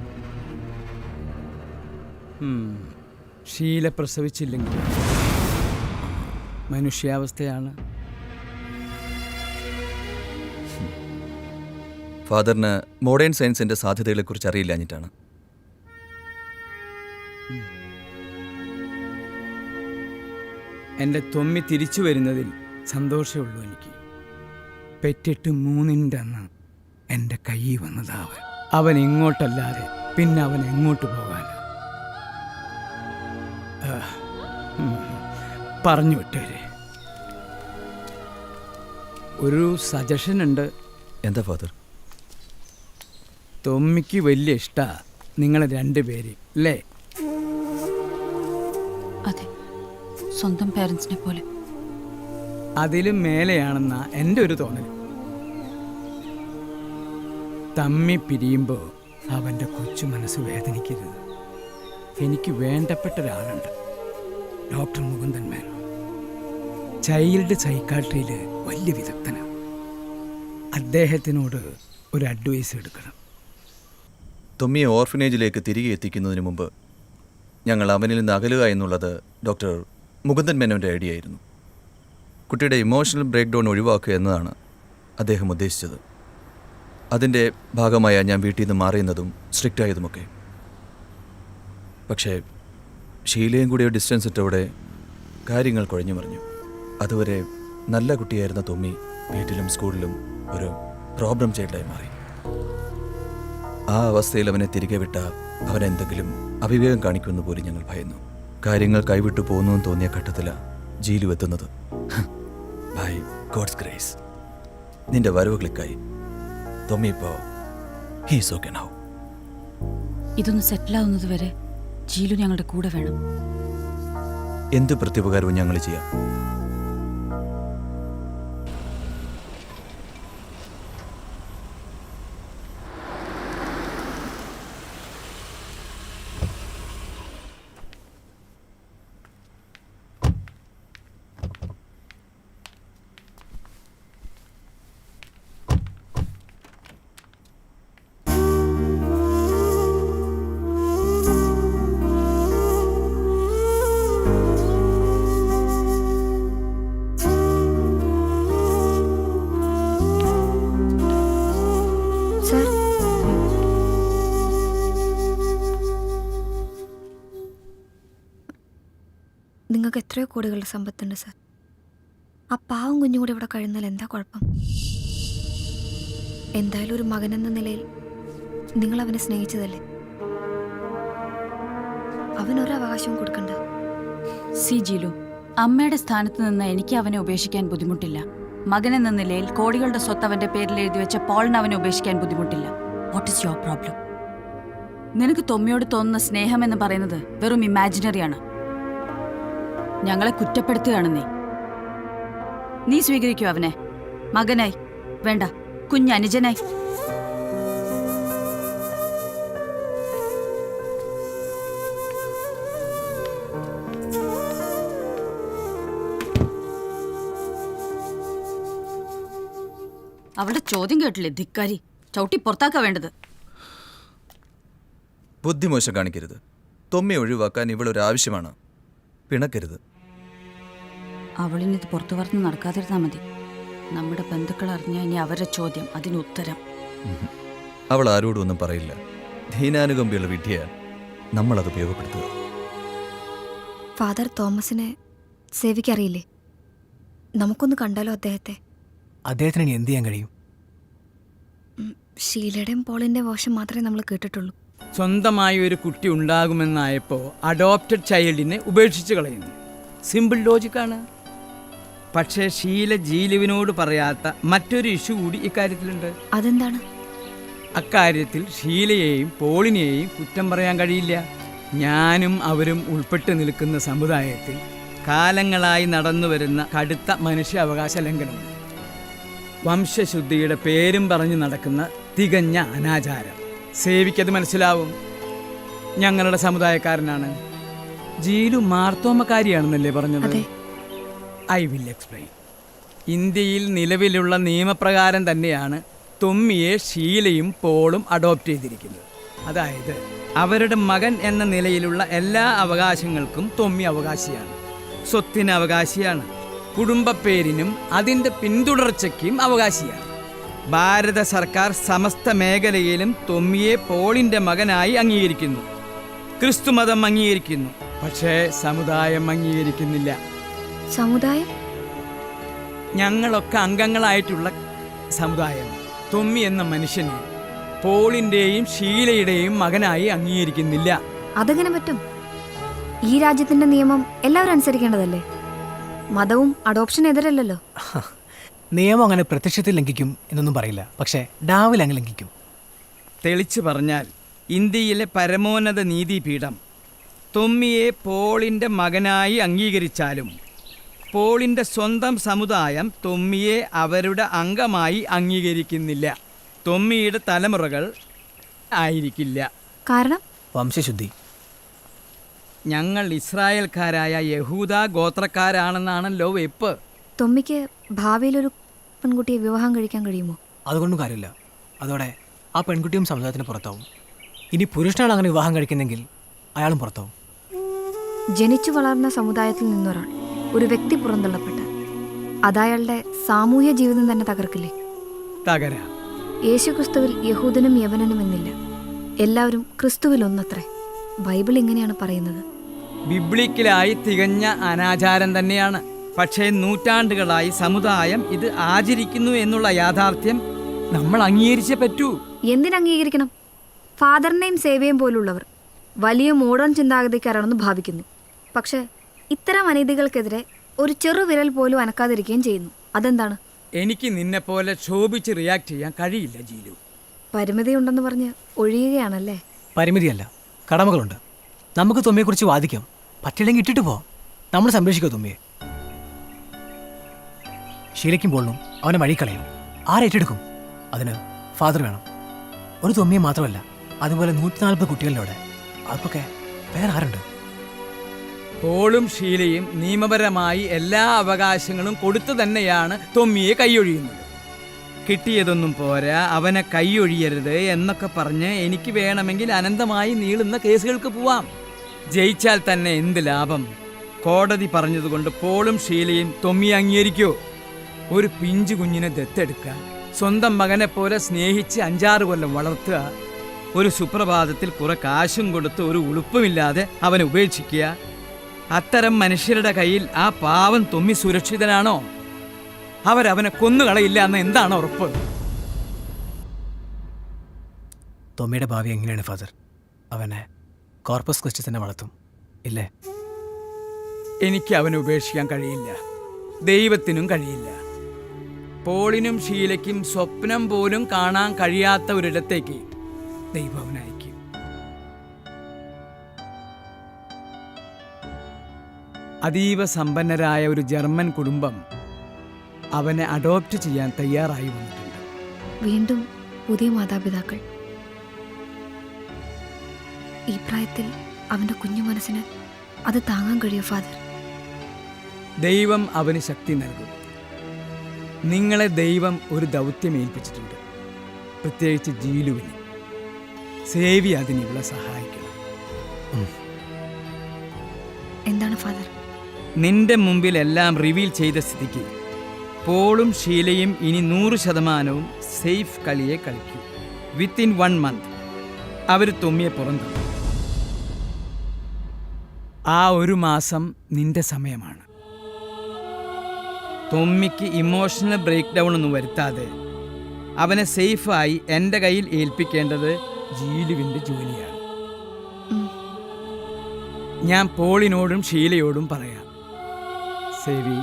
ഷീല പ്രസവിച്ചില്ലെങ്കിൽ മനുഷ്യാവസ്ഥയാണ്. ഫാദറിന് മോഡേൺ സയൻസിന്റെ സാധ്യതകളെക്കുറിച്ച് അറിയില്ലാഞ്ഞിട്ടാണ്. എൻ്റെ തൊമ്മി തിരിച്ചു വരുന്നതിൽ സന്തോഷമുള്ളൂ എനിക്ക്. പെറ്റിട്ട് 3-ന്റെ അന്ന് എൻ്റെ കയ്യിൽ വന്നതാവൻ. അവൻ ഇങ്ങോട്ടല്ലാതെ പിന്നെ അവൻ എങ്ങോട്ട് പോകാൻ? പറഞ്ഞു വിട്ടേരെ. ഒരു സജഷൻ ഉണ്ട്. എന്താ ഫാദർ? തൊമ്മിക്ക് വലിയ ഇഷ്ടാ നിങ്ങളെ രണ്ടുപേര് അല്ലേ? അതെ, സ്വന്തം പേരൻസിനെ പോലെ. അതിലും മേലെയാണെന്നാ എൻ്റെ ഒരു തോന്നൽ. തമ്മി പിരിയുമ്പോൾ അവൻ്റെ കൊച്ചു മനസ്സ് വേദനിക്കരുത്. എനിക്ക് വേണ്ടപ്പെട്ട ഒരാളുണ്ട്, ഡോക്ടർ മുകുന്ദൻ മേനോൻ. ചൈൽഡ് സൈക്കാട്രിയിൽ വലിയ വിദഗ്ധനാണ്. അദ്ദേഹത്തിനോട് ഒരു അഡ്വൈസ് എടുക്കണം. തൊമ്മിയെ ഓർഫനേജിലേക്ക് തിരികെ എത്തിക്കുന്നതിന് മുമ്പ് ഞങ്ങൾ അവനിൽ നിന്ന് അകലുക എന്നുള്ളത് ഡോക്ടർ മുകുന്ദൻ മേനോൻ്റെ ഐഡിയ ആയിരുന്നു. കുട്ടിയുടെ ഇമോഷണൽ ബ്രേക്ക് ഡൗൺ ഒഴിവാക്കുക എന്നതാണ് അദ്ദേഹം ഉദ്ദേശിച്ചത്. അതിൻ്റെ ഭാഗമായ ഞാൻ വീട്ടിൽ നിന്ന് മാറിയുന്നതും സ്ട്രിക്റ്റ് ആയതുമൊക്കെ. പക്ഷേ ഷീലയും കൂടി ഡിസ്റ്റൻസ് ഇട്ടവിടെ കാര്യങ്ങൾ കുഴഞ്ഞു മറിഞ്ഞു. അതുവരെ നല്ല കുട്ടിയായിരുന്ന തൊമ്മി വീട്ടിലും സ്കൂളിലും ഒരു പ്രോബ്ലം ചൈൽഡായി മാറി. ആ അവസ്ഥയിൽ അവനെ തിരികെ വിട്ട അവനെന്തെങ്കിലും അവിവേകം കാണിക്കുമെന്ന് പോലും ഞങ്ങൾ ഭയന്നു. കാര്യങ്ങൾ കൈവിട്ടു പോകുന്നുവെന്ന് തോന്നിയ ഘട്ടത്തിലാണ് ജീലു എത്തുന്നത്. ബൈ ഗോഡ്സ് ഗ്രേസ് നിന്റെ വരവ് ക്ലിക്കായി. തൊമ്മി ഇപ്പോൾ ഹീസ് ഓക്കെ നൗ. ഇതൊന്ന് സെറ്റിലാവുന്നത് വരെ ജീലു ഞങ്ങളുടെ കൂടെ വേണം. എന്ത് പ്രത്യുപകാരവും ഞങ്ങൾ ചെയ്യാം. നിങ്ങൾക്ക് എത്രയോ കോടികളുടെ സമ്പത്തുണ്ട് സാർ. ആ പാവം കുഞ്ഞുകൂടി ഇവിടെ കഴിയുന്നതിൽ എന്താ കുഴപ്പം? എന്തായാലും ഒരു മകനെന്ന നിലയിൽ നിങ്ങൾ അവനെ സ്നേഹിച്ചതല്ലേ? അവനൊരവകാശവും കൊടുക്കണ്ട. സി ജീലു, അമ്മയുടെ സ്ഥാനത്ത് നിന്ന് എനിക്ക് അവനെ ഉപേക്ഷിക്കാൻ ബുദ്ധിമുട്ടില്ല. മകനെന്ന നിലയിൽ കോടികളുടെ സ്വത്ത് അവന്റെ പേരിൽ എഴുതി വെച്ച പോളിന് അവനെ ഉപേക്ഷിക്കാൻ ബുദ്ധിമുട്ടില്ല. What is your problem? നിനക്ക് തൊമ്മിയോട് തോന്നുന്ന സ്നേഹം എന്ന് പറയുന്നത് വെറും ഇമാജിനറിയാണ്. ഞങ്ങളെ കുറ്റപ്പെടുത്തുകയാണ് നീ സ്വീകരിക്കൂ അവനെ മകനായി, വേണ്ട കുഞ്ഞനുജനായി. അവളുടെ ചോദ്യം കേട്ടില്ലേ ധിക്കാരി? ചവിട്ടി പുറത്താക്കാ വേണ്ടത്. ബുദ്ധിമോശം കാണിക്കരുത്. തൊമ്മി ഒഴിവാക്കാൻ ഇവളൊരാവശ്യമാണ്. പിണക്കരുത്. അവളിനിത് പുറത്തു പറഞ്ഞ് നടക്കാതിരുന്നാൽ മതി. നമ്മുടെ ബന്ധുക്കൾ അറിഞ്ഞ ഇനി അവരുടെ ചോദ്യം, അതിന് ഉത്തരം. അവൾ ആരോടും ഒന്നും പറയില്ല. ദീനാനുകമ്പിയുള്ള വിദ്യയാണ്. നമ്മളത് ഉപയോഗപ്പെടുത്തുക. ഫാദർ തോമസിനെ സേവിക്കറിയില്ലേ? നമുക്കൊന്ന് കണ്ടാലോ അദ്ദേഹത്തെ? അദ്ദേഹത്തിന് ഇനി എന്ത് ചെയ്യാൻ കഴിയും? ഷീലയുടെയും പോളിൻ്റെയും വേഷം മാത്രമേ നമ്മൾ കേട്ടിട്ടുള്ളൂ. സ്വന്തമായി ഒരു കുട്ടി ഉണ്ടാകുമെന്നായപ്പോൾ അഡോപ്റ്റഡ് ചൈൽഡിനെ ഉപേക്ഷിച്ച് കളയുന്നു. സിമ്പിൾ ലോജിക്കാണ്. പക്ഷേ ഷീല ജീലുവിനോട് പറയാത്ത മറ്റൊരു ഇഷ്യൂ കൂടി ഇക്കാര്യത്തിലുണ്ട്. അതെന്താണ്? അക്കാര്യത്തിൽ ഷീലയെയും പോളിനെയും കുറ്റം പറയാൻ കഴിയില്ല. ഞാനും അവരും ഉൾപ്പെട്ട് നിൽക്കുന്ന സമുദായത്തിൽ കാലങ്ങളായി നടന്നു വരുന്ന കടുത്ത മനുഷ്യാവകാശ ലംഘനമുണ്ട്. വംശശുദ്ധിയുടെ പേരും പറഞ്ഞു നടക്കുന്ന തികഞ്ഞ അനാചാരം. സേവിക്കത് മനസ്സിലാവും. ഞങ്ങളുടെ സമുദായക്കാരനാണ്. ജീലു മാർത്തോമക്കാരിയാണെന്നല്ലേ പറഞ്ഞത്? I will explain. ഇന്ത്യയിൽ നിലവിലുള്ള നിയമപ്രകാരം തന്നെയാണ് തൊമ്മിയെ ഷീലയും പോളും അഡോപ്റ്റ് ചെയ്തിരിക്കുന്നത്. അതായത് അവരുടെ മകൻ എന്ന നിലയിലുള്ള എല്ലാ അവകാശങ്ങൾക്കും തൊമ്മി അവകാശിയാണ്. സ്വത്തിന് അവകാശിയാണ്. കുടുംബപ്പേരിനും അതിൻ്റെ പിന്തുടർച്ചയ്ക്കും അവകാശിയാണ്. ഭാരത സർക്കാർ സമസ്ത മേഖലയിലും തൊമ്മിയെ പോളിൻ്റെ മകനായി അംഗീകരിക്കുന്നു. ക്രിസ്തുമതം അംഗീകരിക്കുന്നു. പക്ഷേ സമുദായം അംഗീകരിക്കുന്നില്ല. സമുദായം? ഞങ്ങളൊക്കെ അംഗങ്ങളായിട്ടുള്ള സമുദായം തൊമ്മി എന്ന മനുഷ്യനെ പോളിൻ്റെയും ഷീലയുടെയും മകനായി അംഗീകരിക്കുന്നില്ല. അതെങ്ങനെ പറ്റും? ഈ രാജ്യത്തിന്റെ നിയമം എല്ലാവരും അനുസരിക്കേണ്ടതല്ലേ? മതവും അഡോപ്ഷൻ എതിരല്ലല്ലോ. നിയമം അങ്ങനെ പ്രത്യക്ഷത്തിൽ ലംഘിക്കും എന്നൊന്നും പറയില്ല, പക്ഷേ ഡാവിൽ അങ്ങ് ലംഘിക്കും. തെളിച്ചു പറഞ്ഞാൽ ഇന്ത്യയിലെ പരമോന്നത നീതിപീഠം തൊമ്മിയെ പോളിൻ്റെ മകനായി അംഗീകരിച്ചാലും പോളിൻ്റെ സ്വന്തം സമുദായം തൊമ്മിയെ അവരുടെ അംഗമായി അംഗീകരിക്കുന്നില്ല. തൊമ്മിയുടെ തലമുറകൾ ആയിരിക്കില്ല. കാരണം വംശശുദ്ധി. ഞങ്ങൾ ഇസ്രായേൽക്കാരായ യഹൂദ ഗോത്രക്കാരാണെന്നാണല്ലോ വെപ്പ്. തൊമ്മിക്ക് ഭാവിയിലൊരു പെൺകുട്ടിയെ വിവാഹം കഴിക്കാൻ കഴിയുമോ? അതുകൊണ്ടും കാര്യമില്ല. അതോടെ ആ പെൺകുട്ടിയും സമുദായത്തിന് പുറത്താവും. ഇനി പുരുഷനാണ് അങ്ങനെ വിവാഹം കഴിക്കുന്നെങ്കിൽ അയാളും പുറത്താവും. ജനിച്ചു വളർന്ന സമുദായത്തിൽ നിന്നൊരാൾ, ഒരു വ്യക്തി പുറന്തള്ളപ്പെട്ട് അതയാളുടെ സാമൂഹ്യ ജീവിതം തന്നെ തകർക്കില്ലേ? തകരാം. യേശുക്രിസ്തുവിൽ യഹൂദനും യവനനും എന്നില്ല, എല്ലാവരും ക്രിസ്തുവിൽ ഒന്നത്രേ. ബൈബിൾ ഇങ്ങനെയാണ് പറയുന്നത്. ബിബ്ലിക്കലായി തികഞ്ഞ അനാചാരം തന്നെയാണ്. പക്ഷേ നൂറ്റാണ്ടുകളായി സമുദായം ഇത് ആചരിക്കുന്നു എന്നുള്ള യാഥാർത്ഥ്യം നമ്മൾ അംഗീകരിച്ചേ പറ്റൂ. എന്തിനംഗീകരിക്കണം? ഫാദറിനെയും സേവയും പോലുള്ളവർ വലിയ മോഡേൺ ചിന്താഗതിക്കാരാണെന്ന് ഭാവിക്കുന്നു. പക്ഷേ ഇത്തരം അനീതികൾക്കെതിരെ ഒരു ചെറുവിരൽ പോലും അനക്കാതിരിക്കുകയും ചെയ്യുന്നു. അതെന്താണ്? എനിക്ക് നിന്നെപ്പോലെ ക്ഷോഭിച്ച് റിയാക്ട് ചെയ്യാൻ കഴിയില്ല ജീലു. പരിമിതിയുണ്ടെന്ന് പറഞ്ഞ് ഒഴിയുകയാണല്ലേ? പരിമിതിയല്ല, കടമകളുണ്ട്. നമുക്ക് തൊമ്മിയെക്കുറിച്ച് വാദിക്കാം. പറ്റില്ലെങ്കിൽ ഇട്ടിട്ട് പോവാം. നമ്മൾ സംരക്ഷിക്കുക തൊമ്മിയെ. ഷീലയ്ക്കും പോളിനും അവനെ വഴിക്കളയും. ആരേറ്റെടുക്കും? അതിന് ഫാദർ വേണം. ഒരു തൊമ്മിയെ മാത്രമല്ല, അതുപോലെ 140 കുട്ടികളിലൂടെ. അവർക്കൊക്കെ വേറെ ആരുണ്ട്? പോളും ഷീലയും നിയമപരമായി എല്ലാ അവകാശങ്ങളും കൊടുത്തു തന്നെയാണ് തൊമ്മിയെ കൈയൊഴിയുന്നത്. കിട്ടിയതൊന്നും പോരാ, അവനെ കൈയൊഴിയരുത് എന്നൊക്കെ പറഞ്ഞ് എനിക്ക് വേണമെങ്കിൽ അനന്തമായി നീളുന്ന കേസുകൾക്ക് പോവാം. ജയിച്ചാൽ തന്നെ എന്ത് ലാഭം? കോടതി പറഞ്ഞതുകൊണ്ട് പോളും ഷീലയും തൊമ്മിയെ അംഗീകരിക്കോ? ഒരു പിഞ്ചു കുഞ്ഞിനെ ദത്തെടുക്കുക, സ്വന്തം മകനെ പോലെ സ്നേഹിച്ച് 5-6 കൊല്ലം വളർത്തുക, ഒരു സുപ്രഭാതത്തിൽ കുറെ കാശും കൊടുത്ത് ഒരു ഉളുപ്പുമില്ലാതെ അവനെ ഉപേക്ഷിക്കുക. അത്തരം മനുഷ്യരുടെ കയ്യിൽ ആ പാവം തൊമ്മി സുരക്ഷിതനാണോ? അവരവനെ കൊന്നുകളയില്ല എന്ന് എന്താണ് ഉറപ്പ്? തൊമ്മിയുടെ ഭാവി എങ്ങനെയാണ് ഫാദർ? അവനെ കോർപ്പസ് ക്രിസ്റ്റി തന്നെ വളർത്തും ഇല്ലേ? എനിക്ക് അവനെ ഉപേക്ഷിക്കാൻ കഴിയില്ല, ദൈവത്തിനും കഴിയില്ല. പോളിനും ഷീലയ്ക്കും സ്വപ്നം പോലും കാണാൻ കഴിയാത്ത ഒരിടത്തേക്ക് ദൈവം അവനയക്കും. അതീവ സമ്പന്നരായ ഒരു ജർമ്മൻ കുടുംബം അവനെ അഡോപ്റ്റ് ചെയ്യാൻ തയ്യാറായി വന്നിട്ടുണ്ട്. വീണ്ടും പുതിയ മാതാപിതാക്കൾ. ഈ പ്രായത്തിൽ അവന്റെ കുഞ്ഞു മനസ്സിന് അത് താങ്ങാൻ കഴിയും ഫാദർ? ദൈവം അവന് ശക്തി നൽകും. നിങ്ങളെ ദൈവം ഒരു ദൗത്യം ഏൽപ്പിച്ചിട്ടുണ്ട്, പ്രത്യേകിച്ച് ജീലുവിന്. സേവി അതിന് ഇവിടെ സഹായിക്കണം. എന്താണ് ഫാദർ? നിന്റെ മുമ്പിൽ എല്ലാം റിവീൽ ചെയ്ത സ്ഥിതിക്ക് പോളും ഷീലയും ഇനി 100% സേഫ് കളിയെ കളിക്കൂ. വിത്തിൻ 1 month അവർ തൊമ്മിയെ പുറന്തള്ളും. ആ 1 മാസം നിന്റെ സമയമാണ്. തൊമ്മിക്ക് ഇമോഷണൽ ബ്രേക്ക് ഡൗൺ ഒന്നും വരുത്താതെ അവനെ സേഫായി എൻ്റെ കയ്യിൽ ഏൽപ്പിക്കേണ്ടത് ജീലുവിൻ്റെ ജോലിയാണ്. ഞാൻ പോളിനോടും ഷീലയോടും പറയാം, സേവി,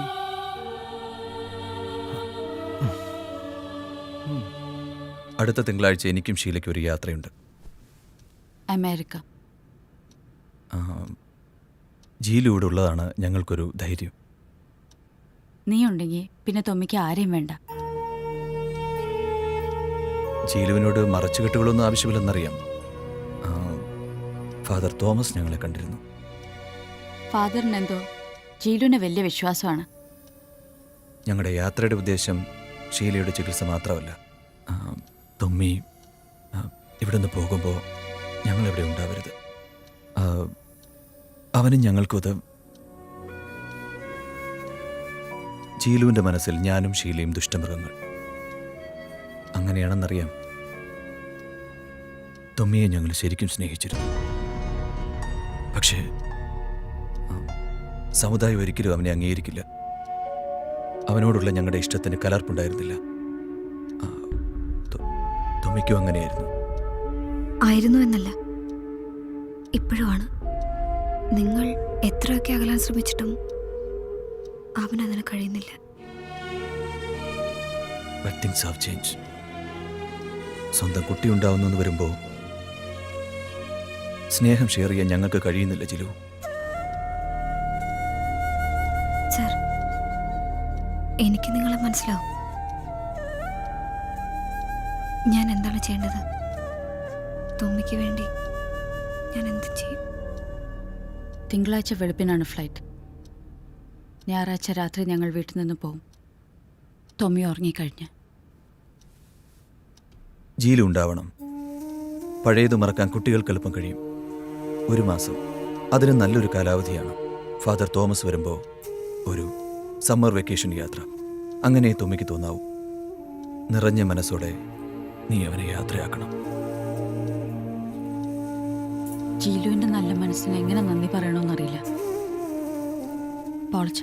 അടുത്ത തിങ്കളാഴ്ച എനിക്കും ഷീലയ്ക്കും ഒരു യാത്രയുണ്ട്. അമേരിക്ക. ജീലു ഇവിടെ ഉള്ളതാണ് ഞങ്ങൾക്കൊരു ധൈര്യം. നീ ഉണ്ടെങ്കിൽ പിന്നെ തൊമ്മിക്ക് ആരെയും വേണ്ട. ജീലുവിനോട് മറച്ചുകെട്ടുകളൊന്നും ആവശ്യമില്ലെന്നറിയാം. ഫാദർ തോമസ് ഞങ്ങളെ കണ്ടിരുന്നു. ഫാദറിനെന്തോ ജീലുവിനെ വലിയ വിശ്വാസമാണ്. ഞങ്ങളുടെ യാത്രയുടെ ഉദ്ദേശം ഷീലയുടെ ചികിത്സ മാത്രമല്ല. തൊമ്മി ഇവിടെ നിന്ന് പോകുമ്പോൾ ഞങ്ങളിവിടെ ഉണ്ടാവരുത്. അവനും ഞങ്ങൾക്കൊത്. ജീലുവിൻ്റെ മനസ്സിൽ ഞാനും ഷീലയും ദുഷ്ടമൃഗങ്ങൾ. അങ്ങനെയാണെന്നറിയാം. തൊമ്മിയെ ഞങ്ങൾ ശരിക്കും സ്നേഹിച്ചിരുന്നു. പക്ഷേ സമുദായം ഒരിക്കലും അവനെ അംഗീകരിക്കില്ല. അവനോടുള്ള ഞങ്ങളുടെ ഇഷ്ടത്തിന് കലർപ്പുണ്ടായിരുന്നില്ല. തൊമ്മിക്കും അങ്ങനെയായിരുന്നു. ആയിരുന്നു എന്നല്ല, ഇപ്പോഴുമാണ്. നിങ്ങൾ എത്രയൊക്കെ അകലാൻ ശ്രമിച്ചിട്ടും അവനതിന് കഴിയുന്നില്ല. But things have changed. സ്വന്തം കുട്ടി ഉണ്ടാവുന്നെന്ന് വരുമ്പോൾ സ്നേഹം ഷെയർ ചെയ്യാൻ ഞങ്ങൾക്ക് കഴിയുന്നില്ല ജിലു. സർ, എനിക്ക് നിങ്ങളെ മനസ്സിലാവും. ഞാൻ എന്താണ് ചെയ്യേണ്ടത്? തൊമ്മിക്ക് വേണ്ടി ഞാൻ എന്ത് ചെയ്യും? തിങ്കളാഴ്ച വെളുപ്പിനാണ് ഫ്ലൈറ്റ്. ഞായറാഴ്ച രാത്രി ഞങ്ങൾ വീട്ടിൽ നിന്ന് പോവും. തൊമ്മി ഉറങ്ങിക്കഴിഞ്ഞ്. ജീലു ഉണ്ടാവണം. പഴയത് മറക്കാൻ കുട്ടികൾക്ക് എളുപ്പം കഴിയും. 1 മാസം അതിന് നല്ലൊരു കാലാവധിയാണ്. ഫാദർ തോമസ് വരുമ്പോൾ ഒരു സമ്മർ വെക്കേഷൻ യാത്ര, അങ്ങനെ തൊമ്മിക്ക് തോന്നാവും. നിറഞ്ഞ മനസ്സോടെ നീ അവനെ യാത്രയാക്കണം. ജീലുവിൻ്റെ നല്ല മനസ്സിന് എങ്ങനെ നന്ദി പറയണമെന്നറിയില്ല. പോളച്ച,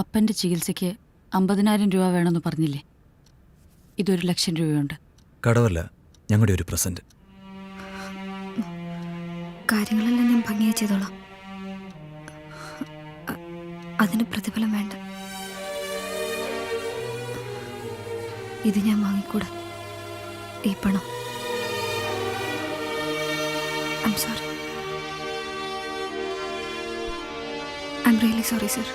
അപ്പൻ്റെ ചികിത്സയ്ക്ക് 50,000 രൂപ വേണമെന്ന് പറഞ്ഞില്ലേ? ഇതൊരു 1,00,000 രൂപയുണ്ട്. കടവല്ല, ഞങ്ങളുടെ ഒരു പ്രസന്റ്. കാര്യങ്ങളെല്ലാം ഞാൻ ഭംഗിയായി ചെയ്തോളാം. അതിന് പ്രതിഫലം വേണ്ട. ഇത് ഞാൻ വാങ്ങിക്കൂടാ, ഈ പണം. I am sorry. I am really sorry sir.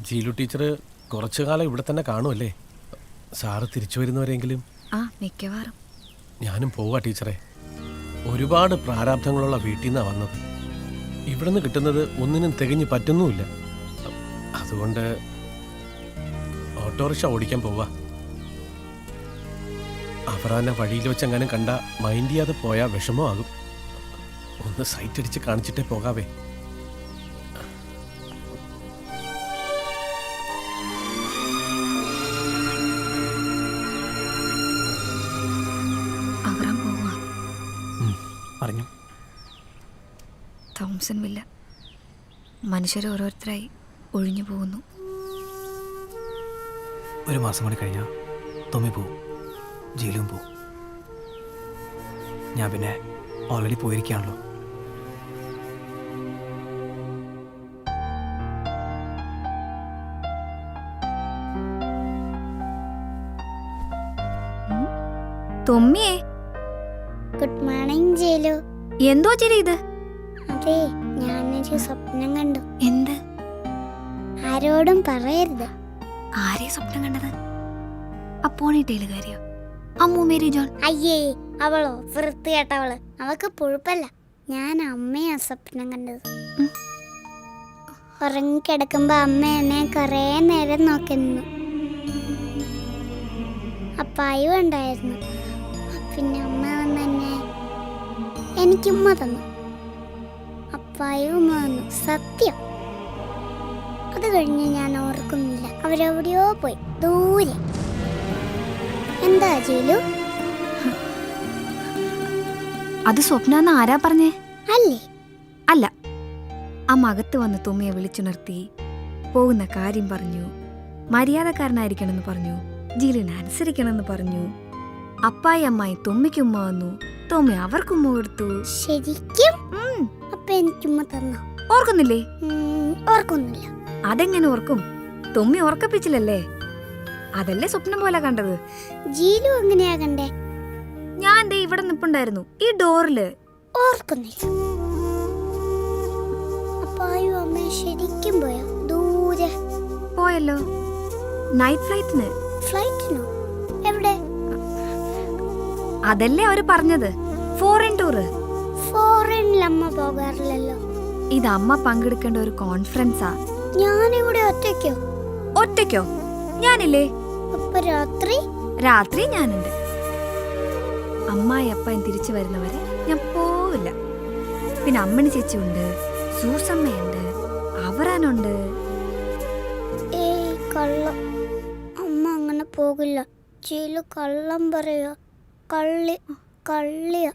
ജീലു teacher കുറച്ചു കാലം ഇവിടെ തന്നെ കാണുമല്ലേ? സാറ് തിരിച്ചു വരുന്നവരെങ്കിലും. ആ, മിക്കവാറും. ഞാനും പോവാ ടീച്ചറെ. ഒരുപാട് പ്രാരാബ്ധങ്ങളുള്ള വീട്ടിൽ നിന്നാണ് വന്നത്. ഇവിടുന്ന് കിട്ടുന്നത് ഒന്നിനും തികഞ്ഞു പറ്റുന്നുമില്ല. അതുകൊണ്ട് ഓട്ടോറിക്ഷ ഓടിക്കാൻ പോവാ. അവറാനെ വഴിയിൽ വെച്ചെങ്ങാനും കണ്ട മൈൻഡ് ചെയ്യാതെ പോയാൽ വിഷമമാകും. ഒന്ന് സൈറ്റ് അടിച്ച് കാണിച്ചിട്ടേ പോകാവേ. പറഞ്ഞു. Thomson villa. മനുഷ്യർ ഓരോരുത്തരായി ഒഴിഞ്ഞു പോകുന്നു. 1 മാസം കൂടി കഴിഞ്ഞാൽ തൊമ്മി പോവും, ജീലും പോവും. ഞാൻ പിന്നെ ഓൾറെഡി പോയിരിക്കുകയാണല്ലോ. തൊമ്മിയേ, ഗുഡ് മോർണിംഗ് ജേലു. എന്തോ ചിരി ഇത്? അതെ, ഞാനൊരു സ്വപ്നം കണ്ടു. എന്ത്? ആരോടും പറയരുത്. ആരെ സ്വപ്നം കണ്ടത്? അപ്പോണിട്ടേല് കാര്യോ? Ammu Mary John. അയ്യേ, അവളോ വൃത്തികെട്ടവള്. അവൾക്ക് പുഴുപ്പല്ല. ഞാൻ അമ്മയാ സ്വപ്നം കണ്ടത്. ഉറങ്ങിക്കിടക്കുമ്പോ അമ്മ എന്നെ കുറേ നേരം നോക്കി നിന്നു. അപ്പായും ഉണ്ടായിരുന്നു. പിന്നെ അമ്മ വന്ന് എന്നെ എനിക്കുമ്മ തന്നു. അപ്പായും ഉമ്മ തന്നു. സത്യം. അത് കഴിഞ്ഞ് ഞാൻ ഓർക്കുന്നില്ല. അവരെവിടെയോ പോയി, ദൂരെ. എന്താ ജീലു? അത് സ്വപ്നാന്ന് ആരാ പറഞ്ഞേ? അല്ലേ? അല്ല. അമ്മ അകത്ത് വന്ന് തുമ്മിയെ വിളിച്ചുണർത്തി പോകുന്ന കാര്യം പറഞ്ഞു. മര്യാദക്കാരനായിരിക്കണമെന്ന് പറഞ്ഞു. ജീലിനെ അനുസരിക്കണമെന്ന് പറഞ്ഞു. അപ്പായി അമ്മായി തുമ്മിക്കുമ്മ വന്നു. തുമ്മി അവർക്കുമ്മ കൊടുത്തു. ശരിക്കും? അപ്പൊ എനിക്കുമ്മ തന്നോ? ഓർക്കുന്നില്ലേ? ഓർക്കുന്നില്ല. അതെങ്ങനെ ഓർക്കും? തുമ്മി ഓർക്കപ്പിച്ചില്ലല്ലേ? അതല്ലേ സ്വപ്നം പോലെ കണ്ടത്. ജീലു എങ്ങനെയാ കണ്ടേ? ഞാൻ ദേ ഇവിടെ നിപ്പുണ്ടായിരുന്നു, ഈ ഡോറില്. ഓർക്കുന്നില്ല. അപ്പായും അമ്മ ശരിക്കും പോയോ? ദൂരെ പോയല്ലോ, നൈറ്റ് ഫ്ലൈറ്റിന്. ഫ്ലൈറ്റിനോ? എവിടെ? അതല്ലേ അവര് പറഞ്ഞത്, ഫോറിൻ ടൂറ്. ഫോറിനിൽ അമ്മ പോകാറില്ലല്ലോ. ഇത് അമ്മ പങ്കെടുക്കേണ്ട ഒരു കോൺഫറൻസാ. ഞാനിവിടെ ഒറ്റയ്ക്കോ? ഒറ്റയ്ക്കോ? ഞാനില്ലേ. അപ്പൊ രാത്രി? രാത്രി ഞാനുണ്ട്. അമ്മായി അപ്പൻ തിരിച്ചു വരുന്നവരെ ഞാൻ പോവില്ല. പിന്നെ അമ്മണി ചേച്ചിയുണ്ട്, സൂസമ്മയുണ്ട്, അവറാനുണ്ട്. ഏയ് കള്ളം. അമ്മ അങ്ങനെ പോകില്ല. ജീലു കള്ളം പറയോ? കള്ളിയ.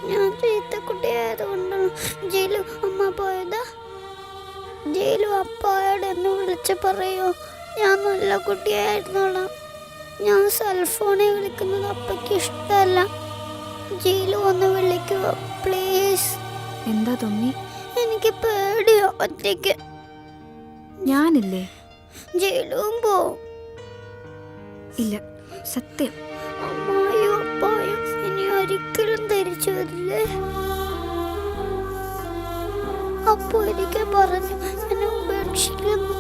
ഞാൻ ചീത്തക്കുട്ടിയായതുകൊണ്ടാണ് ജീലു അമ്മ പോയത്. ജീലു അപ്പായോട് എന്നെ വിളിച്ച് പറയോ ഞാൻ നല്ല കുട്ടിയായിരുന്നോളാം. ഞാൻ സെൽഫോണെ വിളിക്കുന്നത് അപ്പയ്ക്ക് ഇഷ്ടമല്ല. ജീലു ഒന്ന് വിളിക്കുവോ പ്ലീസ്? എന്താ തോന്നി? എനിക്ക് പേടിയോ ഒറ്റയ്ക്ക്. ഞാനില്ലേ? ജീലുവും പോവും. ഇല്ല, സത്യം. അമ്മായും അപ്പായും ഇനി ഒരിക്കലും തിരിച്ചു വരില്ലേ? അപ്പോ എനിക്ക് പറഞ്ഞു എന്നെ ഉപേക്ഷിക്കുന്നു.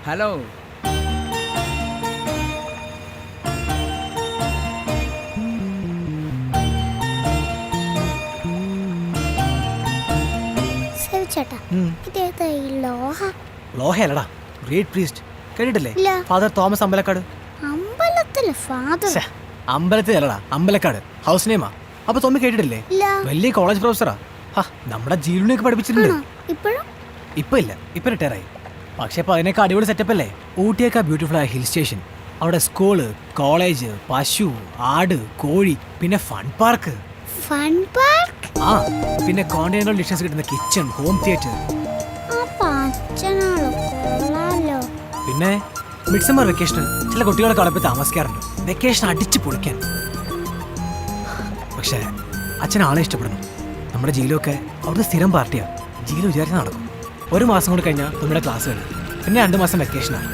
ഹലോ. ചേട്ടാ, ഇതേതാ ഈ ലോഹ? ലോഹയല്ലടാ, ഗ്രേറ്റ് പ്രീസ്റ്റ്. കേട്ടിട്ടില്ലേ? ഇല്ല. Father Thomas Ambalakkad. അമ്പലത്തിലെ ഫാദർ? അമ്പലത്തിലല്ലടാ, അമ്പലക്കാട്. ഹൗസ് നെയിമാ. അപ്പൊ തോമി കേട്ടിട്ടില്ലേ? ഇല്ല. വലിയ കോളേജ് പ്രൊഫസറാ. നമ്മുടെ ജീവനൊക്കെ പഠിപ്പിച്ചിട്ടുണ്ട്. ഇപ്പോഴും? ഇപ്പൊ ഇല്ല, ഇപ്പൊ റിട്ടയർ ആയി. പക്ഷെ ഇപ്പൊ അതിനൊക്കെ അടിപൊളി സെറ്റപ്പ് അല്ലേ? ഊട്ടിയൊക്കെ ബ്യൂട്ടിഫുൾ ആയ ഹിൽ സ്റ്റേഷൻ, അവിടെ സ്കൂള്, കോളേജ്, പശു, ആട്, കോഴി, പിന്നെ ഫൺ പാർക്ക്. Fun park? ആ, പിന്നെ കോണ്ടിനെന്റൽ ഡിഷസ് കിട്ടുന്ന കിച്ചൺ, ഹോം തിയേറ്റർ. പിന്നെ മിഡ് സമ്മർ വെക്കേഷൻ ചില കുട്ടികളൊക്കെ അവിടെ പോയി താമസിക്കാറുണ്ട്. വെക്കേഷൻ അടിച്ചു പൊളിക്കാൻ. പക്ഷേ അച്ഛൻ ആളെ ഇഷ്ടപ്പെടുന്നു. നമ്മുടെ ജീലൊക്കെ അവിടുത്തെ സ്ഥിരം പാർട്ടിയാണ്. ജീലു വിചാരിച്ച് നടക്കും. ഒരു മാസം കൂടി കഴിഞ്ഞാൽ നമ്മുടെ ക്ലാസ് കഴിഞ്ഞു. പിന്നെ 2 മാസം വെക്കേഷനാണ്.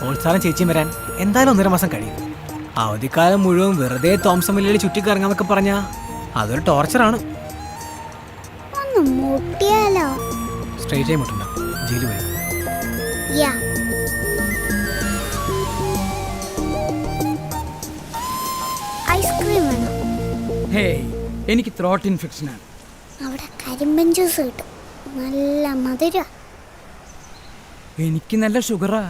ഓൾസാറും ചേച്ചിയും വരാൻ എന്തായാലും 1.5 മാസം കഴിയും. അവധിക്കാലം മുഴുവൻ വെറുതെ തോംസൺ വില്ലയിൽ ചുറ്റിക്കറങ്ങാന്നൊക്കെ പറഞ്ഞാൽ അതൊരു ടോർച്ചറാണ്. സ്ട്രേറ്റ് ആയി മുട്ടുണ്ടോ? ജീലു വരും. ഐസ്ക്രീം വേണോ? ഹേയ്, എനിക്ക് ത്രോട്ട് ഇൻഫെക്ഷൻ ആണ്. അവിടെ കരിമ്പൻ ജ്യൂസ് കിട്ടും, നല്ല മധുര. എനിക്ക് നല്ല ഷുഗറാ.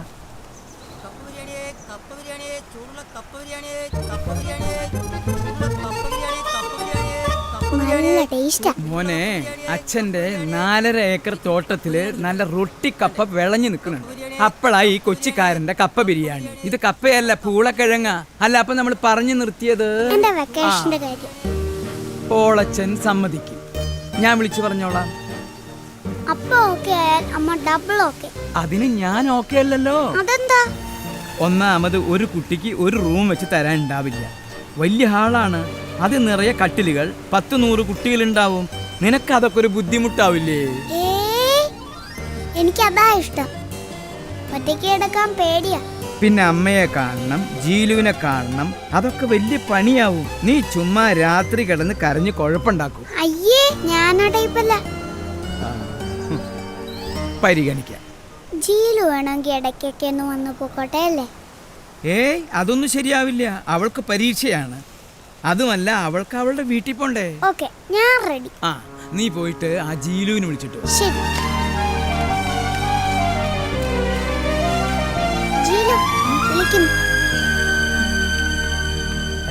നല്ല നല്ല ടേസ്റ്റാ. മോനെ, അച്ഛന്റെ 4.5 ഏക്കർ തോട്ടത്തില് നല്ല റൊട്ടി കപ്പ വിളഞ്ഞു നിൽക്കുന്നുണ്ട്. അപ്പോഴാ ഈ കൊച്ചിക്കാരന്റെ കപ്പ ബിരിയാണി. ഇത് കപ്പയല്ല, പൂളക്കിഴങ്ങ. അല്ല, അപ്പൊ നമ്മൾ പറഞ്ഞു നിർത്തിയത് എന്റെ വെക്കേഷന്റെ കാര്യം. പോളച്ചൻ സമ്മതിക്കും, ഞാൻ വിളിച്ചു പറഞ്ഞോളാം. അപ്പ ഓക്കെ ആയാൽ അമ്മ ഡബിൾ ഓക്കെ. അതിന് ഞാൻ ഓക്കെ അല്ലല്ലോ. അതെന്താ? ഒന്നാമത് ഒരു കുട്ടിക്ക് ഒരു റൂം വെച്ച് തരാൻ ഉണ്ടാവില്ല. വലിയ ഹാളാണ്, അത് നിറയെ കട്ടിലുകൾ, 10-100 കുട്ടികളുണ്ടാവും. നിനക്ക് അതൊക്കെ ഒരു ബുദ്ധിമുട്ടാവില്ലേ? എനിക്കതാ ഇഷ്ടം. ഒറ്റയ്ക്ക് കിടക്കാൻ പേടിയാ. പിന്നെ അമ്മയെ കാണണം, ജീലുവിനെ കാണണം, അതൊക്കെ വലിയ പണിയാവും. നീ ചുമ്മാ രാത്രി കിടന്ന് കരഞ്ഞ് കുഴപ്പമുണ്ടാക്കും. അയ്യേ, ഞാനാ ടൈപ്പല്ല. പരിഗണിക്കാം. ജീലു വേണമെങ്കിൽ ഇടയ്ക്കൊക്കെ ഒന്ന് വന്ന് പോക്കോട്ടെ അല്ലേ? ഏയ്, അതൊന്നും ശരിയാവില്ല. അവൾക്ക് പരീക്ഷയാണ്. അതുമല്ല, അവൾക്ക് അവളുടെ വീട്ടിൽ പോണ്ടേ. ഓക്കെ, ഞാൻ റെഡി. ആ, നീ പോയിട്ട് ആ ജീലുവിനെ വിളിച്ചിട്ടു. ശരി. ജീലു വിളിക്കുന്നു.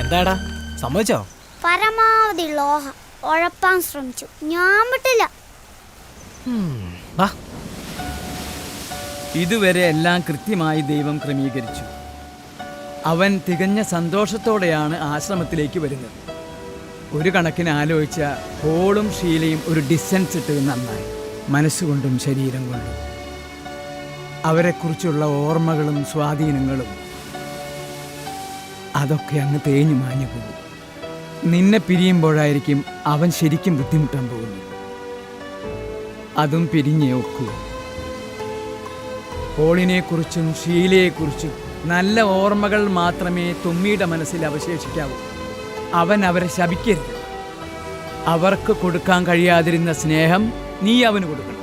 എന്താടാ, സമ്മതിച്ചോ? പരമാവധി ലോഹ ഉഴപ്പാൻ ശ്രമിച്ചു, ഞാൻ വിട്ടില്ല. ഇതുവരെ എല്ലാം കൃത്യമായി ദൈവം ക്രമീകരിച്ചു. അവൻ തികഞ്ഞ സന്തോഷത്തോടെയാണ് ആശ്രമത്തിലേക്ക് വരുന്നത്. ഒരു കണക്കിന് ആലോചിച്ച പോളും ഷീലയും ഒരു ഡിസ്റ്റൻസ് ഇട്ടത് നന്നായി. മനസ്സുകൊണ്ടും ശരീരം കൊണ്ടും അവരെക്കുറിച്ചുള്ള ഓർമ്മകളും സ്വാധീനങ്ങളും അതൊക്കെ അങ്ങ് തേഞ്ഞു മാഞ്ഞു പോകും. നിന്നെ പിരിയുമ്പോഴായിരിക്കും അവൻ ശരിക്കും ബുദ്ധിമുട്ടാൻ പോകുന്നത്. അതും പിരിഞ്ഞേ ഒക്കൂ. പോളിനെക്കുറിച്ചും ഷീലയെക്കുറിച്ചും നല്ല ഓർമ്മകൾ മാത്രമേ തുമ്മിയുടെ മനസ്സിൽ അവശേഷിക്കാവൂ. അവൻ അവരെ ശപിക്കരുത്. അവർക്ക് കൊടുക്കാൻ കഴിയാതിരുന്ന സ്നേഹം നീ അവന് കൊടുക്കണം.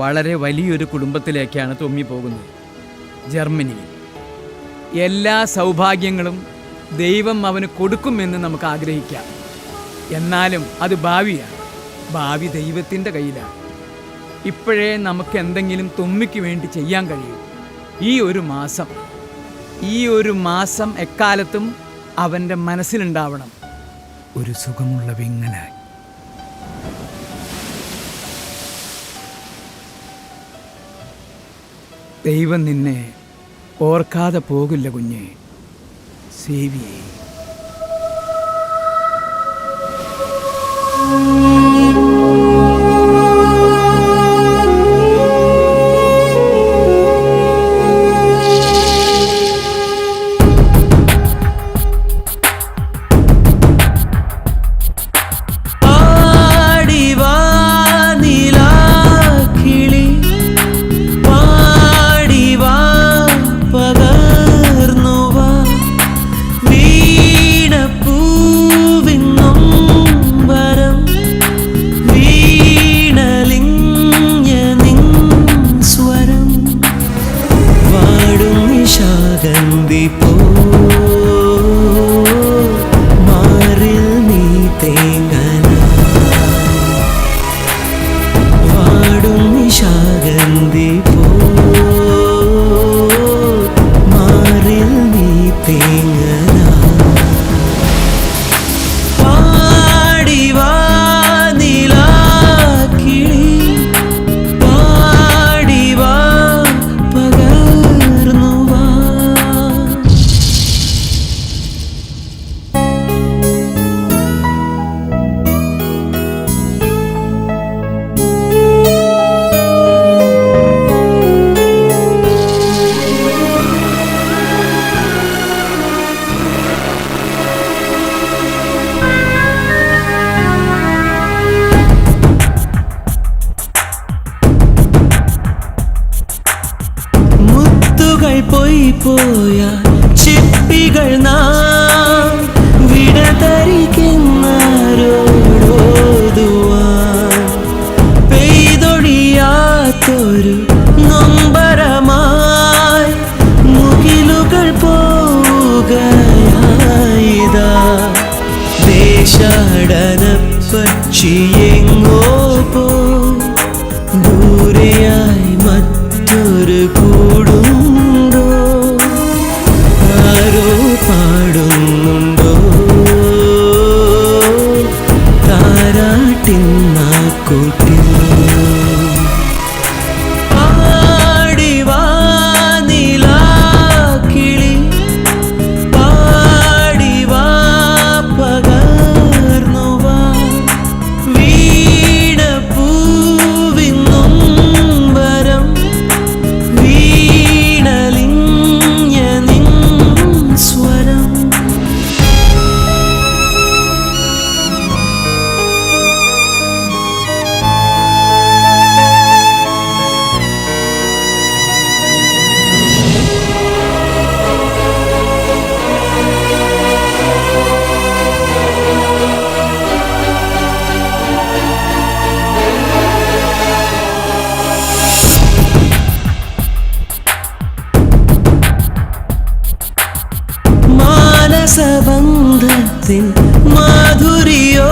വളരെ വലിയൊരു കുടുംബത്തിലേക്കാണ് തുമ്മി പോകുന്നത്, ജർമ്മനിയിൽ. എല്ലാ സൗഭാഗ്യങ്ങളും ദൈവം അവന് കൊടുക്കുമെന്ന് നമുക്ക് ആഗ്രഹിക്കാം. എന്നാലും അത് ഭാവിയാണ്. ഭാവി ദൈവത്തിൻ്റെ കയ്യിലാണ്. ഇപ്പോഴേ നമുക്ക് എന്തെങ്കിലും തുമ്മിക്ക് വേണ്ടി ചെയ്യാൻ കഴിയും. ഈ ഒരു മാസം എക്കാലത്തും അവൻ്റെ മനസ്സിലുണ്ടാവണം ഒരു സുഖമുള്ള വിങ്ങലായി. ദൈവം നിന്നെ ഓർക്കാതെ പോകില്ല കുഞ്ഞെ. സേവിയേ. പോയ ചിപ്പികൾ നാം വിടതരിക്കുന്നോടുവാൻ പെയ്തൊഴിയാത്തൊരു നൊമ്പരമായി മുകിലുകൾ പോവുകയായിതാ ദേശാടന പക്ഷിയെങ്ങോ പോ ദൂരെയായി മറ്റൊരു കൂടുണ്ടോ ആരോ പാടുന്നുണ്ടോ മനസ്സിൻ മാധുരിയോ